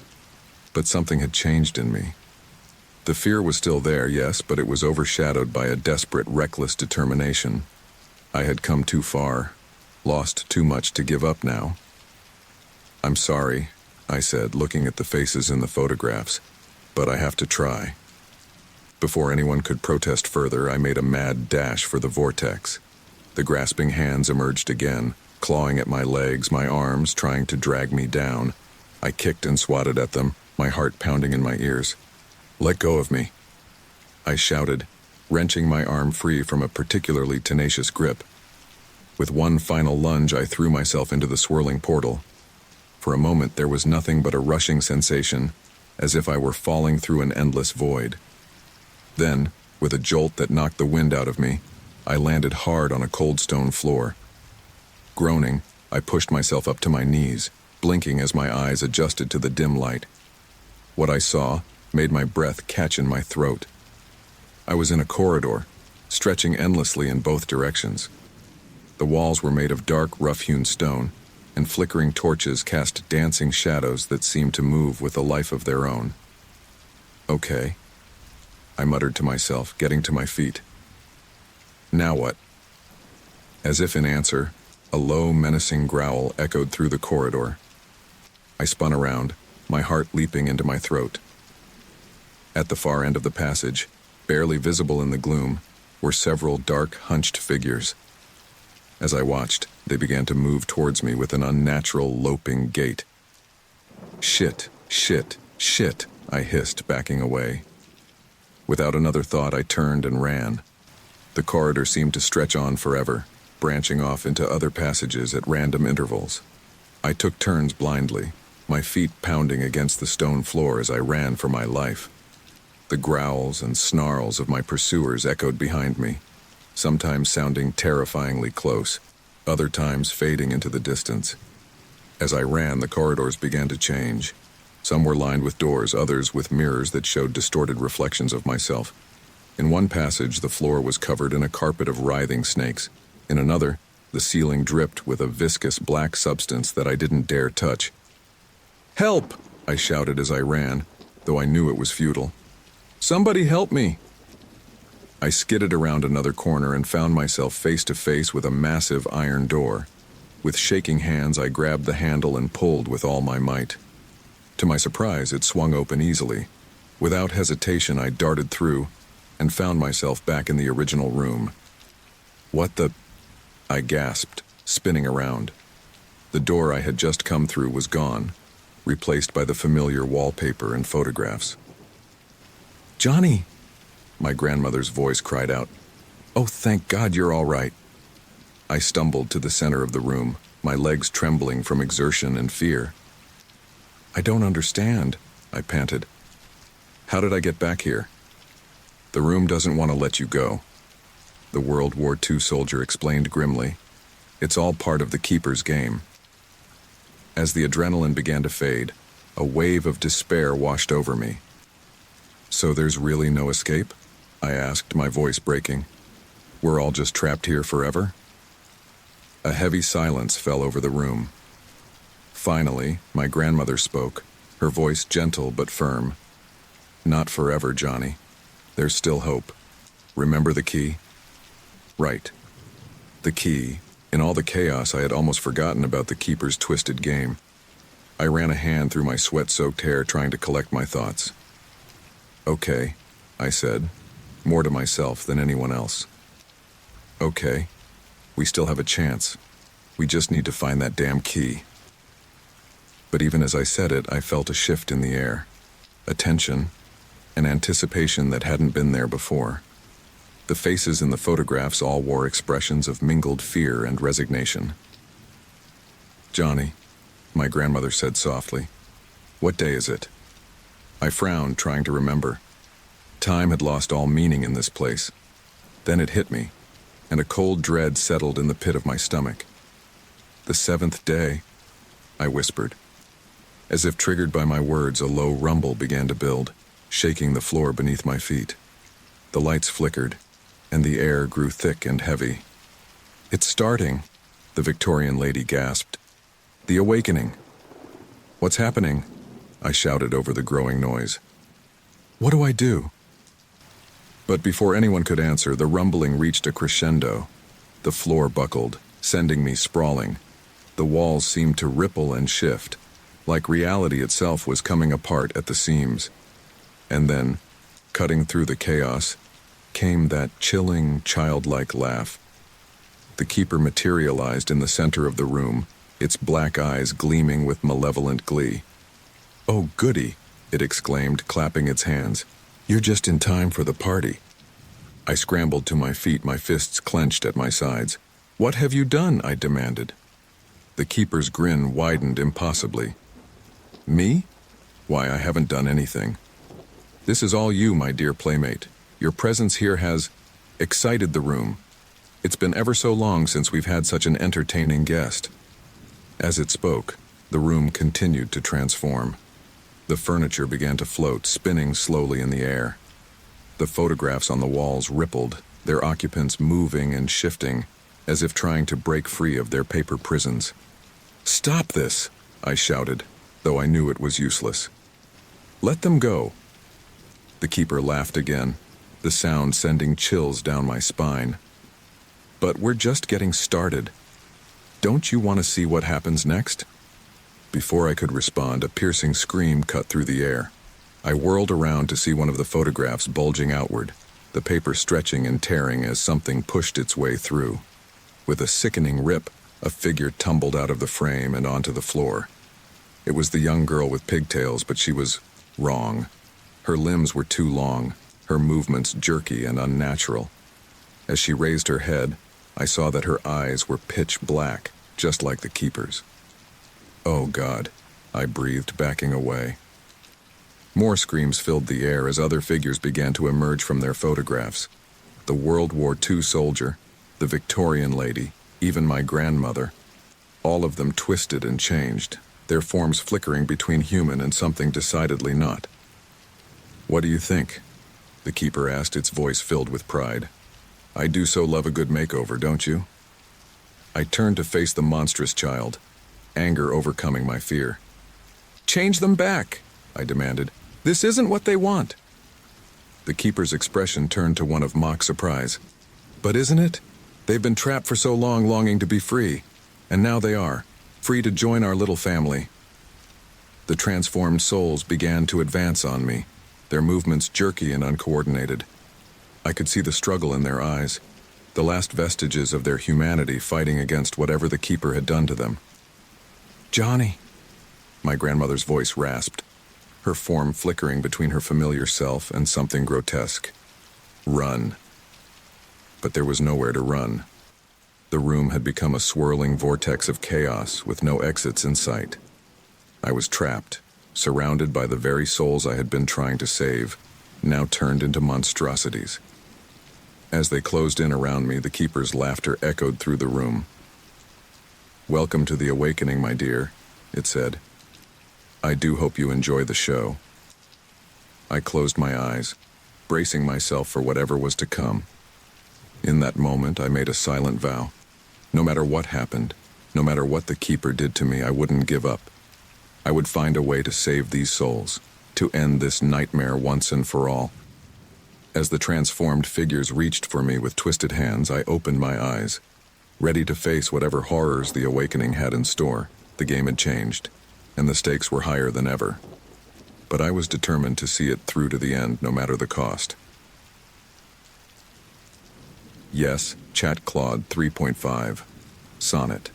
But something had changed in me. The fear was still there, yes, but it was overshadowed by a desperate, reckless determination. I had come too far, lost too much to give up now. "I'm sorry," I said, looking at the faces in the photographs, "but I have to try." Before anyone could protest further, I made a mad dash for the vortex. The grasping hands emerged again, clawing at my legs, my arms, trying to drag me down. I kicked and swatted at them, my heart pounding in my ears. "Let go of me," I shouted, wrenching my arm free from a particularly tenacious grip. With one final lunge, I threw myself into the swirling portal. For a moment, there was nothing but a rushing sensation, as if I were falling through an endless void. Then, with a jolt that knocked the wind out of me, I landed hard on a cold stone floor. Groaning, I pushed myself up to my knees, blinking as my eyes adjusted to the dim light. What I saw made my breath catch in my throat. I was in a corridor, stretching endlessly in both directions. The walls were made of dark, rough-hewn stone, and flickering torches cast dancing shadows that seemed to move with a life of their own. "Okay," I muttered to myself, getting to my feet. "Now what?" As if in answer, a low, menacing growl echoed through the corridor. I spun around, my heart leaping into my throat. At the far end of the passage, barely visible in the gloom, were several dark, hunched figures. As I watched, they began to move towards me with an unnatural, loping gait. "Shit, shit, shit," I hissed, backing away. Without another thought, I turned and ran. The corridor seemed to stretch on forever, branching off into other passages at random intervals. I took turns blindly, my feet pounding against the stone floor as I ran for my life. The growls and snarls of my pursuers echoed behind me, sometimes sounding terrifyingly close, other times fading into the distance. As I ran, the corridors began to change. Some were lined with doors, others with mirrors that showed distorted reflections of myself. In one passage, the floor was covered in a carpet of writhing snakes. In another, the ceiling dripped with a viscous black substance that I didn't dare touch. "Help!" I shouted as I ran, though I knew it was futile. "Somebody help me!" I skidded around another corner and found myself face to face with a massive iron door. With shaking hands, I grabbed the handle and pulled with all my might. To my surprise, it swung open easily. Without hesitation, I darted through, and found myself back in the original room. What the? I gasped, spinning around. The door I had just come through was gone, replaced by the familiar wallpaper and photographs. "Johnny!" My grandmother's voice cried out. "Oh, thank God you're all right." I stumbled to the center of the room, my legs trembling from exertion and fear. "I don't understand," I panted. "How did I get back here?" "The room doesn't want to let you go," the World War II soldier explained grimly. "It's all part of the Keeper's game." As the adrenaline began to fade, a wave of despair washed over me. "So there's really no escape?" I asked, my voice breaking. "We're all just trapped here forever?" A heavy silence fell over the room. Finally, my grandmother spoke, her voice gentle but firm. "Not forever, Johnny. There's still hope. Remember the key?" Right. The key. In all the chaos, I had almost forgotten about the Keeper's twisted game. I ran a hand through my sweat-soaked hair, trying to collect my thoughts. "Okay," I said, more to myself than anyone else. "Okay. We still have a chance. We just need to find that damn key." But even as I said it, I felt a shift in the air. A tension, an anticipation that hadn't been there before. The faces in the photographs all wore expressions of mingled fear and resignation. "Johnny," my grandmother said softly, "what day is it?" I frowned, trying to remember. Time had lost all meaning in this place. Then it hit me, and a cold dread settled in the pit of my stomach. "The 7th day," I whispered. As if triggered by my words, a low rumble began to build, shaking the floor beneath my feet. The lights flickered, and the air grew thick and heavy. "It's starting," the Victorian lady gasped. "The awakening." "What's happening?" I shouted over the growing noise. "What do I do?" But before anyone could answer, the rumbling reached a crescendo. The floor buckled, sending me sprawling. The walls seemed to ripple and shift, like reality itself was coming apart at the seams. And then, cutting through the chaos, came that chilling, childlike laugh. The Keeper materialized in the center of the room, its black eyes gleaming with malevolent glee. "Oh, goody," it exclaimed, clapping its hands. "You're just in time for the party." I scrambled to my feet, my fists clenched at my sides. "What have you done?" I demanded. The Keeper's grin widened impossibly. "Me? Why, I haven't done anything. This is all you, my dear playmate. Your presence here has excited the room. It's been ever so long since we've had such an entertaining guest." As it spoke, the room continued to transform. The furniture began to float, spinning slowly in the air. The photographs on the walls rippled, their occupants moving and shifting, as if trying to break free of their paper prisons. "Stop this!" I shouted, though I knew it was useless. "Let them go." The Keeper laughed again, the sound sending chills down my spine. "But we're just getting started. Don't you want to see what happens next?" Before I could respond, a piercing scream cut through the air. I whirled around to see one of the photographs bulging outward, the paper stretching and tearing as something pushed its way through. With a sickening rip, a figure tumbled out of the frame and onto the floor. It was the young girl with pigtails, but she was wrong. Her limbs were too long, her movements jerky and unnatural. As she raised her head, I saw that her eyes were pitch black, just like the Keeper's. "Oh, God," I breathed, backing away. More screams filled the air as other figures began to emerge from their photographs. The World War II soldier, the Victorian lady, even my grandmother. All of them twisted and changed, their forms flickering between human and something decidedly not. "What do you think?" the Keeper asked, its voice filled with pride. "I do so love a good makeover, don't you?" I turned to face the monstrous child, anger overcoming my fear. "Change them back," I demanded. "This isn't what they want." The Keeper's expression turned to one of mock surprise. "But isn't it? They've been trapped for so long, longing to be free. And now they are, free to join our little family." The transformed souls began to advance on me, their movements jerky and uncoordinated. I could see the struggle in their eyes, the last vestiges of their humanity fighting against whatever the keeper had done to them. "Johnny," my grandmother's voice rasped, her form flickering between her familiar self and something grotesque. "Run." But there was nowhere to run. The room had become a swirling vortex of chaos with no exits in sight. I was trapped, surrounded by the very souls I had been trying to save, now turned into monstrosities. As they closed in around me, the keeper's laughter echoed through the room. "Welcome to the awakening, my dear," it said. "I do hope you enjoy the show." I closed my eyes, bracing myself for whatever was to come. In that moment, I made a silent vow. No matter what happened, no matter what the keeper did to me, I wouldn't give up. I would find a way to save these souls, to end this nightmare once and for all. As the transformed figures reached for me with twisted hands, I opened my eyes, ready to face whatever horrors the awakening had in store. The game had changed, and the stakes were higher than ever. But I was determined to see it through to the end, no matter the cost. Yes, Chat Claude 3.5, Sonnet.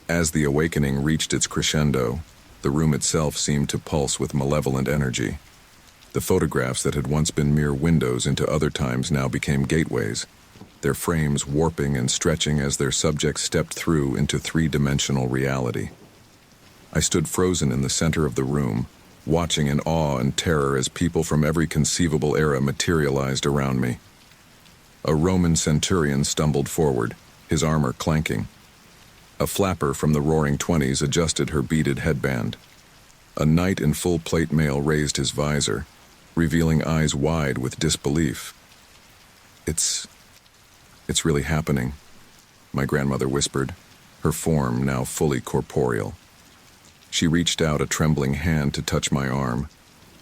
As the awakening reached its crescendo, the room itself seemed to pulse with malevolent energy. The photographs that had once been mere windows into other times now became gateways, their frames warping and stretching as their subjects stepped through into three-dimensional reality. I stood frozen in the center of the room, watching in awe and terror as people from every conceivable era materialized around me. A Roman centurion stumbled forward, his armor clanking. A flapper from the Roaring Twenties adjusted her beaded headband. A knight in full plate mail raised his visor, revealing eyes wide with disbelief. It's really happening," my grandmother whispered, her form now fully corporeal. She reached out a trembling hand to touch my arm,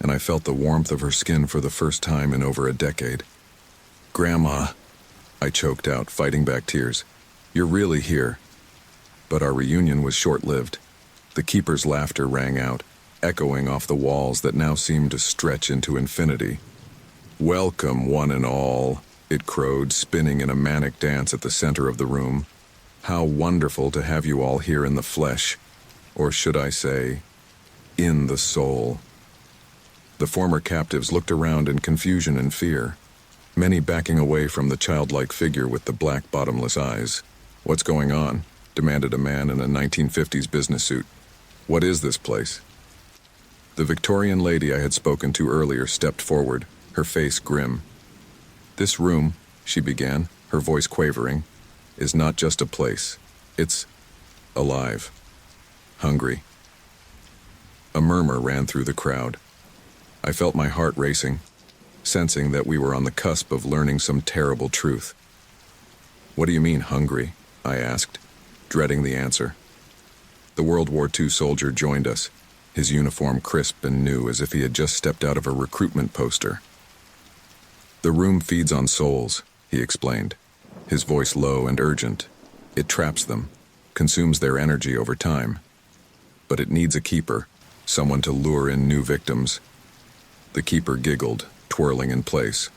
and I felt the warmth of her skin for the first time in over a decade. "Grandma," I choked out, fighting back tears. "You're really here." But our reunion was short-lived. The keeper's laughter rang out, echoing off the walls that now seemed to stretch into infinity. "Welcome, one and all," it crowed, spinning in a manic dance at the center of the room. "How wonderful to have you all here in the flesh, or should I say, in the soul." The former captives looked around in confusion and fear, many backing away from the childlike figure with the black, bottomless eyes. "What's going on?" demanded a man in a 1950s business suit. "What is this place?" The Victorian lady I had spoken to earlier stepped forward, her face grim. "This room," she began, her voice quavering, "is not just a place. It's alive. Hungry." A murmur ran through the crowd. I felt my heart racing, sensing that we were on the cusp of learning some terrible truth. "What do you mean, hungry?" I asked, dreading the answer. The World War II soldier joined us, his uniform crisp and new as if he had just stepped out of a recruitment poster. "The room feeds on souls," he explained, his voice low and urgent. "It traps them, consumes their energy over time. But it needs a keeper, someone to lure in new victims." The keeper giggled, twirling in place.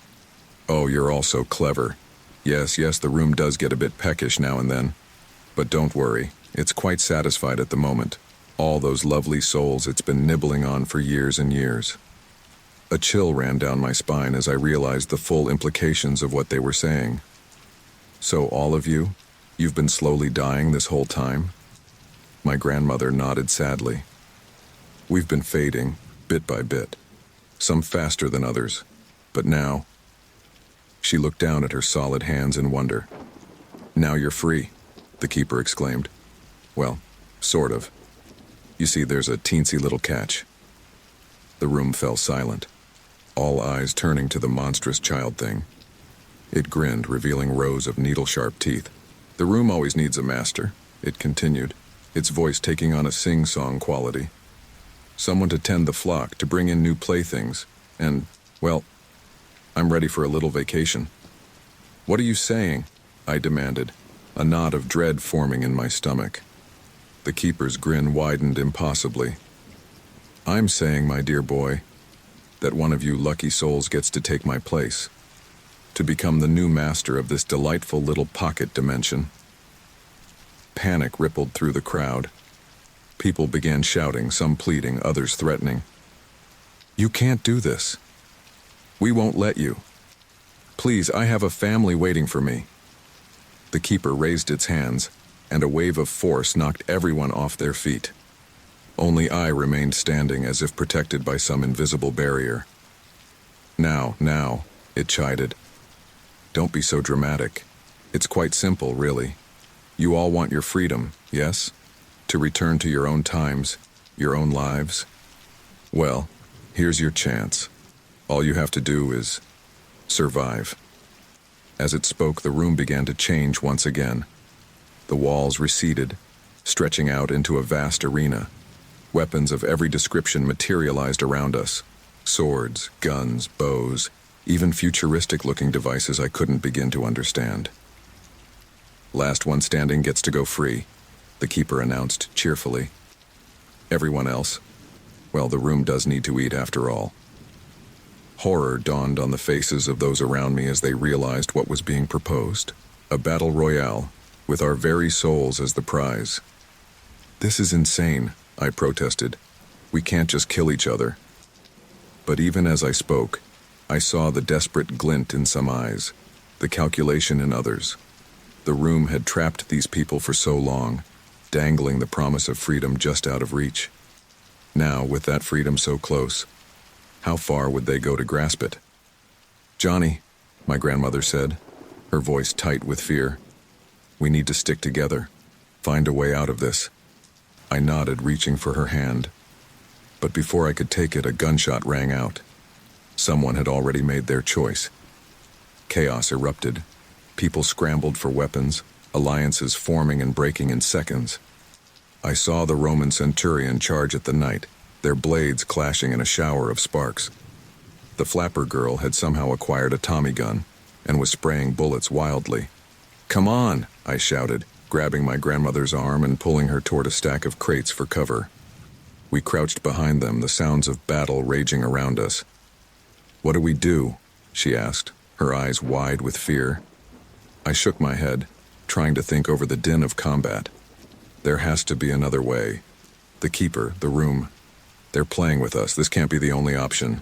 "Oh, you're all so clever. Yes, the room does get a bit peckish now and then. But don't worry, it's quite satisfied at the moment. All those lovely souls it's been nibbling on for years and years." A chill ran down my spine as I realized the full implications of what they were saying. "So all of you, you've been slowly dying this whole time?" My grandmother nodded sadly. "We've been fading, bit by bit, some faster than others, but now..." She looked down at her solid hands in wonder. "Now you're free," the keeper exclaimed. "Well, sort of. You see, there's a teensy little catch." The room fell silent, all eyes turning to the monstrous child thing. It grinned, revealing rows of needle-sharp teeth. "The room always needs a master," it continued, its voice taking on a sing-song quality. "Someone to tend the flock, to bring in new playthings, and, well, I'm ready for a little vacation." "What are you saying?" I demanded, a knot of dread forming in my stomach. The keeper's grin widened impossibly. "I'm saying, my dear boy, that one of you lucky souls gets to take my place, to become the new master of this delightful little pocket dimension. Panic rippled through the crowd. People began shouting, some pleading, others threatening. "You can't do this. We won't let you. Please, I have a family waiting for me." The keeper raised its hands, and a wave of force knocked everyone off their feet. Only I remained standing as if protected by some invisible barrier. Now, it chided. "Don't be so dramatic. It's quite simple, really. You all want your freedom, yes? To return to your own times, your own lives? Well, here's your chance. All you have to do is survive." As it spoke, the room began to change once again. The walls receded, stretching out into a vast arena. Weapons of every description materialized around us. Swords, guns, bows, even futuristic-looking devices I couldn't begin to understand. "Last one standing gets to go free," the keeper announced cheerfully. "Everyone else, well, the room does need to eat after all." Horror dawned on the faces of those around me as they realized what was being proposed. A battle royale, with our very souls as the prize. "This is insane," I protested. "We can't just kill each other." But even as I spoke, I saw the desperate glint in some eyes, the calculation in others. The room had trapped these people for so long, dangling the promise of freedom just out of reach. Now, with that freedom so close, how far would they go to grasp it? "Johnny," my grandmother said, her voice tight with fear, "we need to stick together, find a way out of this." I nodded, reaching for her hand. But before I could take it, a gunshot rang out. Someone had already made their choice. Chaos erupted. People scrambled for weapons, alliances forming and breaking in seconds. I saw the Roman centurion charge at the knight, their blades clashing in a shower of sparks. The flapper girl had somehow acquired a Tommy gun and was spraying bullets wildly. "Come on," I shouted, grabbing my grandmother's arm and pulling her toward a stack of crates for cover. We crouched behind them, the sounds of battle raging around us. "What do we do?" she asked, her eyes wide with fear. I shook my head, trying to think over the din of combat. There has to be another way. The keeper, the room. They're playing with us. This can't be the only option.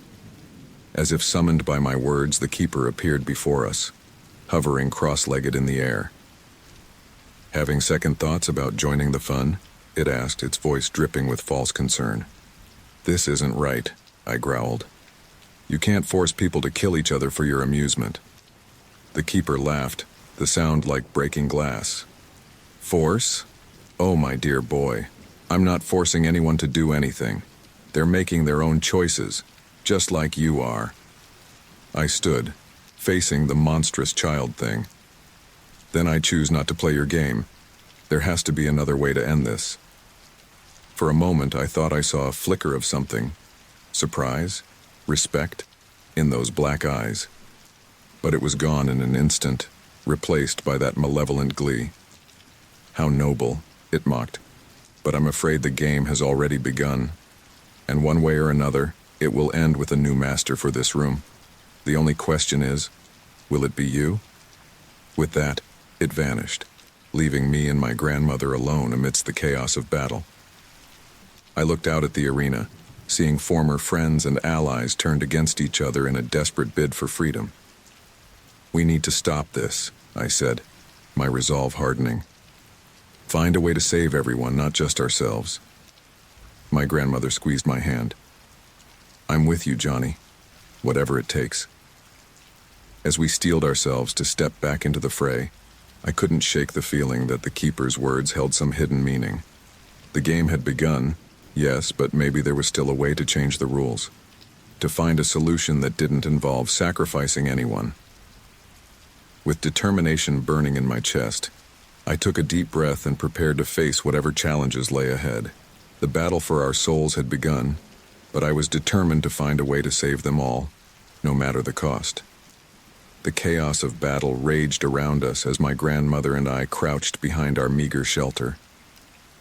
As if summoned by my words, the keeper appeared before us, hovering cross-legged in the air. "Having second thoughts about joining the fun?" it asked, its voice dripping with false concern. "This isn't right," I growled. "You can't force people to kill each other for your amusement." The keeper laughed, the sound like breaking glass. "Force? Oh, my dear boy, I'm not forcing anyone to do anything. They're making their own choices, just like you are." I stood, facing the monstrous child thing. "Then I choose not to play your game. There has to be another way to end this." For a moment, I thought I saw a flicker of something. Surprise? Respect? In those black eyes. But it was gone in an instant, replaced by that malevolent glee. "How noble," it mocked. "But I'm afraid the game has already begun. And one way or another, it will end with a new master for this room. The only question is, will it be you?" With that, it vanished, leaving me and my grandmother alone amidst the chaos of battle. I looked out at the arena, seeing former friends and allies turned against each other in a desperate bid for freedom. "We need to stop this," I said, my resolve hardening. "Find a way to save everyone, not just ourselves." My grandmother squeezed my hand. "I'm with you, Johnny, whatever it takes." As we steeled ourselves to step back into the fray, I couldn't shake the feeling that the keeper's words held some hidden meaning. The game had begun, yes, but maybe there was still a way to change the rules, to find a solution that didn't involve sacrificing anyone. With determination burning in my chest, I took a deep breath and prepared to face whatever challenges lay ahead. The battle for our souls had begun, but I was determined to find a way to save them all, no matter the cost. The chaos of battle raged around us as my grandmother and I crouched behind our meager shelter.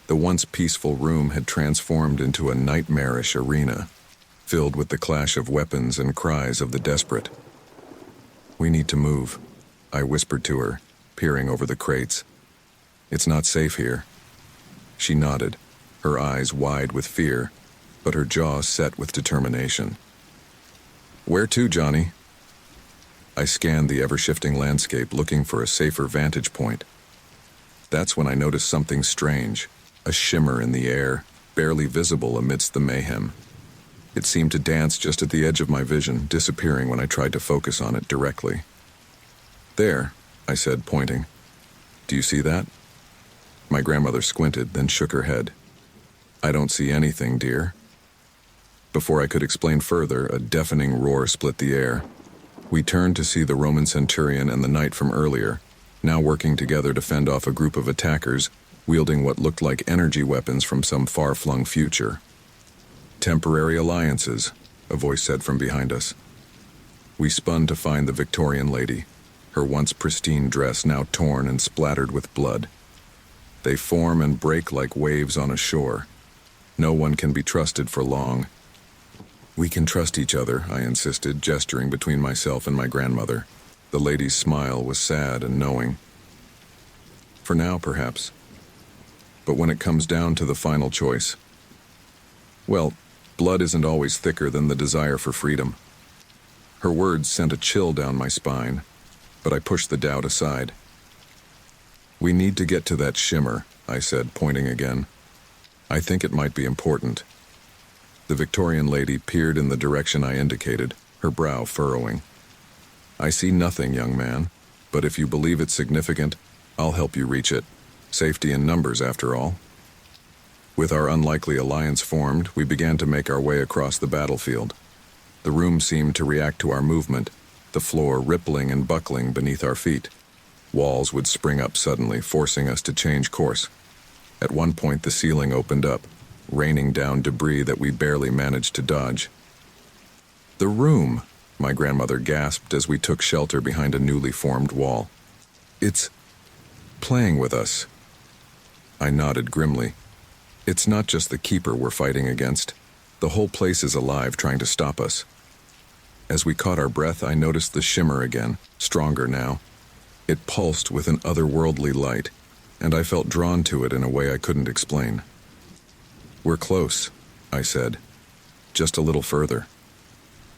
The once peaceful room had transformed into a nightmarish arena. filled with the clash of weapons and cries of the desperate. "We need to move," I whispered to her, peering over the crates. "It's not safe here." She nodded, her eyes wide with fear, but her jaw set with determination. "Where to, Johnny?" I scanned the ever-shifting landscape looking for a safer vantage point. That's when I noticed something strange, a shimmer in the air, barely visible amidst the mayhem. It seemed to dance just at the edge of my vision, disappearing when I tried to focus on it directly. "There," I said, pointing. "Do you see that?" My grandmother squinted, then shook her head. "I don't see anything, dear." Before I could explain further, a deafening roar split the air. We turned to see the Roman centurion and the knight from earlier, now working together to fend off a group of attackers, wielding what looked like energy weapons from some far-flung future. "Temporary alliances," a voice said from behind us. We spun to find the Victorian lady, her once pristine dress now torn and splattered with blood. They form and break like waves on a shore. No one can be trusted for long. "We can trust each other," I insisted, gesturing between myself and my grandmother. The lady's smile was sad and knowing. "For now, perhaps. But when it comes down to the final choice, well, blood isn't always thicker than the desire for freedom." Her words sent a chill down my spine, but I pushed the doubt aside. "We need to get to that shimmer," I said, pointing again. "I think it might be important." The Victorian lady peered in the direction I indicated, her brow furrowing. "I see nothing, young man, but if you believe it's significant, I'll help you reach it. Safety in numbers, after all." With our unlikely alliance formed, we began to make our way across the battlefield. The room seemed to react to our movement, the floor rippling and buckling beneath our feet. Walls would spring up suddenly, forcing us to change course. At one point, the ceiling opened up, raining down debris that we barely managed to dodge. "The room," my grandmother gasped as we took shelter behind a newly formed wall. "It's playing with us." I nodded grimly. "It's not just the Keeper we're fighting against. The whole place is alive, trying to stop us." As we caught our breath, I noticed the shimmer again, stronger now. It pulsed with an otherworldly light, and I felt drawn to it in a way I couldn't explain. "We're close," I said. "Just a little further."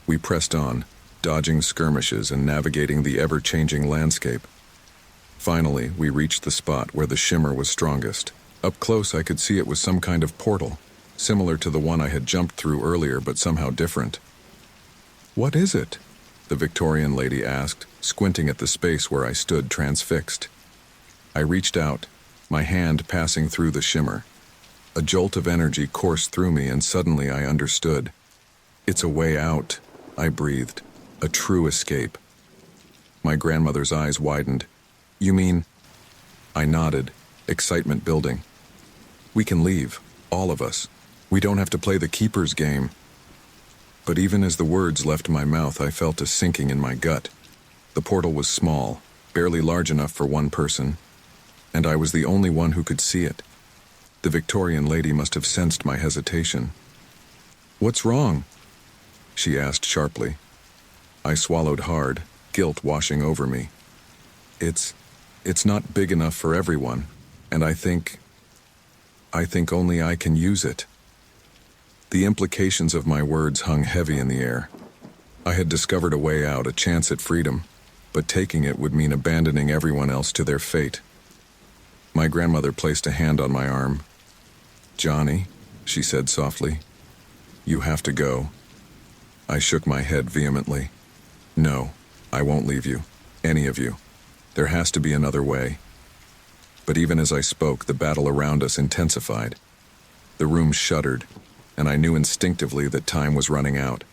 We pressed on, dodging skirmishes and navigating the ever-changing landscape. Finally, we reached the spot where the shimmer was strongest. Up close, I could see it was some kind of portal, similar to the one I had jumped through earlier, but somehow different. "What is it?" the Victorian lady asked, squinting at the space where I stood transfixed. I reached out, my hand passing through the shimmer. A jolt of energy coursed through me, and suddenly I understood. "It's a way out," I breathed. "A true escape." My grandmother's eyes widened. "You mean?" I nodded, excitement building. "We can leave, all of us. We don't have to play the Keeper's game." But even as the words left my mouth, I felt a sinking in my gut. The portal was small, barely large enough for one person, and I was the only one who could see it. The Victorian lady must have sensed my hesitation. "What's wrong?" she asked sharply. I swallowed hard, guilt washing over me. It's not big enough for everyone, and I think only I can use it." The implications of my words hung heavy in the air. I had discovered a way out, a chance at freedom, but taking it would mean abandoning everyone else to their fate. My grandmother placed a hand on my arm. "Johnny," she said softly, "you have to go." I shook my head vehemently. "No, I won't leave you, any of you. There has to be another way." But even as I spoke, the battle around us intensified. The room shuddered, and I knew instinctively that time was running out.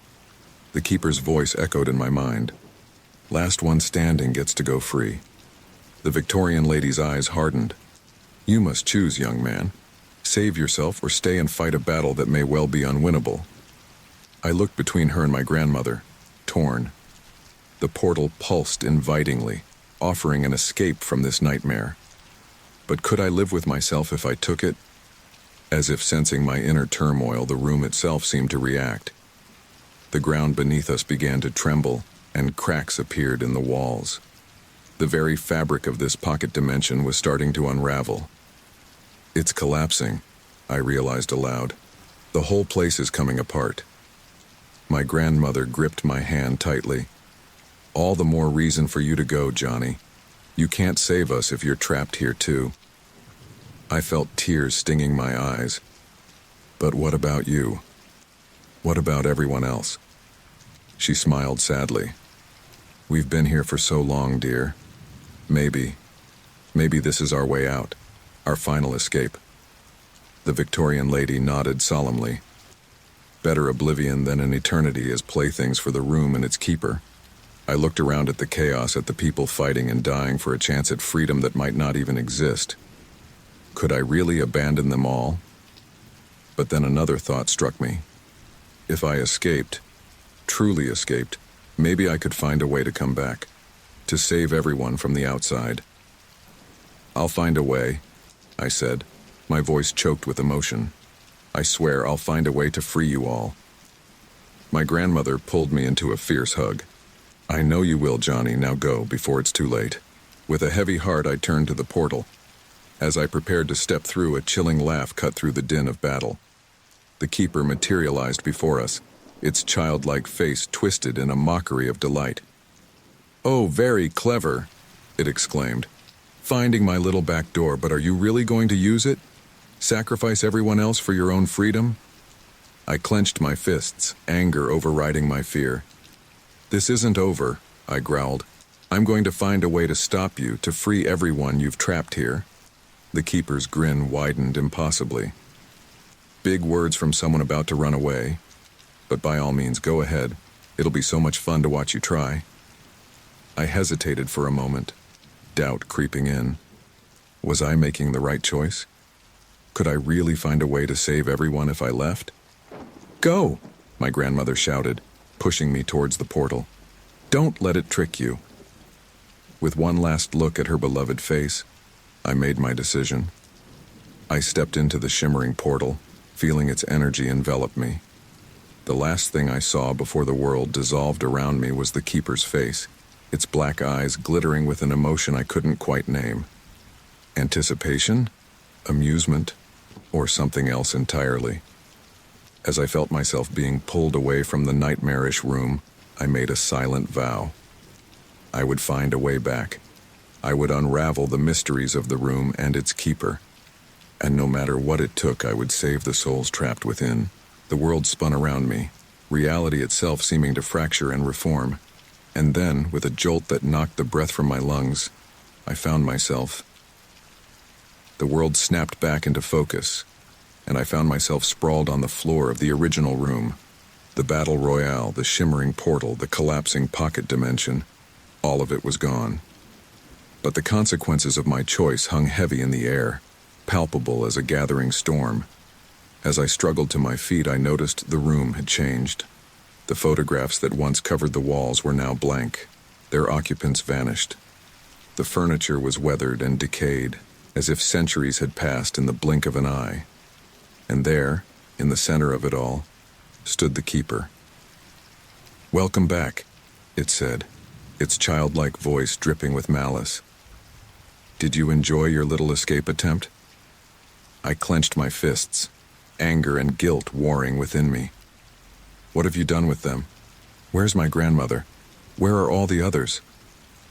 The Keeper's voice echoed in my mind. "Last one standing gets to go free." The Victorian lady's eyes hardened. "You must choose, young man. Save yourself or stay and fight a battle that may well be unwinnable." I looked between her and my grandmother, torn. The portal pulsed invitingly, offering an escape from this nightmare. But could I live with myself if I took it? As if sensing my inner turmoil, the room itself seemed to react. The ground beneath us began to tremble, and cracks appeared in the walls. The very fabric of this pocket dimension was starting to unravel. It's collapsing, I realized aloud. The whole place is coming apart. My grandmother gripped my hand tightly. All the more reason for you to go, Johnny. You can't save us if you're trapped here too. I felt tears stinging my eyes. But what about you? What about everyone else? She smiled sadly. We've been here for so long, dear. Maybe this is our way out, our final escape. The Victorian lady nodded solemnly. Better oblivion than an eternity as playthings for the room and its keeper. I looked around at the chaos, at the people fighting and dying for a chance at freedom that might not even exist. Could I really abandon them all? But then another thought struck me. If I escaped, truly escaped, maybe I could find a way to come back, to save everyone from the outside. I'll find a way, I said, my voice choked with emotion. I swear I'll find a way to free you all. My grandmother pulled me into a fierce hug. I know you will, Johnny, now go before it's too late. With a heavy heart, I turned to the portal. As I prepared to step through, a chilling laugh cut through the din of battle. The keeper materialized before us, its childlike face twisted in a mockery of delight. "Oh, very clever," it exclaimed. "Finding my little back door, but are you really going to use it? Sacrifice everyone else for your own freedom?" I clenched my fists, anger overriding my fear. "This isn't over," I growled. "I'm going to find a way to stop you, to free everyone you've trapped here." The keeper's grin widened impossibly. Big words from someone about to run away. But by all means, go ahead. It'll be so much fun to watch you try. I hesitated for a moment, doubt creeping in. Was I making the right choice? Could I really find a way to save everyone if I left? "Go!" my grandmother shouted, pushing me towards the portal. "Don't let it trick you." With one last look at her beloved face, I made my decision. I stepped into the shimmering portal, feeling its energy envelop me. The last thing I saw before the world dissolved around me was the keeper's face, its black eyes glittering with an emotion I couldn't quite name. Anticipation? Amusement? Or something else entirely? As I felt myself being pulled away from the nightmarish room, I made a silent vow. I would find a way back. I would unravel the mysteries of the room and its keeper. And no matter what it took, I would save the souls trapped within. The world spun around me, reality itself seeming to fracture and reform. And then, with a jolt that knocked the breath from my lungs, I found myself. The world snapped back into focus, and I found myself sprawled on the floor of the original room. The battle royale, the shimmering portal, the collapsing pocket dimension, all of it was gone. But the consequences of my choice hung heavy in the air, palpable as a gathering storm. As I struggled to my feet, I noticed the room had changed. The photographs that once covered the walls were now blank. Their occupants vanished. The furniture was weathered and decayed, as if centuries had passed in the blink of an eye. And there, in the center of it all, stood the keeper. "Welcome back," it said, its childlike voice dripping with malice. "Did you enjoy your little escape attempt?" I clenched my fists, anger and guilt warring within me. "What have you done with them? Where's my grandmother? Where are all the others?"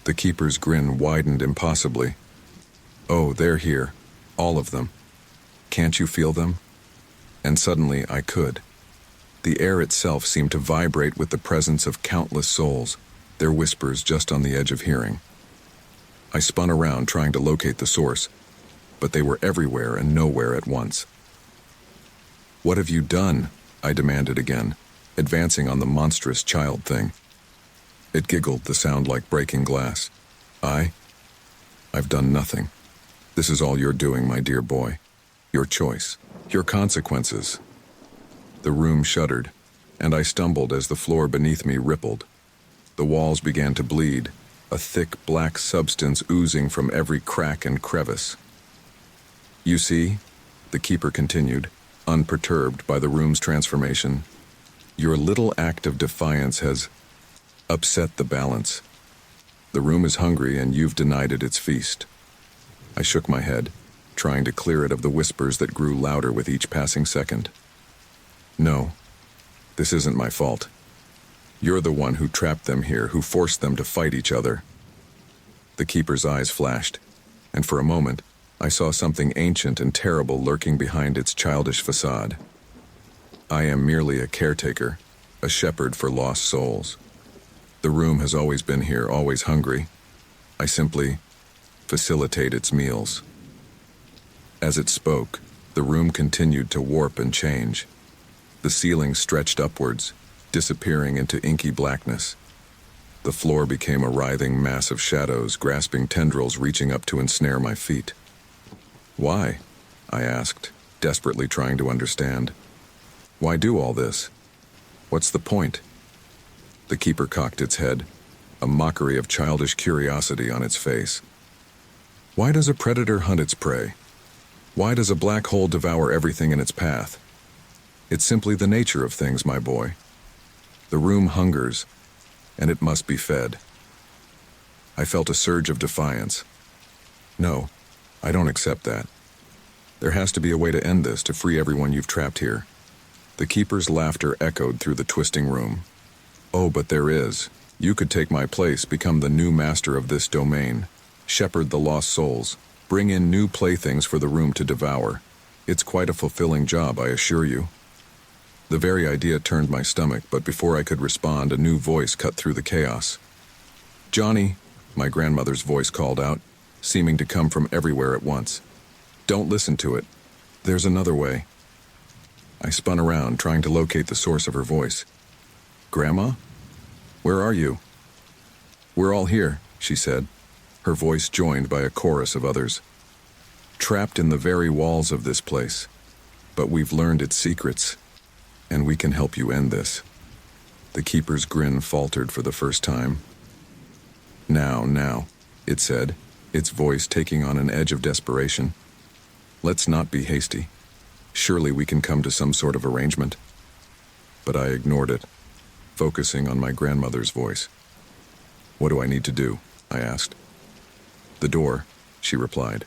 The keeper's grin widened impossibly. "Oh, they're here, all of them. Can't you feel them?" And suddenly I could. The air itself seemed to vibrate with the presence of countless souls, their whispers just on the edge of hearing. I spun around trying to locate the source, but they were everywhere and nowhere at once. "What have you done?" I demanded again, advancing on the monstrous child thing. It giggled, the sound like breaking glass. I've done nothing. This is all you're doing, my dear boy. Your choice. Your consequences." The room shuddered, and I stumbled as the floor beneath me rippled. The walls began to bleed, a thick black substance oozing from every crack and crevice. "You see," the keeper continued, unperturbed by the room's transformation, Your little act of defiance has upset the balance. The room is hungry and you've denied it its feast. I shook my head, trying to clear it of the whispers that grew louder with each passing second. No, this isn't my fault. You're the one who trapped them here, who forced them to fight each other. The keeper's eyes flashed, and for a moment, I saw something ancient and terrible lurking behind its childish facade. I am merely a caretaker, a shepherd for lost souls. The room has always been here, always hungry. I simply facilitate its meals. As it spoke, the room continued to warp and change. The ceiling stretched upwards, disappearing into inky blackness. The floor became a writhing mass of shadows, grasping tendrils reaching up to ensnare my feet. Why? I asked, desperately trying to understand. Why do all this? What's the point? The keeper cocked its head, a mockery of childish curiosity on its face. Why does a predator hunt its prey? Why does a black hole devour everything in its path? It's simply the nature of things, my boy. The room hungers, and it must be fed. I felt a surge of defiance. No, I don't accept that. There has to be a way to end this, to free everyone you've trapped here. The keeper's laughter echoed through the twisting room. Oh, but there is. You could take my place, become the new master of this domain, shepherd the lost souls, bring in new playthings for the room to devour. It's quite a fulfilling job, I assure you. The very idea turned my stomach, but before I could respond, a new voice cut through the chaos. Johnny, my grandmother's voice called out, seeming to come from everywhere at once. Don't listen to it. There's another way. I spun around, trying to locate the source of her voice. Grandma? Where are you? We're all here, she said, her voice joined by a chorus of others. Trapped in the very walls of this place. But we've learned its secrets, and we can help you end this. The keeper's grin faltered for the first time. Now, it said, its voice taking on an edge of desperation. Let's not be hasty. Surely we can come to some sort of arrangement. But I ignored it, focusing on my grandmother's voice. What do I need to do? I asked. The door, she replied.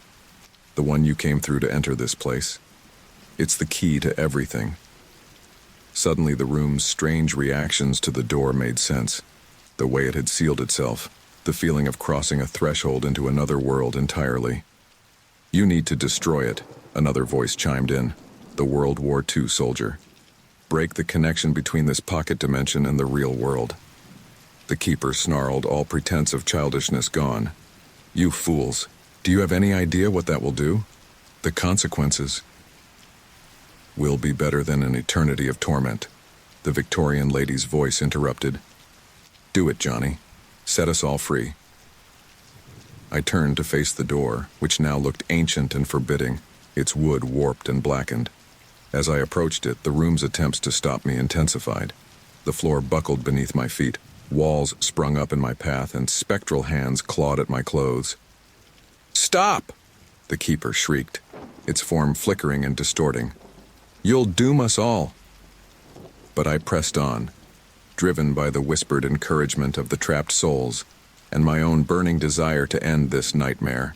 The one you came through to enter this place. It's the key to everything. Suddenly the room's strange reactions to the door made sense. The way it had sealed itself, the feeling of crossing a threshold into another world entirely. You need to destroy it, another voice chimed in, the World War II soldier. Break the connection between this pocket dimension and the real world. The keeper snarled, all pretense of childishness gone. You fools, do you have any idea what that will do? The consequences will be better than an eternity of torment, the Victorian lady's voice interrupted. Do it, Johnny. Set us all free. I turned to face the door, which now looked ancient and forbidding, its wood warped and blackened. As I approached it, the room's attempts to stop me intensified. The floor buckled beneath my feet, walls sprung up in my path, and spectral hands clawed at my clothes. Stop! The keeper shrieked, its form flickering and distorting. You'll doom us all. But I pressed on, driven by the whispered encouragement of the trapped souls and my own burning desire to end this nightmare.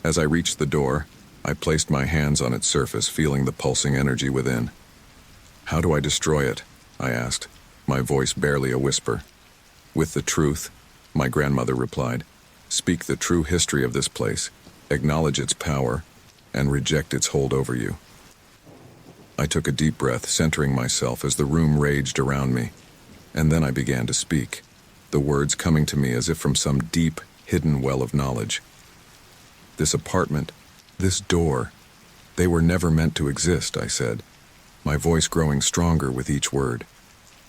As I reached the door, I placed my hands on its surface, feeling the pulsing energy within. How do I destroy it? I asked, my voice barely a whisper. With the truth, my grandmother replied. Speak the true history of this place, acknowledge its power, and reject its hold over you. I took a deep breath, centering myself as the room raged around me, and then I began to speak, the words coming to me as if from some deep, hidden well of knowledge. This apartment, this door, they were never meant to exist, I said, my voice growing stronger with each word.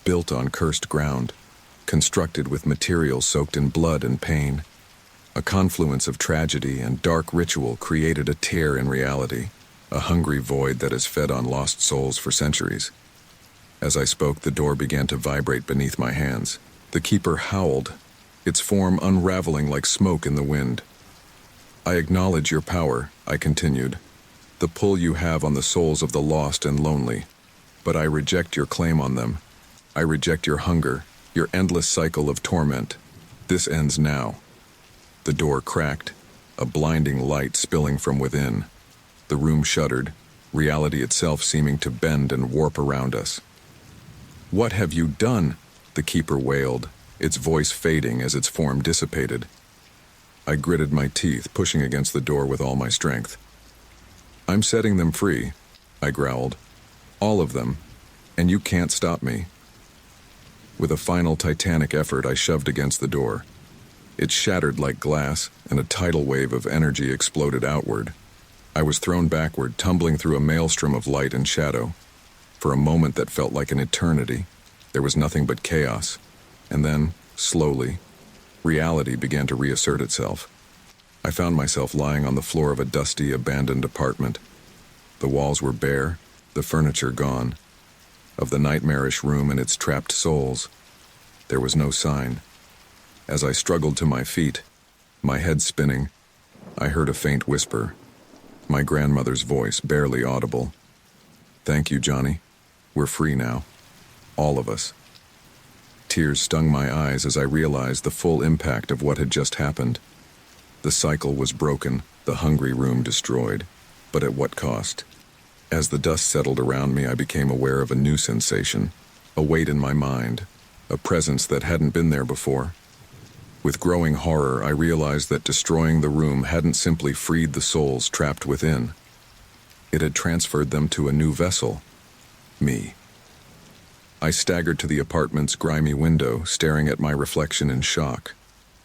Built on cursed ground, constructed with materials soaked in blood and pain. A confluence of tragedy and dark ritual created a tear in reality, a hungry void that has fed on lost souls for centuries. As I spoke, the door began to vibrate beneath my hands. The keeper howled, its form unraveling like smoke in the wind. I acknowledge your power, I continued, the pull you have on the souls of the lost and lonely, but I reject your claim on them. I reject your hunger, your endless cycle of torment. This ends now. The door cracked, a blinding light spilling from within. The room shuddered, reality itself seeming to bend and warp around us. "What have you done?" the keeper wailed, its voice fading as its form dissipated. I gritted my teeth, pushing against the door with all my strength. "I'm setting them free," I growled. "All of them, and you can't stop me." With a final titanic effort, I shoved against the door. It shattered like glass, and a tidal wave of energy exploded outward. I was thrown backward, tumbling through a maelstrom of light and shadow. For a moment that felt like an eternity, there was nothing but chaos. And then, slowly, reality began to reassert itself. I found myself lying on the floor of a dusty, abandoned apartment. The walls were bare, the furniture gone. Of the nightmarish room and its trapped souls, there was no sign. As I struggled to my feet, my head spinning, I heard a faint whisper, my grandmother's voice, barely audible. "Thank you, Johnny. We're free now. All of us." Tears stung my eyes as I realized the full impact of what had just happened. The cycle was broken, the hungry room destroyed. But at what cost? As the dust settled around me, I became aware of a new sensation, a weight in my mind, a presence that hadn't been there before. With growing horror, I realized that destroying the room hadn't simply freed the souls trapped within. It had transferred them to a new vessel, me. I staggered to the apartment's grimy window, staring at my reflection in shock.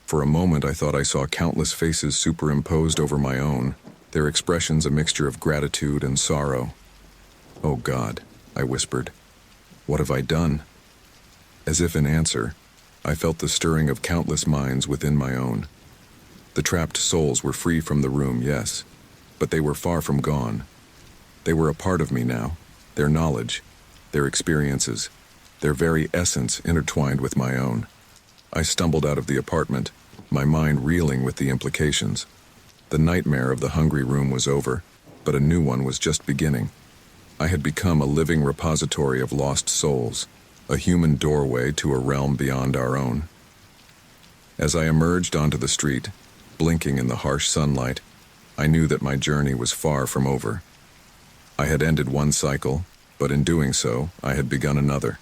For a moment, I thought I saw countless faces superimposed over my own, their expressions a mixture of gratitude and sorrow. "Oh God," I whispered, "what have I done?" As if in answer, I felt the stirring of countless minds within my own. The trapped souls were free from the room, yes, but they were far from gone. They were a part of me now, their knowledge, their experiences, their very essence intertwined with my own. I stumbled out of the apartment, my mind reeling with the implications. The nightmare of the hungry room was over, but a new one was just beginning. I had become a living repository of lost souls, a human doorway to a realm beyond our own. As I emerged onto the street, blinking in the harsh sunlight, I knew that my journey was far from over. I had ended one cycle, but in doing so, I had begun another.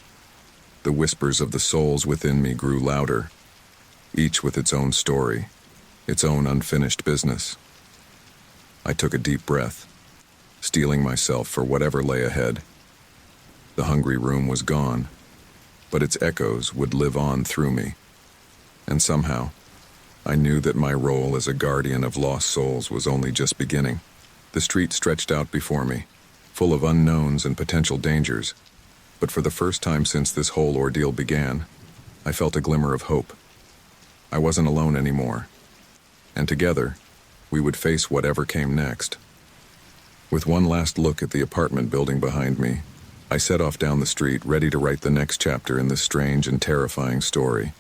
The whispers of the souls within me grew louder, each with its own story, its own unfinished business. I took a deep breath, steeling myself for whatever lay ahead. The hungry room was gone, but its echoes would live on through me. And somehow, I knew that my role as a guardian of lost souls was only just beginning. The street stretched out before me, full of unknowns and potential dangers, but for the first time since this whole ordeal began, I felt a glimmer of hope. I wasn't alone anymore, and together, we would face whatever came next. With one last look at the apartment building behind me, I set off down the street, ready to write the next chapter in this strange and terrifying story.